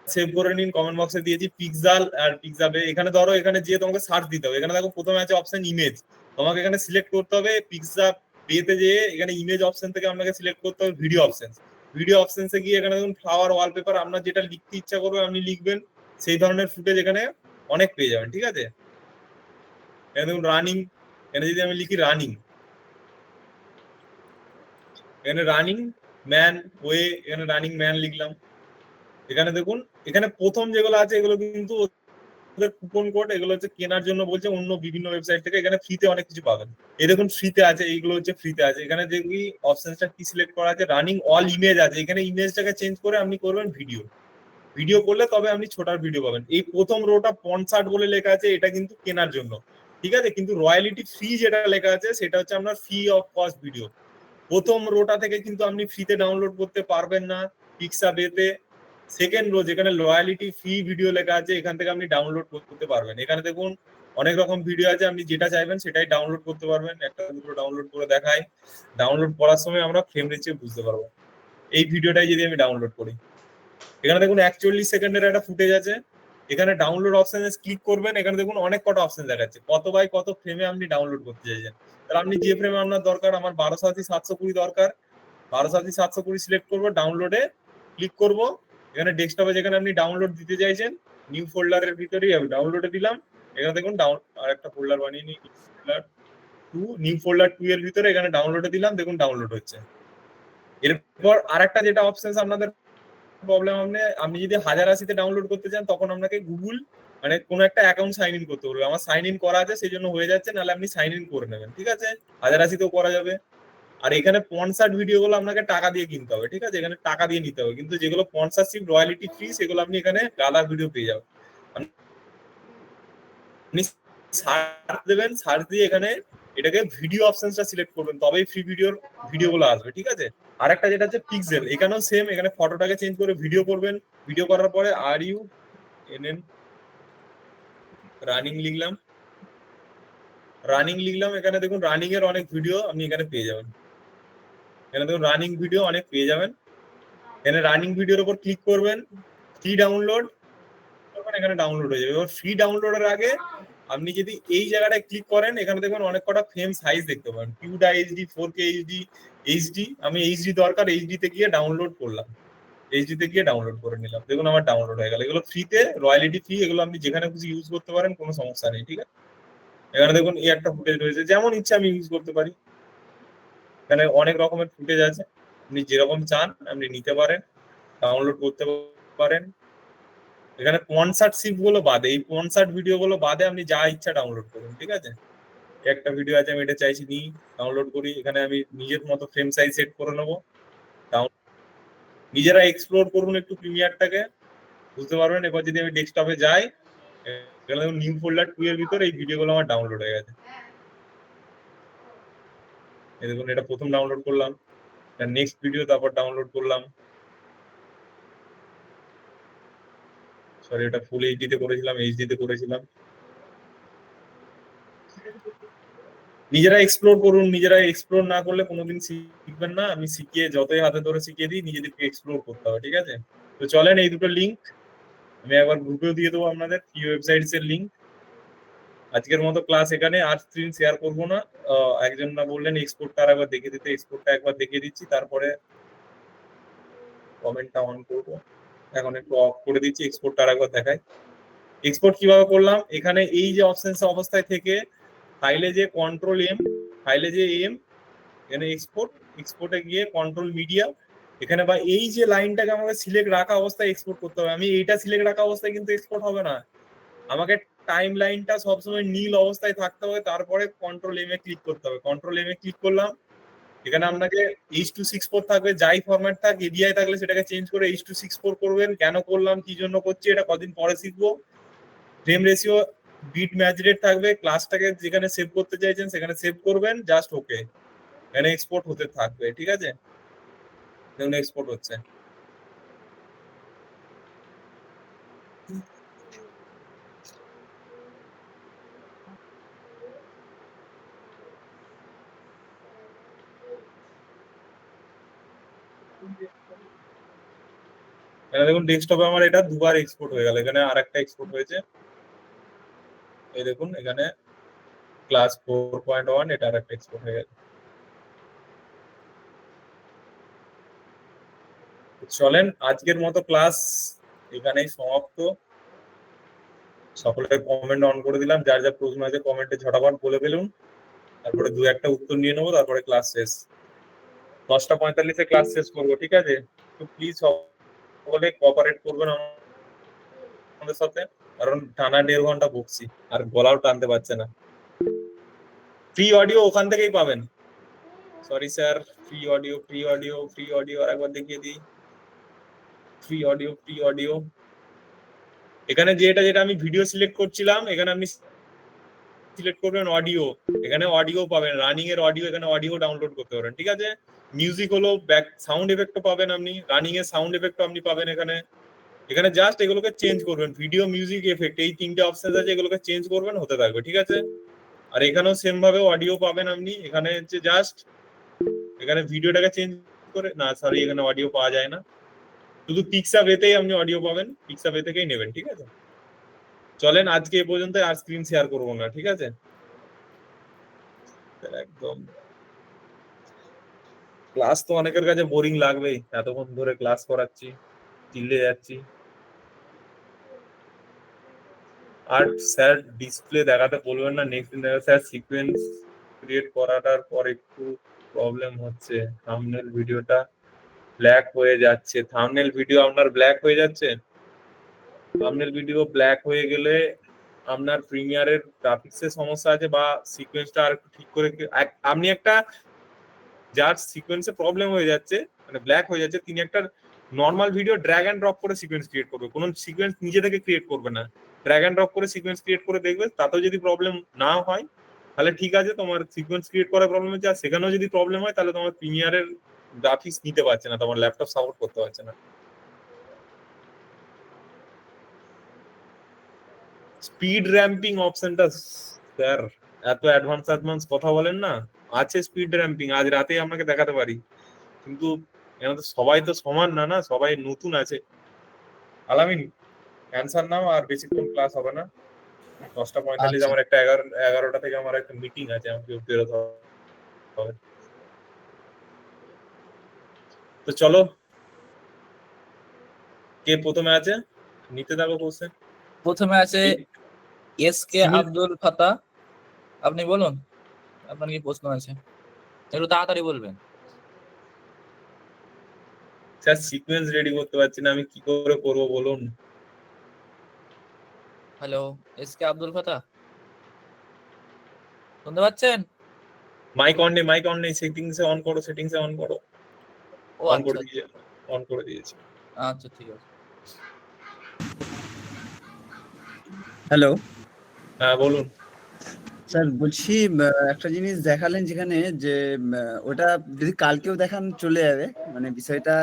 সেভ করে নিন, কমেন্ট বক্সে দিয়েছি পিক্সাল আর পিক্সাবে। এখানে ধরো, এখানে যে তোমাকে সার্চ দিতে হবে, এখানে দেখো প্রথমে আছে অপশন ইমেজ, তোমাকে এখানে সিলেক্ট করতে হবে পিক্সাবেতে যেয়ে এখানে ইমেজ অপশন থেকে আপনাকে সিলেক্ট করতে হবে ভিডিও অপশন। ভিডিও অপশনসে গিয়ে এখানে দেখুন ফ্লাওয়ার, ওয়ালপেপার, আপনার যেটা লিখতে ইচ্ছা করবে আপনি লিখবেন, সেই ধরনের ফুটেজ এখানে অনেক পেয়ে যাবেন, ঠিক আছে। এখানে দেখুন রানিং, এখানে যদি আমি লিখি রানিং, এখানে রানিং ম্যান ওয়ে, এখানে রানিং ম্যান লিখলাম। এখানে দেখুন, এখানে প্রথম যেগুলো আছে এগুলো কিন্তু কুপন কোড, এগুলো হচ্ছে কেনার জন্য বলছে অন্য বিভিন্ন ওয়েবসাইট থেকে। এখানে ফ্রিতে অনেক কিছু পাবেন, এই দেখুন ফ্রিতে আছে, এইগুলো হচ্ছে ফ্রিতে আছে। এখানে দেখবি অপশনটা কি সিলেক্ট করা আছে, রানিং অল ইমেজ আছে। এখানে ইমেজটাকে চেঞ্জ করে আপনি করবেন ভিডিও, ভিডিও করলে তবে আপনি ছোটার ভিডিও পাবেন। এই প্রথম রোটা পনসার্ট বলে লেখা আছে, এটা কিন্তু কেনার জন্য, ঠিক আছে। কিন্তু রয়্যালিটি ফ্রি যেটা লেখা আছে সেটা হচ্ছে আপনার ফ্রি অফ কস্ট ভিডিও। প্রথম রোটা থেকে কিন্তু আপনি ফ্রিতে ডাউনলোড করতে পারবেন না পিক্সাবেতে। সেকেন্ড রো যেখানে লয়ালিটি ফ্রি ভিডিও লেখা আছে, এখান থেকে আপনি ডাউনলোড করতে পারবেন। এখানে দেখুন অনেক রকম ভিডিও আছে, আপনি যেটা চাইবেন সেটাই ডাউনলোড করতে পারবেন। একটা দুটো ডাউনলোড করে দেখাই, ডাউনলোড করার সময় আমরা ফ্রেম রেট বুঝতে পারবো। এই ভিডিওটাই যদি আমি ডাউনলোড করি, এখানে দেখুন 41 সেকেন্ডের একটা ফুটেজ আছে। এখানে ডাউনলোড অপশনে ক্লিক করবেন, এখানে দেখুন অনেক কটা অপশন দেখাচ্ছে, কত বাই কত ফ্রেমে আপনি ডাউনলোড করতে চাইছেন। তাহলে আপনি যে ফ্রেমে আপনার দরকার, আমার 1280x720 দরকার, 1280x720 সিলেক্ট করবো, ডাউনলোডে ক্লিক করব। এখানে ডেস্কটপে যেখানে আপনি ডাউনলোড দিতে চাইছেন, নিউ ফোল্ডারের ভিতরেই আমি ডাউনলোডে দিলাম। এখানে দেখুন আর একটা ফোল্ডার বানিয়ে নিই, নিউ ফোল্ডার 2 এর ভিতরে এখানে ডাউনলোডে দিলাম, দেখুন ডাউনলোড হচ্ছে। এরপর আরেকটা যেটা অপশন আপনাদের প্রবলেম, আপনি যদি 1080তে ডাউনলোড করতে চান তখন আপনাকে গুগল মানে কোনো একটা অ্যাকাউন্ট সাইন ইন করতে হবে। আমার সাইন ইন করা আছে সেই জন্য হয়ে যাচ্ছে, নাহলে আপনি সাইন ইন করে নেবেন, ঠিক আছে। 1080তেও করা যাবে। আর এখানে স্পন্সর্ড ভিডিও গুলো আপনাকে টাকা দিয়ে কিনতে হবে, ঠিক আছে? এখানে টাকা দিয়ে নিতে হবে, কিন্তু যেগুলো স্পন্সরশিপ রয়্যালিটি ফ্রি সেগুলো আপনি এখানে গাদা ভিডিও পেয়ে যাবেন। আপনি সার্চ দেবেন, সার্চ দিয়ে এখানে এটাকে ভিডিও অপশনসটা সিলেক্ট করবেন, তবেই ফ্রি ভিডিওগুলো আসবে, ঠিক আছে? আর একটা যেটা হচ্ছে পিক্সেল, এখানেও সেম, এখানে ফটোটাকে চেঞ্জ করে ভিডিও করবেন, ভিডিও করার পরে RUNN রানিং লিখলাম, এখানে দেখুন রানিং এর অনেক ভিডিও আপনি এখানে পেয়ে যাবেন। এখানে দেখুন রানিং ভিডিও অনেক পেয়ে যাবেন। এখানে রানিং ভিডিওর উপর ক্লিক করবেন, ফ্রি ডাউনলোড, এখানে ডাউনলোড হয়ে যাবে। এবার ফ্রি ডাউনলোডের আগে আপনি যদি এই জায়গাটায় ক্লিক করেন, এখানে দেখুন অনেক কটা ফ্রেম সাইজ দেখতে পাবেন, কিউডা HD, 4K এইচডি। আমি এইচডি দরকার, এইচডি তে গিয়ে ডাউনলোড করলাম, এইচডি তে গিয়ে ডাউনলোড করে নিলাম, দেখুন আমার ডাউনলোড হয়ে গেল। এগুলো ফ্রিতে, রয়্যালিটি ফ্রি, এগুলো আপনি যেখানে খুশি ইউজ করতে পারেন, কোনো সমস্যা নেই, ঠিক আছে? এখানে দেখুন এই একটা ফুটেজ রয়েছে, যেমন ইচ্ছা আমি ইউজ করতে পারি। এখানে অনেক রকমের ফুটেজ আছে, আপনি যেরকম চান আপনি নিতে পারেন, ডাউনলোড করতে পারেন। এখানে স্পন্সরশিপ গুলো বাদে, এই স্পন্সর্ড ভিডিও গুলো বাদে আপনি যা ইচ্ছা ডাউনলোড করুন, ঠিক আছে? একটা ভিডিও আছে, আমি এটা চাইছি নিই, ডাউনলোড করি। এখানে আমি নিজের মতো ফ্রেম সাইজ সেট করে নেবো, নিজেরা এক্সপ্লোর করুন একটু প্রিমিয়ারটাকে, বুঝতে পারবেন। এবার যদি আমি ডেস্কটপে যাই, এখানে নিউ ফোল্ডার 2 এর ভিতরে এই ভিডিওগুলো আমার ডাউনলোড হয়ে গেছে। এই দেখুন, এটা প্রথম ডাউনলোড করলাম, নেক্সট ভিডিও তারপর ডাউনলোড করলাম। সরি, এটা ফুল এইচডি তে করেছিলাম, এইচডি তে করেছিলাম। নিজেরা এক্সপ্লোর করুন, নিজেরা এক্সপ্লোর না করলে কোনোদিন শিখবেন না। আমি শিখিয়ে, যতই হাতে ধরে শিখিয়ে দিই, নিজেদেরকে এক্সপ্লোর করতে হবে, ঠিক আছে? তো চলেন, এই দুটো লিঙ্ক আমি একবার গ্রুপেও দিয়ে দেবো আপনাদের, ফ্রি ওয়েবসাইটস এর লিঙ্ক। আজকের মতো ক্লাস এখানে, আর স্ক্রিন শেয়ার করবো না। একজন না বললেন এক্সপোর্টটা একবার দেখে দিতে, এক্সপোর্টটা একবার দেখিয়ে দিচ্ছি, তারপরে কমেন্টটা অন করবো। এখন একটু অফ করে দিচ্ছি, এক্সপোর্টটা একবার দেখাই। এক্সপোর্ট কিভাবে করলাম, এখানে এই যে অপশনস অবস্থায় থেকে ফাইলে যে কন্ট্রোল এম, ফাইলে যে এম, এখানে এক্সপোর্টে গিয়ে কন্ট্রোল মিডিয়া, এখানে বা এই যে লাইনটাকে আমাকে সিলেক্ট রাখা অবস্থায় এক্সপোর্ট করতে হবে। আমি এইটা সিলেক্ট রাখা অবস্থায় কিন্তু এক্সপোর্ট হবে না, আমাকে টাইম লাইনটা সবসময় নীল অবস্থায় থাকতে হবে, তারপরে কন্ট্রোল এম এ ক্লিক করতে হবে। কন্ট্রোল এম এ ক্লিক করলাম, এখানে আপনাকে H.264 থাকবে, যাই ফরম্যাট থাক, এডিআই থাকলে সেটাকে চেঞ্জ করে H.264 করবেন। কেন করলাম, কি জন্য করছি, এটা কদিন পরে শিখবো। Frame ratio, bit match rate থাকবে, ক্লাসটাকে যেখানে সেভ করতে চাইছেন সেখানে সেভ করবেন, জাস্ট ওকে। এখানে এক্সপোর্ট হতে থাকবে, ঠিক আছে? দেখুন এক্সপোর্ট হচ্ছে। এখানে দেখুন ডেস্কটপে আমার এটা দুবার এক্সপোর্ট হয়ে গেল, এখানে আর একটা এক্সপোর্ট হয়েছে, এই দেখুন এখানে ক্লাস 4.1, এটা আর একটা এক্সপোর্ট হয়ে গেছে। চলেন, আজকের মতো ক্লাস এখানেই সমাপ্ত। সকলের কমেন্ট অন করে দিলাম, যার যা প্রশ্ন আছে কমেন্টে ঝটাপট বলে ফেলুন, তারপরে দু একটা উত্তর নিয়ে নেবো, তারপরে ক্লাস শেষ। 10:45 ক্লাস শেষ করবো, ঠিক আছে? তো প্লিজ সকলে কোঅপারেট করবেন আমাদের সাথে, কারণ টানা 1.5 ঘন্টা বকছি, আর গলাও টানতে পারছে না। ফ্রি অডিও ওখান থেকেই পাবেন। সরি স্যার, ফ্রি অডিও আর একবার দেখিয়ে দিই। ফ্রি অডিও এখানে যেটা আমি ভিডিও সিলেক্ট করছিলাম, এখানে আপনি সিলেক্ট করবেন অডিও, এখানে অডিও পাবেন, রানিং এর অডিও, এখানে অডিও ডাউনলোড করতে পারেন, ঠিক আছে? মিউজিক হলো, ব্যাক সাউন্ড এফেক্টও পাবেন আপনি, রানিং এর সাউন্ড এফেক্টও আপনি পাবেন এখানে। এখানে জাস্ট এগুলোকে চেঞ্জ করবেন, ভিডিও, মিউজিক, এফেক্ট, এই তিনটে অপশন আছে, এগুলোকে চেঞ্জ করবেন, হতে থাকবে, ঠিক আছে? আর এখানেও সেম ভাবে অডিও পাবেন আপনি, এখানে হচ্ছে জাস্ট এখানে ভিডিওটাকে চেঞ্জ করে, না সরি, এখানে অডিও পাওয়া যায় না, শুধু পিক্সাবেতেই আপনি অডিও পাবেন, পিক্সাবে থেকেই নেবেন, ঠিক আছে? চলেন আজকে এ পর্যন্ত, আর স্ক্রিন শেয়ার করবো না, ঠিক আছে? একদম ক্লাস তো অনেকের কাছে বোরিং লাগবেই, এতক্ষণ ধরে ক্লাস করাচ্ছি, চিল্লে যাচ্ছি। আর স্যার ডিসপ্লে দেখাতে বলবেন না, নেক্সট দিন দেখা স্যার সিকোয়েন্স ক্রিয়েট করাটার পর একটু প্রবলেম হচ্ছে, থাম্বনেল ভিডিওটা ব্ল্যাক হয়ে যাচ্ছে। থাম্বনেল ভিডিও আপনার ব্ল্যাক হয়ে যাচ্ছে? থাম্বনেল ভিডিও ব্ল্যাক হয়ে গেলে আপনার প্রিমিয়ারের গ্রাফিক্সের সমস্যা আছে, বা সিকোয়েন্সটা আর একটু ঠিক করে আপনি একটা যার সিকোয়েন্সে প্রবলেম হয়ে যাচ্ছে, মানে ব্ল্যাক হয়ে যাচ্ছে, তিনি একটা normal video drag and drop করে সিকোয়েন্স ক্রিয়েট করবে, কোনো সিকোয়েন্স নিজে থেকে ক্রিয়েট করবে না, ড্র্যাগ অ্যান্ড ড্রপ করে সিকোয়েন্স ক্রিয়েট করে দেখবে, তাতেও যদি প্রবলেম না হয় তাহলে ঠিক আছে, তোমার সিকোয়েন্স ক্রিয়েট করার প্রবলেম হচ্ছে। আর সেখানেও যদি প্রবলেম হয় তাহলে তোমার প্রিমিয়ারের গ্রাফিক্স নিতে পারছে না, তোমার ল্যাপটপ সাপোর্ট করতে পারছে না। স্পিড র্যাম্পিং অপশনটা স্যার এত অ্যাডভান্স কথা বলেন না, আছে স্পিড র্যাম্পিং, আজ রাতে আপনাকে দেখাতে পারি, কিন্তু এখানে তো সবাই তো সমান না, না সবাই নতুন আছে। আলামিন অ্যান্সার নাও, আর বেশিক্ষণ ক্লাস হবে না, 10:45 আচ্ছা। আমার একটা 11টা থেকে আমার একটা মিটিং আছে, আমাকে বেরোতে হবে। তো চলো, কে প্রথমে আছে নিতে থাকো কোশ্চেন। প্রথমে আছে এসকে আব্দুল ফাতা, আপনি বলুন আপনার কি প্রশ্ন আছে, একটু তাড়াতাড়ি বলবেন। স্যার সিকোয়েন্স রেডি করতে পারছি না, আমি কি করে করবো বলুন। হ্যালো এসকে আব্দুল ফাতা, শুনতে পাচ্ছেন? মাইক অন নেই, সেটিংসে অন করো, সেটিংসে অন করো। ও অন আচ্ছা করে দিয়ে, অন করে দিয়েছি। আচ্ছা ঠিক আছে। হ্যালো হ্যাঁ বলুন। স্যার, বলছি একটা জিনিস দেখালেন যেখানে যে ওটা যদি কালকেও দেখান চলে যাবে, মানে বিষয়টা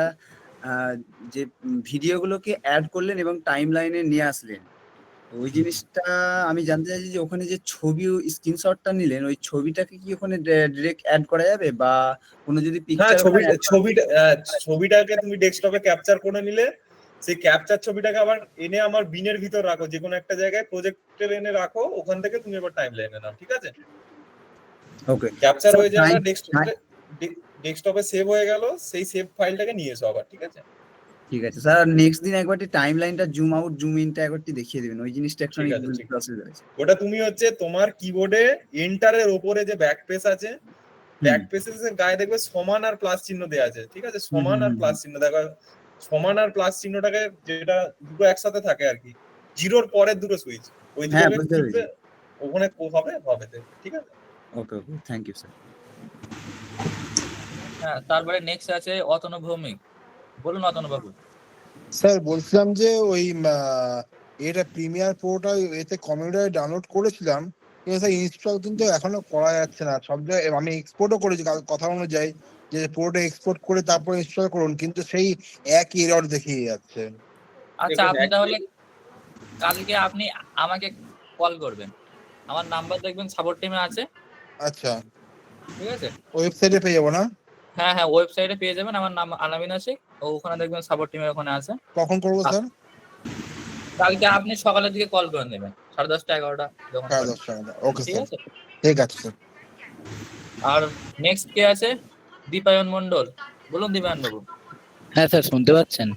যে ভিডিওগুলোকে অ্যাড করলেন এবং টাইম লাইনে নিয়ে আসলেন, তো ওই জিনিসটা আমি জানতে চাইছি যে ওখানে যে ছবি স্ক্রিনশটটা নিলেন, ওই ছবিটাকে কি ওখানে ডিরেক্ট অ্যাড করা যাবে, বা কোনো যদি হ্যাঁ, পিকচার ছবিটাকে তুমি ডেস্কটপে ক্যাপচার করে নিলে, সেই ক্যাপচার ছবিটাকে আবার এনে আমার বিনের ভিতর রাখো, যে কোনো একটা জায়গায় প্রজেক্টর এনে রাখো, ওখান থেকে তুমি এবার টাইম লাইনে নাও, ঠিক আছে? ওকে ক্যাপচার হয়ে যায় না, ডেস্কটপে সেভ হয়ে গেল, সেই সেভ ফাইলটাকে নিয়ে এসো আবার, ঠিক আছে? ঠিক আছে স্যার, নেক্সট দিন একবারটি টাইম লাইনটা জুম আউট জুম ইনটা একবারটি দেখিয়ে দিবেন, ওই জিনিসটা একটু ঠিক আছে, ঠিক আছে। অসুবিধা হয়েছে। ওটা তুমি হচ্ছে তোমার কিবোর্ডে এন্টারের ওপরে যে ব্যাক প্রেস আছে, ব্যাক প্রেসের গায়ে দেখবে সমান আর প্লাস চিহ্ন দেওয়া আছে, ঠিক আছে? সমান আর প্লাস চিহ্ন দেখো, সমান আর প্লাস চিহ্নটাকে, যেটা দুটো একসাথে থাকে আর কি, জিরোর পরের দুটো সুইচ, ওই হ্যাঁ, দুটোকে বুঝতে পেরেছি। টিপবে, ওখানে হবে ঠিক আছে? ওকে ওকে, থ্যাংক ইউ স্যার। হ্যাঁ তারপরে নেক্সট আছে অতনু ভৌমিক, বলুন অতনু বাবু। স্যার বলছিলাম যে ওই এটা প্রিমিয়ার প্রোটা এতে কম্পিউটারে ডাউনলোড করেছিলাম, কিন্তু স্যার ইনস্টল কিন্তু এখনো করা যাচ্ছে না। সব জায়গায় আমি এক্সপোর্টও করেছি কথা অনুযায়ী, যে প্রোটা এক্সপোর্ট করে তারপর ইনস্টল করুন, কিন্তু সেই একই এরর দেখিয়ে যাচ্ছে। আচ্ছা দেখুন, আপনি তাহলে কালকে আপনি আমাকে কল করবেন, আমার নাম্বার দেখবেন সাপোর্ট টিমে আছে, আচ্ছা, ঠিক আছে? ওয়েবসাইটে পেয়ে যাবো না? হ্যাঁ হ্যাঁ ওয়েবসাইটে পেয়ে যাবেন, আমার নাম আলামিন আছে, ওখানে দেখবেন সাপোর্ট টিমের ওখানে আছে। কখন করবো স্যার? কালকে আপনি সকালের দিকে কল করে নেবেন, 10:30 11টা যখন পারেন। 10:30। ওকে ঠিক স্যার, আছে। ঠিক আছে স্যার। আর নেক্সট কে আছে? দীপায়ন মন্ডল, বলুন দীপায়ন বাবু। হ্যাঁ স্যার, শুনতে পাচ্ছেন?